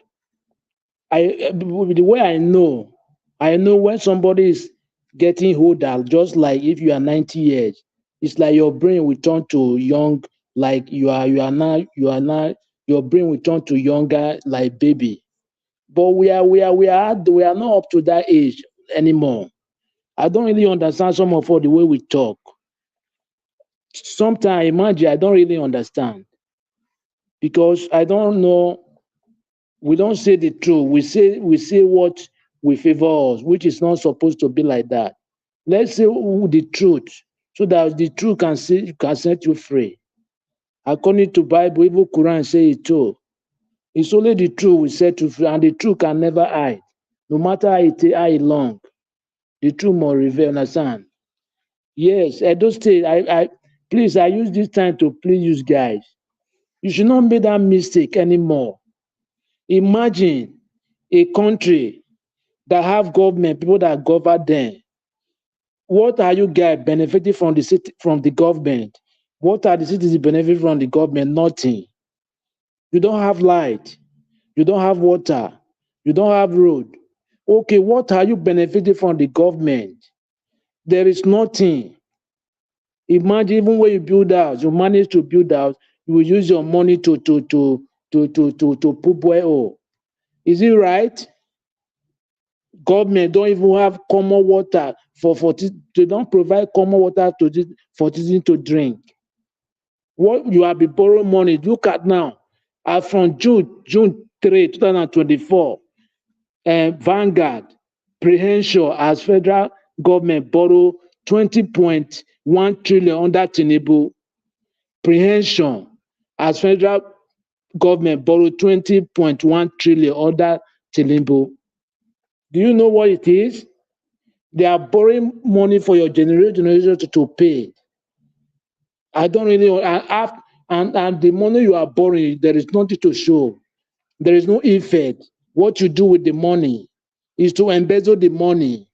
The way I know when somebody is getting older, just like if you are 90 years, it's like your brain will turn to young, like you are now, your brain will turn to younger, like baby. But we are not up to that age anymore. I don't really understand some of all the way we talk. Sometimes, imagine, I don't really understand because I don't know. We don't say the truth. We say what we favor us, which is not supposed to be like that. Let's say the truth, so that the truth can set you free. According to Bible, even Quran say it too. It's only the truth will set you free, and the truth can never hide, no matter how long. The truth must reveal. Understand? Yes, Edo State. Please, I use this time to please you guys. You should not make that mistake anymore. Imagine a country that have government, people that govern them. What are you guys benefiting from the government? What are the citizens benefiting from the government? Nothing. You don't have light. You don't have water. You don't have road. Okay, what are you benefiting from the government? There is nothing. Imagine even when you build house, you manage to build house, you will use your money to put boil. Is it right? Government don't even have common water they don't provide common water for citizens to drink. What you have been borrowing money? Look at now. From June 3, 2024, Vanguard Prehenshaw as federal government borrow 20.1 trillion under Tinubu. Prehension as federal government borrow 20.1 trillion under Tinubu. Do you know what it is? They are borrowing money for your generation to pay. I don't really and the money you are borrowing, there is nothing to show. There is no effect. What you do with the money is to embezzle the money.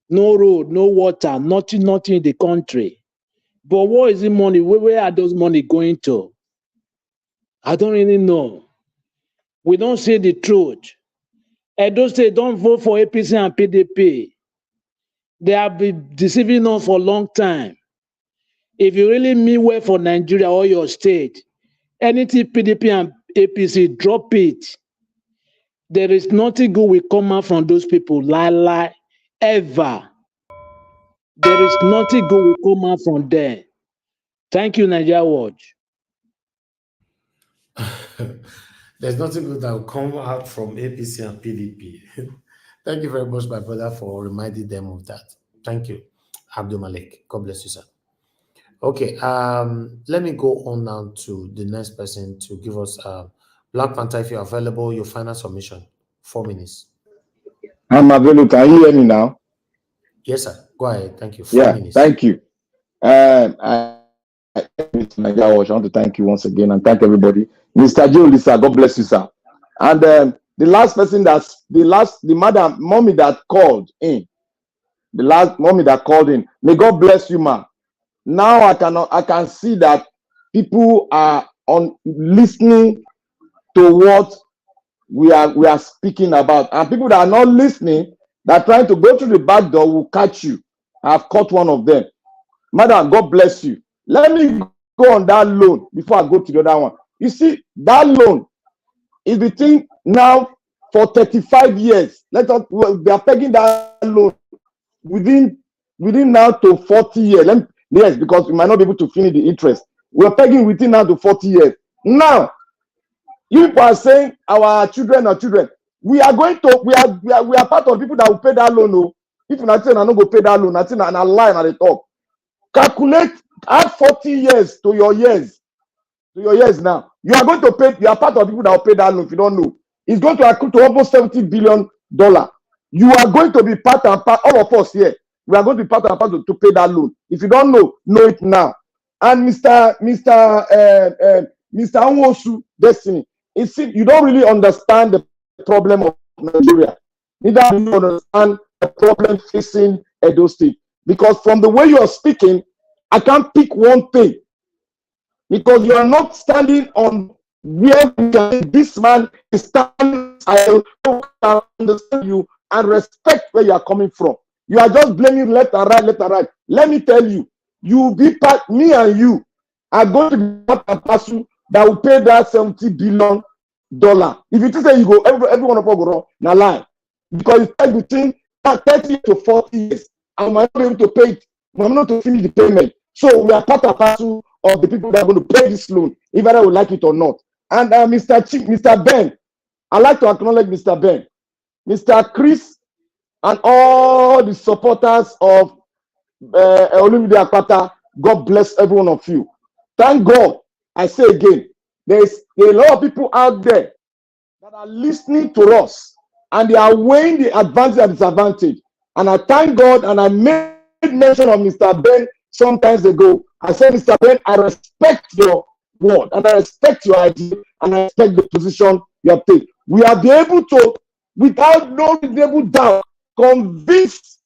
No road, no water, nothing in the country. But what is the money? Where are those money going to? I don't really know. We don't say the truth. Edo State don't vote for APC and PDP. They have been deceiving us for a long time. If you really mean well for Nigeria or your state, anything PDP and APC, drop it. There is nothing good will come out from those people. Lie, ever. There is nothing good will come out from there. Thank you, Nigeria Watch. There's nothing good that will come out from APC and PDP. Thank you very much, my brother, for reminding them of that. Thank you, Abdul Malik. God bless you, sir. Okay, let me go on now to the next person to give us Black Panther, if you're available, your final submission. 4 minutes. I'm available. Can you hear me now? Yes, sir. Go ahead. Thank you. 4 minutes. Thank you. I want to thank you once again and thank everybody. Mr. Joe, sir, God bless you, sir. And the last person the mommy that called in, may God bless you, ma. Now I can see that people are listening to what we are speaking about, and people that are not listening, that are trying to go through the back door, will catch you. I've caught one of them. Madam, God bless you. Let me go on that loan before I go to the other one. You see, that loan is between now for 35 years. They are pegging that loan within now to 40 years. Yes, because we might not be able to finish the interest. We're pegging within now to 40 years. Now, you people are saying our children are children. We are part of people that will pay that loan. No? If you're not saying I'm not going to pay that loan, nothing and a lie at the top. Calculate, add 40 years to your years. Now. You are going to pay, you are part of people that will pay that loan if you don't know. It's going to accrue to almost $70 billion. You are going to be part and part, all of us here. We are going to be part and part to pay that loan. If you don't know it now. And Mr. Nwosu Destiny, you don't really understand the problem of Nigeria. Neither do you understand the problem facing Edo State. Because from the way you are speaking, I can't pick one thing because you are not standing on where this man is standing. I understand you and respect where you are coming from. You are just blaming left and right, left and right. Let me tell you, you will be part, me and you are going to be part and parcel that will pay that $70 billion. If you think that you go, every one of us go wrong, now lie. Because it's like between 30 to 40 years, and we might not be able to pay it. We might not to finish the payment. So we are part and parcel of the people that are going to pay this loan, if I would like it or not. And Mr. Ben, I'd like to acknowledge Mr. Ben, Mr. Chris, and all the supporters of Olumide Akpata. God bless every one of you. Thank God, I say again, there's a lot of people out there that are listening to us, and they are weighing the advantage and disadvantage. And I thank God, and I made mention of Mr. Ben sometimes ago. I said, Mr. Ben, I respect your word, and I respect your idea, and I respect the position you have taken. We have been able to, without no reasonable doubt, convince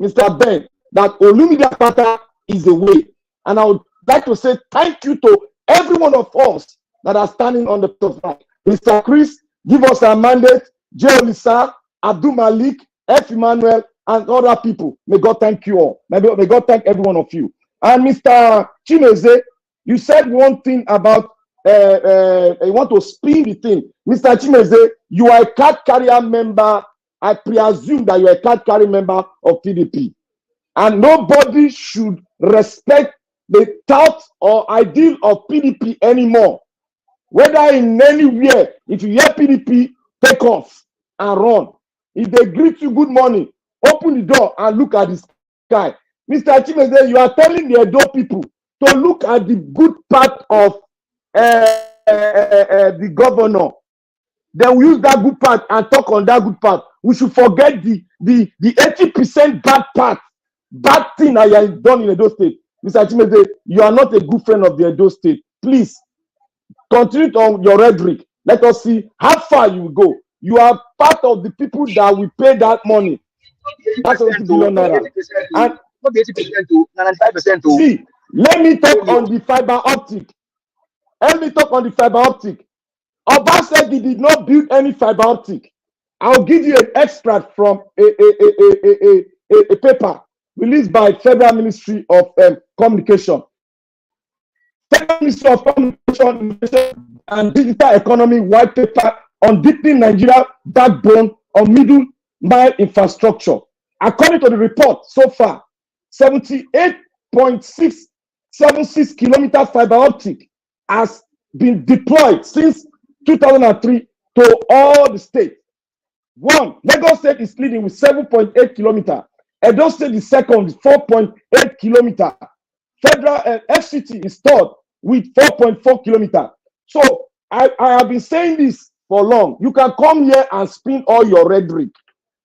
Mr. Ben that Olumide Akpata is the way. And I would like to say thank you to every one of us that are standing on the top right. Mr. Chris, give us a mandate. J. Olisa, Abdul Malik, F. Emmanuel, and other people. May God thank you all. May God thank every one of you. And Mr. Chimeze, you said one thing about you want to spin the thing. Mr. Chimeze, you are a card carrier member. I presume that you are a card carrier member of PDP. And nobody should respect the thought or ideal of PDP anymore. Whether in anywhere, if you hear PDP, take off and run. If they greet you good morning, open the door and look at the sky. Mr. Chimeze, you are telling the Edo people to look at the good part of the governor. Then we use that good part and talk on that good part. We should forget the 80% bad part, bad thing that you have done in Edo State. Mr. Chimeze, you are not a good friend of the Edo State. Please continue on your rhetoric. Let us see how far you will go. You are part of the people that will pay that money. That's $70 billion. And not 80% to 95% to. See, let me talk on the fiber optic. Let me talk on the fiber optic. Obaseki did not build any fiber optic. I'll give you an extract from a paper released by Federal Ministry of Communication. Federal Ministry of Communication and Digital Economy white paper on deepening Nigeria backbone on middle mile infrastructure. According to the report, so far, 78.676 kilometer fiber optic has been deployed since 2003 to all the states. One, Lagos State is leading with 7.8 kilometer. Edo State is second with 4.8 kilometer. Federal FCT is third with 4.4 kilometer. So I have been saying this for long. You can come here and spin all your rhetoric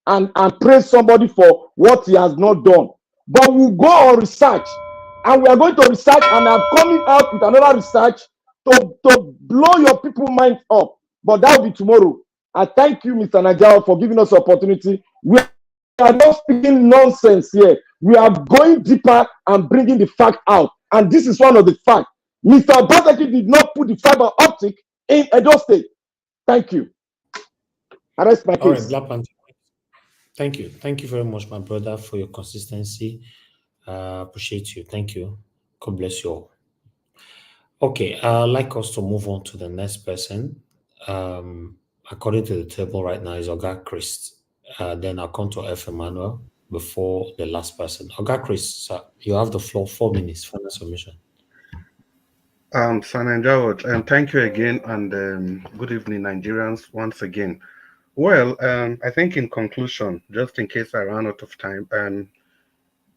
and praise somebody for what he has not done. But we'll go on research, and we are going to research, and I'm coming out with another research to blow your people mind up. But that will be tomorrow. I thank you, Mr. Najao, for giving us the opportunity. We are not speaking nonsense here. We are going deeper and bringing the fact out. And this is one of the facts. Mr. Obaseki did not put the fiber optic in Edo State. Thank you. I rest my case. All right, Black Panther. Thank you. Thank you very much, my brother, for your consistency. Appreciate you. Thank you. God bless you all. Okay, I'd like us to move on to the next person. According to the table right now is Oga Chris. Then I'll come to F. Emmanuel before the last person. Oga Chris, sir, you have the floor, 4 minutes, final submission. Sananjawad, thank you again, and good evening, Nigerians, once again. Well, I think in conclusion, just in case I ran out of time,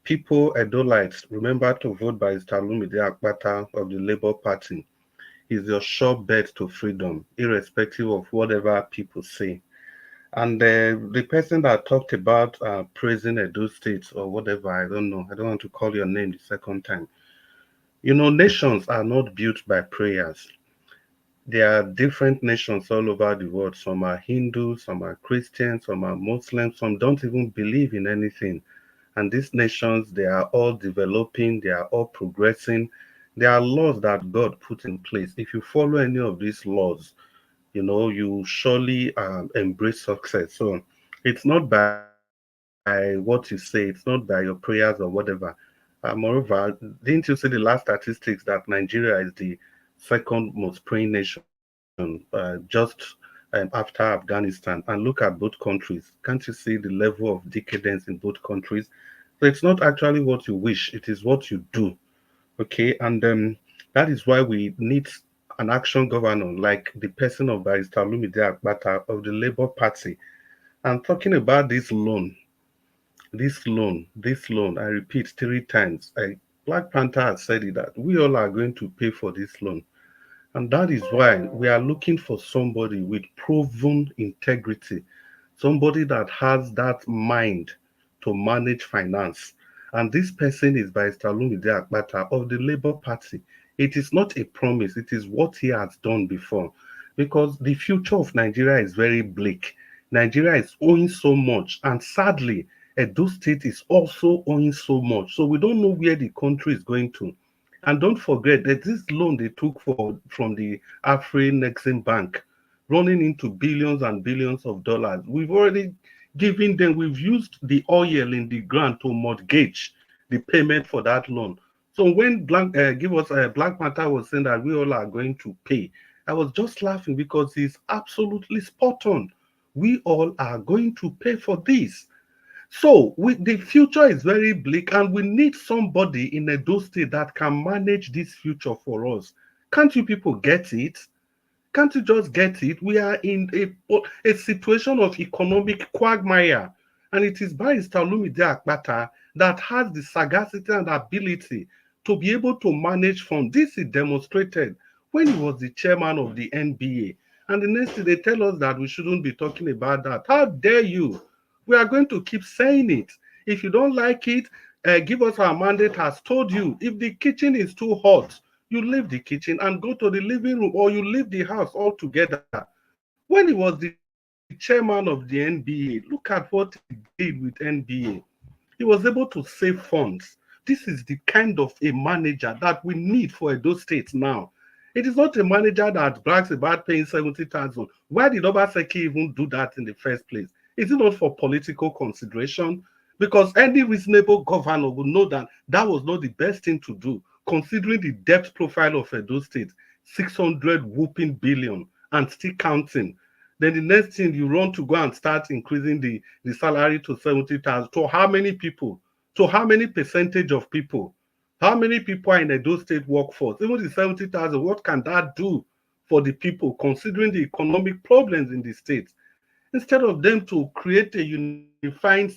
people, Edolites, remember to vote by Olumide Akpata of the Labour Party. He's your sure bet to freedom, irrespective of whatever people say. And the person that talked about praising Edo State or whatever, I don't know, I don't want to call your name the second time. You know, nations are not built by prayers. There are different nations all over the world. Some are Hindus, some are Christians, some are Muslims, some don't even believe in anything. And these nations, they are all developing, they are all progressing. There are laws that God put in place. If you follow any of these laws, you know, you surely embrace success. So it's not by what you say, it's not by your prayers or whatever. Moreover, didn't you see the last statistics that Nigeria is the second most praying nation, just after Afghanistan? And look at both countries. Can't you see the level of decadence in both countries? So it's not actually what you wish, it is what you do. Okay, and that is why we need an action governor like the person of Barrister Lumide Akpata of the Labour Party. I'm talking about this loan. I repeat 3 times. Black Panther has said it that we all are going to pay for this loan. And that is why we are looking for somebody with proven integrity, somebody that has that mind to manage finance. And this person is Barrister Lumide Akpata of the Labour Party. It is not a promise, it is what he has done before. Because the future of Nigeria is very bleak. Nigeria is owing so much, and sadly, Edo State is also owing so much. So we don't know where the country is going to. And don't forget that this loan they took from the Afri-Nexim Bank, running into billions and billions of dollars. We've already given them, we've used the oil in the ground to mortgage the payment for that loan. So when Black Panther was saying that we all are going to pay, I was just laughing because he's absolutely spot on. We all are going to pay for this. So the future is very bleak, and we need somebody in Edo State that can manage this future for us. Can't you people get it? Can't you just get it? We are in a situation of economic quagmire, and it is Barrister Lumide Akpata that has the sagacity and ability to be able to manage funds. This is demonstrated when he was the chairman of the NBA. And the next thing they tell us that we shouldn't be talking about that. How dare you? We are going to keep saying it. If you don't like it, give us our mandate has told you. If the kitchen is too hot, you leave the kitchen and go to the living room, or you leave the house altogether. When he was the chairman of the NBA, look at what he did with NBA. He was able to save funds. This is the kind of a manager that we need for Edo State now. It is not a manager that brags about paying 70,000. Why did Obaseki even do that in the first place? Is it not for political consideration? Because any reasonable governor would know that that was not the best thing to do, considering the debt profile of Edo State, 600 whooping billion and still counting. Then the next thing, you run to go and start increasing the salary to 70,000. To how many people? To how many percentage of people? How many people are in Edo State workforce? Even the 70,000, what can that do for the people, considering the economic problems in the state? Instead of them to create a unifying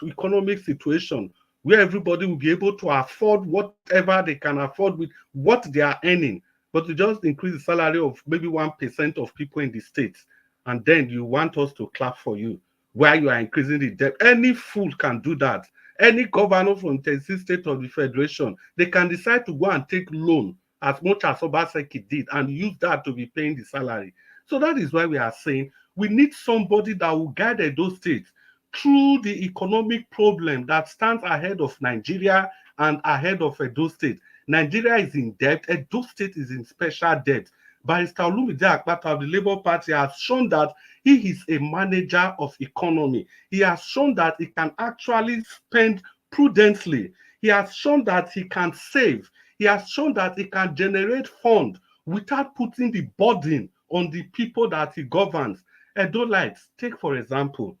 economic situation where everybody will be able to afford whatever they can afford with what they are earning, but to just increase the salary of maybe 1% of people in the state, and then you want us to clap for you while you are increasing the debt. Any fool can do that. Any governor from 36 state of the federation, they can decide to go and take loan as much as Obaseki did and use that to be paying the salary. So that is why we are saying we need somebody that will guide those states through the economic problem that stands ahead of Nigeria and ahead of Edo State. Nigeria is in debt, Edo State is in special debt. Barrister Lumide Akpata of the Labour Party has shown that he is a manager of economy. He has shown that he can actually spend prudently. He has shown that he can save. He has shown that he can generate funds without putting the burden on the people that he governs. Edo Lights, take for example,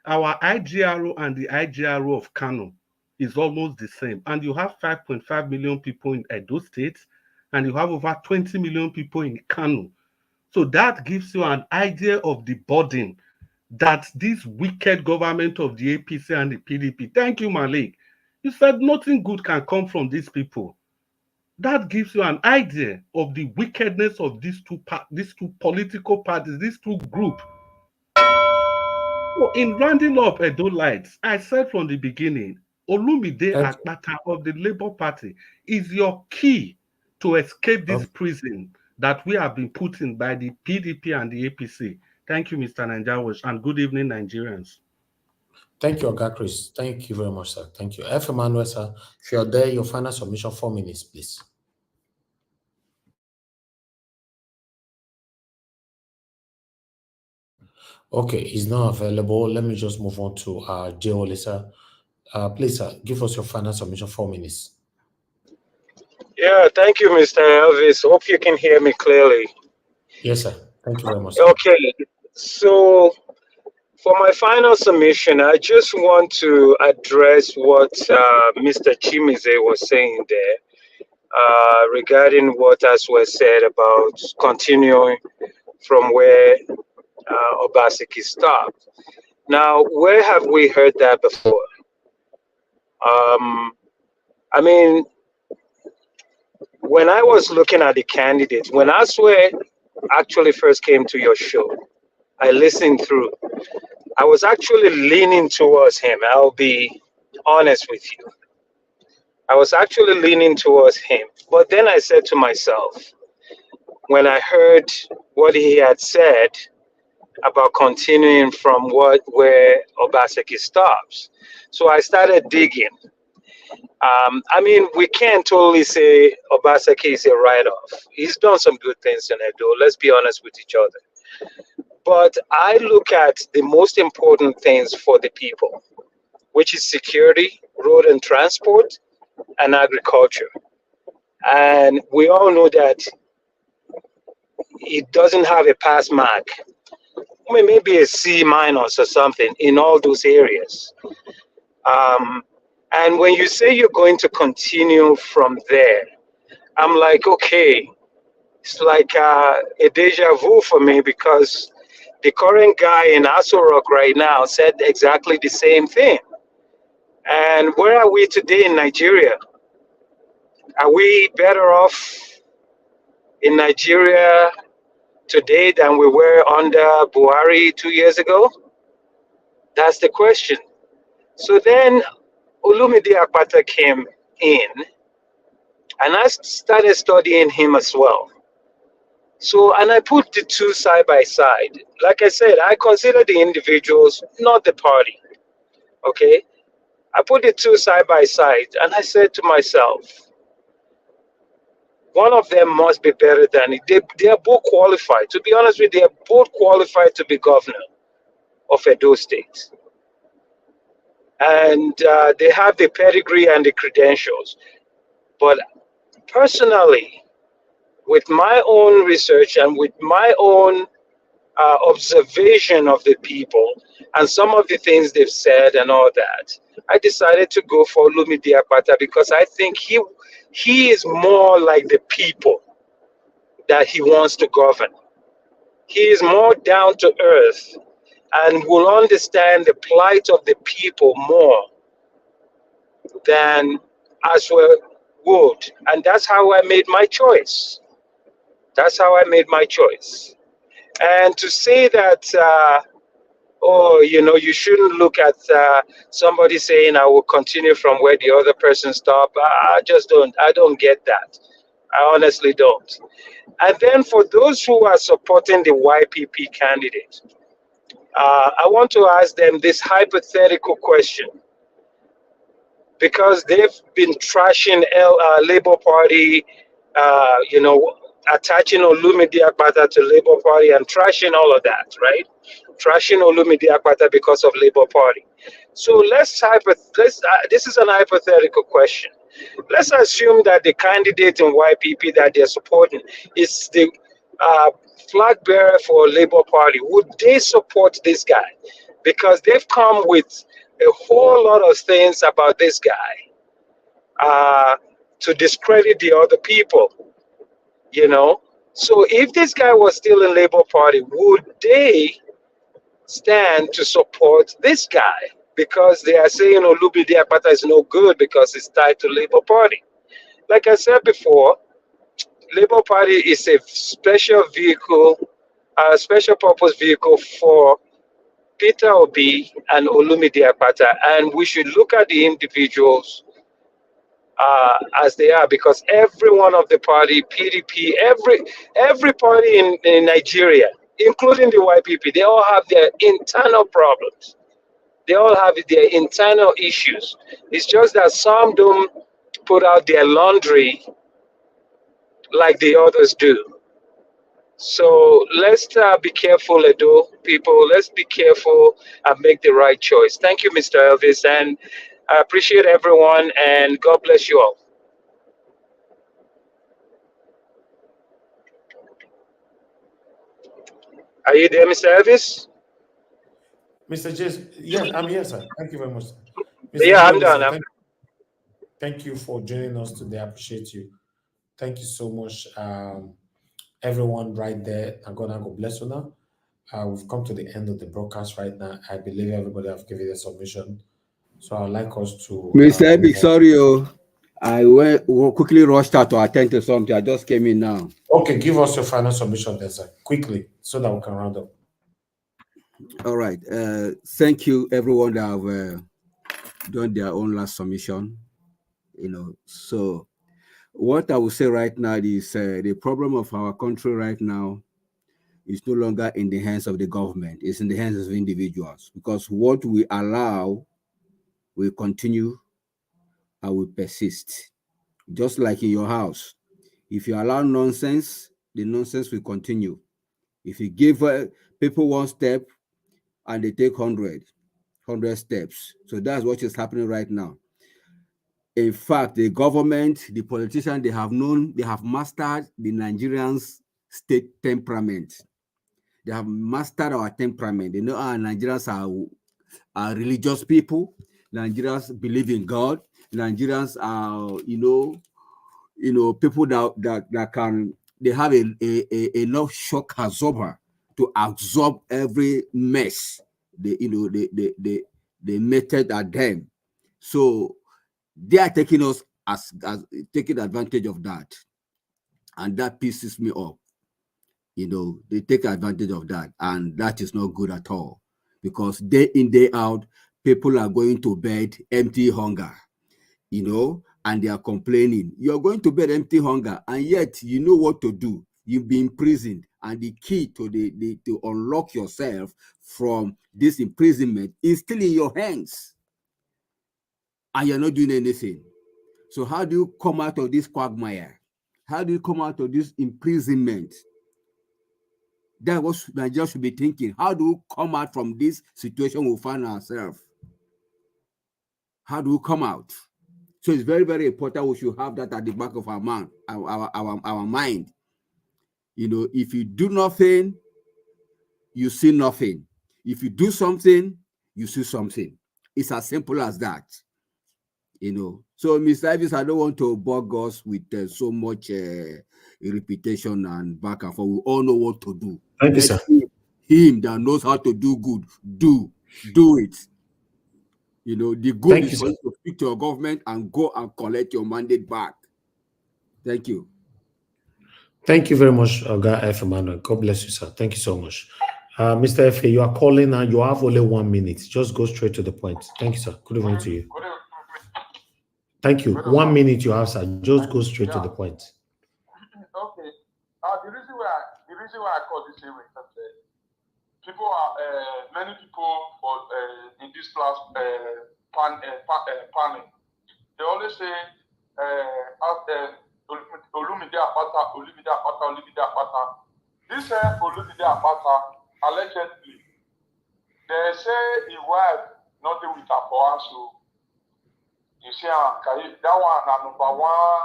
our IGRO and the IGRO of Kano is almost the same. And you have 5.5 million people in Edo State, and you have over 20 million people in Kano. So that gives you an idea of the burden that this wicked government of the APC and the PDP. Thank you, Malik. You said nothing good can come from these people. That gives you an idea of the wickedness of these two political parties, these two groups. So in rounding up Edo Lights, I said from the beginning, Olumide Akpata of the Labour Party is your key to escape this prison that we have been put in by the PDP and the APC. Thank you, Mr. Nanjawash, and good evening, Nigerians. Thank you, Oga Chris. Thank you very much, sir. Thank you. F. Emmanuel, sir, if you're there, your final submission, 4 minutes, please. Okay, he's not available. Let me just move on to J. sir. Please, sir, give us your final submission, 4 minutes. Yeah, thank you, Mr. Elvis. Hope you can hear me clearly. Yes, sir. Thank you very much, sir. Okay, so for my final submission, I just want to address what Mr. Chimize was saying there regarding what as was said about continuing from where Obaseki stopped. Now, where have we heard that before? I mean, when I was looking at the candidates, when Aswe actually first came to your show, I listened through. I was actually leaning towards him. I'll be honest with you. I was actually leaning towards him. But then I said to myself, when I heard what he had said about continuing from where Obaseki stops, so I started digging. I mean, we can't totally say Obaseki is a write-off. He's done some good things in Edo. Let's be honest with each other. But I look at the most important things for the people, which is security, road and transport, and agriculture. And we all know that it doesn't have a pass mark. I mean, maybe a C minus or something in all those areas. And when you say you're going to continue from there, I'm like, okay, it's like a deja vu for me, because the current guy in Aso Rock right now said exactly the same thing. And where are we today in Nigeria? Are we better off in Nigeria today than we were under Buhari 2 years ago? That's the question. So then Olumide Akpata came in, and I started studying him as well. So, and I put the two side by side. Like I said, I consider the individuals, not the party. Okay? I put the two side by side, and I said to myself, one of them must be better than it. They are both qualified. To be honest with you, they are both qualified to be governor of Edo State. And they have the pedigree and the credentials. But personally, with my own research and with my own observation of the people and some of the things they've said and all that, I decided to go for Olumide Akpata because I think he is more like the people that he wants to govern. He is more down to earth and will understand the plight of the people more than Aswe would. And that's how I made my choice. That's how I made my choice. And to say that, oh, you know, you shouldn't look at somebody saying I will continue from where the other person stopped, I don't get that. I honestly don't. And then for those who are supporting the YPP candidate, I want to ask them this hypothetical question, because they've been trashing Labour Party, you know, attaching Olumide Akpata to Labour Party and trashing all of that, right? Trashing Olumide Akpata because of Labour Party. So this is an hypothetical question. Let's assume that the candidate in YPP that they're supporting is the flag bearer for Labour Party. Would they support this guy? Because they've come with a whole lot of things about this guy to discredit the other people, you know? So if this guy was still in Labour Party, would they stand to support this guy? Because they are saying Olumide Akpata is no good because it's tied to Labour Party. Like I said before, Labour Party is a special vehicle, a special purpose vehicle for Peter Obi and Olumide Akpata, and we should look at the individuals as they are, because every one of the party, PDP, every party in Nigeria, including the YPP, they all have their internal problems. They all have their internal issues. It's just that some don't put out their laundry like the others do. So let's be careful, Edo people. Let's be careful and make the right choice. Thank you, Mr. Elvis, and I appreciate everyone, and God bless you all. Are you there, Mr. Elvis? Mr. James, yes, I'm here, sir. Thank you very much, sir. Mr. Yeah, I'm Elvis, done. sir, thank you for joining us today. I appreciate you. Thank you so much, everyone right there. And God bless you now. We've come to the end of the broadcast right now. I believe everybody have given their submission. So I'd like us to Mr. Epic, sorry, I quickly rushed out to attend to something. I just came in now. Okay, give us your final submission then, sir, quickly, so that we can round up. All right. Thank you, everyone that have done their own last submission. So what I will say right now is the problem of our country right now is no longer in the hands of the government. It's in the hands of individuals, because what we allow will continue and will persist. Just like in your house, if you allow nonsense, the nonsense will continue. If you give people one step and they take 100 steps. So that's what is happening right now. In fact, the government, the politicians, they have mastered the Nigerians' state temperament. They have mastered our temperament. They know our Nigerians are religious people. Nigerians believe in God. Nigerians are, people that can, they have enough shock absorber to absorb every mess they meted at them. So they are taking us as taking advantage of that, and that pisses me off. They take advantage of that, and that is not good at all, because day in, day out, people are going to bed empty hunger, and they are complaining. You're going to bed empty hunger, and yet you know what to do. You've been imprisoned, and the key to unlock yourself from this imprisonment is still in your hands, and you're not doing anything. So how do you come out of this quagmire? How do you come out of this imprisonment? That's what Nigeria should be thinking. How do we come out from this situation we find ourselves? How do we come out? So it's very, very important we should have that at the back of our mind. Our mind. If you do nothing, you see nothing. If you do something, you see something. It's as simple as that. So Mr. Ivis, I don't want to bug us with so much repetition and back and forth. We all know what to do. Thank you, sir. Him that knows how to do good, do it. The good is for you to speak to your government and go and collect your mandate back. Thank you. Thank you very much, Oga F. Emmanuel. God bless you, sir. Thank you so much. Mr. F, you are calling and you have only 1 minute. Just go straight to the point. Thank you, sir. Good evening to you. Thank you. 1 minute you have, sir. Just go straight to the point. Okay. The reason why I call this hearing is that people are many people in this last panel. They always say Olumide Apata. This Olumide Apata, allegedly, they say he wife not with her for us. So you see, that one is number one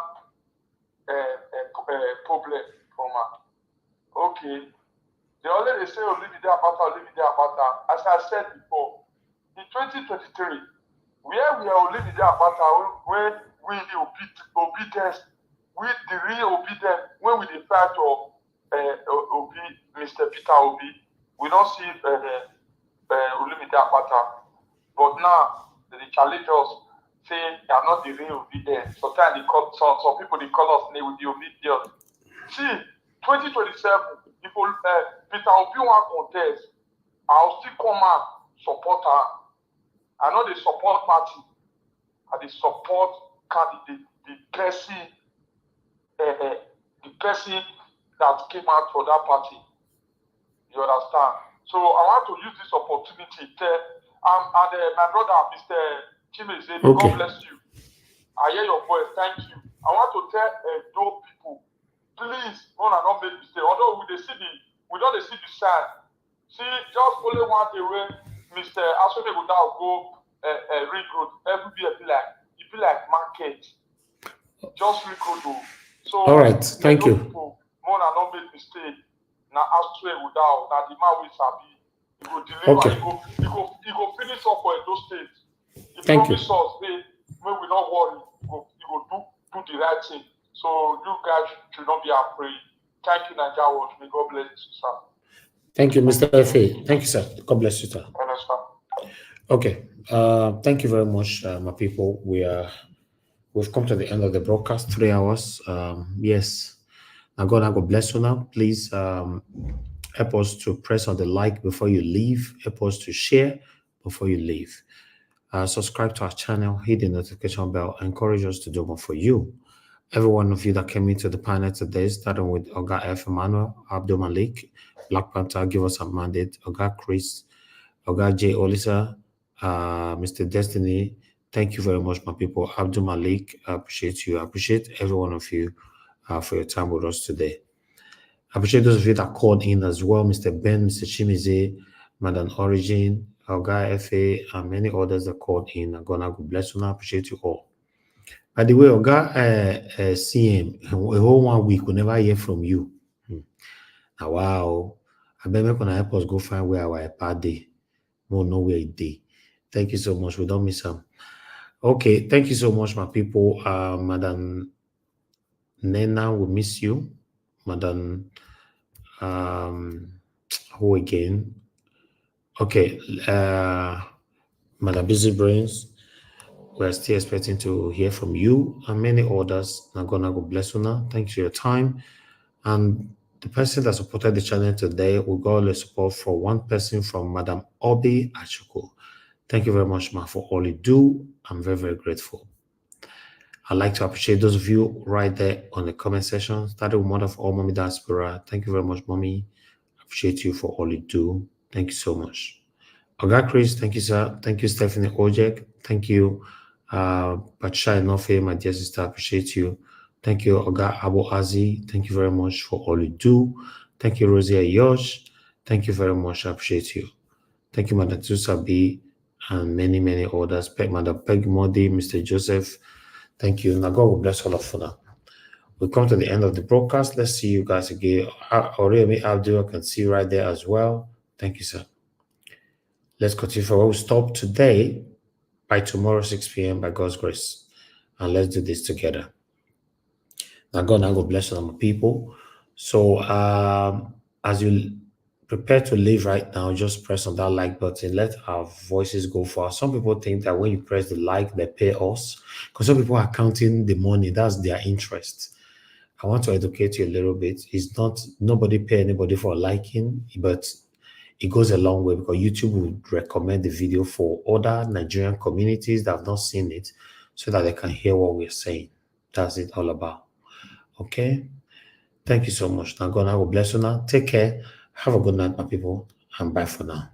problem from her. Okay. They already say Olumide Apata. As I said before, in 2023, where we are Olumide Apata, when we obedience, we the real obedience, when we decide to Mr. Peter Obi, we don't see Olumide Apata. But now the challengers say they are not the real obedience. Sometimes some people they call us they will be obedient. See, 2027, if Peter Obi want contest, I'll still come out support her. I know the support party, and the support candidate, the person that came out for that party. You understand? So I want to use this opportunity to my brother, Mr. Chimeze, Okay. God bless you. I hear your voice. Thank you. I want to tell those people, please, not make mistake. Although we don't see the sign. See, just only one day when Mr. Asome go down go ring road, everywhere be like market. Just ring road though. So All right, thank you. People, not make mistake. Now Asome go down. Now the man will sabi. He go deliver. Okay. He go finish up for those states. He Thank you. promise us, hey, we not worry. He go do the right thing. So you guys should not be afraid. Thank you, Nigeria World. May God bless you, sir. Thank you, Mr. F.A. Thank you, sir. God bless you, sir. Okay. Thank you very much, my people. We've come to the end of the broadcast. 3 hours. Yes. Now God bless you now. Please help us to press on the like before you leave. Help us to share before you leave. Subscribe to our channel. Hit the notification bell. Encourage us to do more for you. Every one of you that came into the panel today, starting with Oga F. Emmanuel, Abdul Malik, Black Panther, give us a mandate, Oga Chris, Oga J. Olisa, Mr. Destiny. Thank you very much, my people. Abdul Malik, I appreciate you. I appreciate every one of you for your time with us today. I appreciate those of you that called in as well, Mr. Ben, Mr. Chimize, Madam Origin, Oga FA, and many others that called in. God bless you. I appreciate you all. By the way, Oga CM, a whole 1 week, we never hear from you. Now, wow. I bet we're going to help us go find where our iPad day. We'll know where it day. Thank you so much. We don't miss them. Okay, thank you so much, my people. Madam Nena, we miss you. Madam, who again? Okay, Madam Busy Brains. We're still expecting to hear from you and many others. God bless you now. Thanks for your time. And the person that supported the channel today, we got a support for one person from Madam Obi Achuku. Thank you very much, ma, for all you do. I'm very, very grateful. I'd like to appreciate those of you right there on the comment section. Started with Mother of All Mommy Diaspora. Thank you very much, Mommy. I appreciate you for all you do. Thank you so much. Oga Chris, thank you, sir. Thank you, Stephanie Ojek. Thank you, Patricia Enofe, my dear sister. I appreciate you. Thank you, Oga Abu Azi. Thank you very much for all you do. Thank you, Rosie Ayosh. Thank you very much. I appreciate you. Thank you, Madam Tusabi, and many, many others. Madam Peg Modi, Mr. Joseph. Thank you. Now, God will bless all of you now. We come to the end of the broadcast. Let's see you guys again. Oriemi Abdul, I can see right there as well. Thank you, sir. Let's continue for where we stop today by tomorrow, 6 p.m. by God's grace. And let's do this together. Now, God bless all my people. So, as you prepare to leave right now, just press on that like button. Let our voices go far. Some people think that when you press the like, they pay us. Because some people are counting the money. That's their interest. I want to educate you a little bit. It's not, nobody pay anybody for liking, but it goes a long way because YouTube would recommend the video for other Nigerian communities that have not seen it so that they can hear what we're saying. That's it all about. Okay? Thank you so much. Now, God will bless you now. Take care. Have a good night, my people, and bye for now.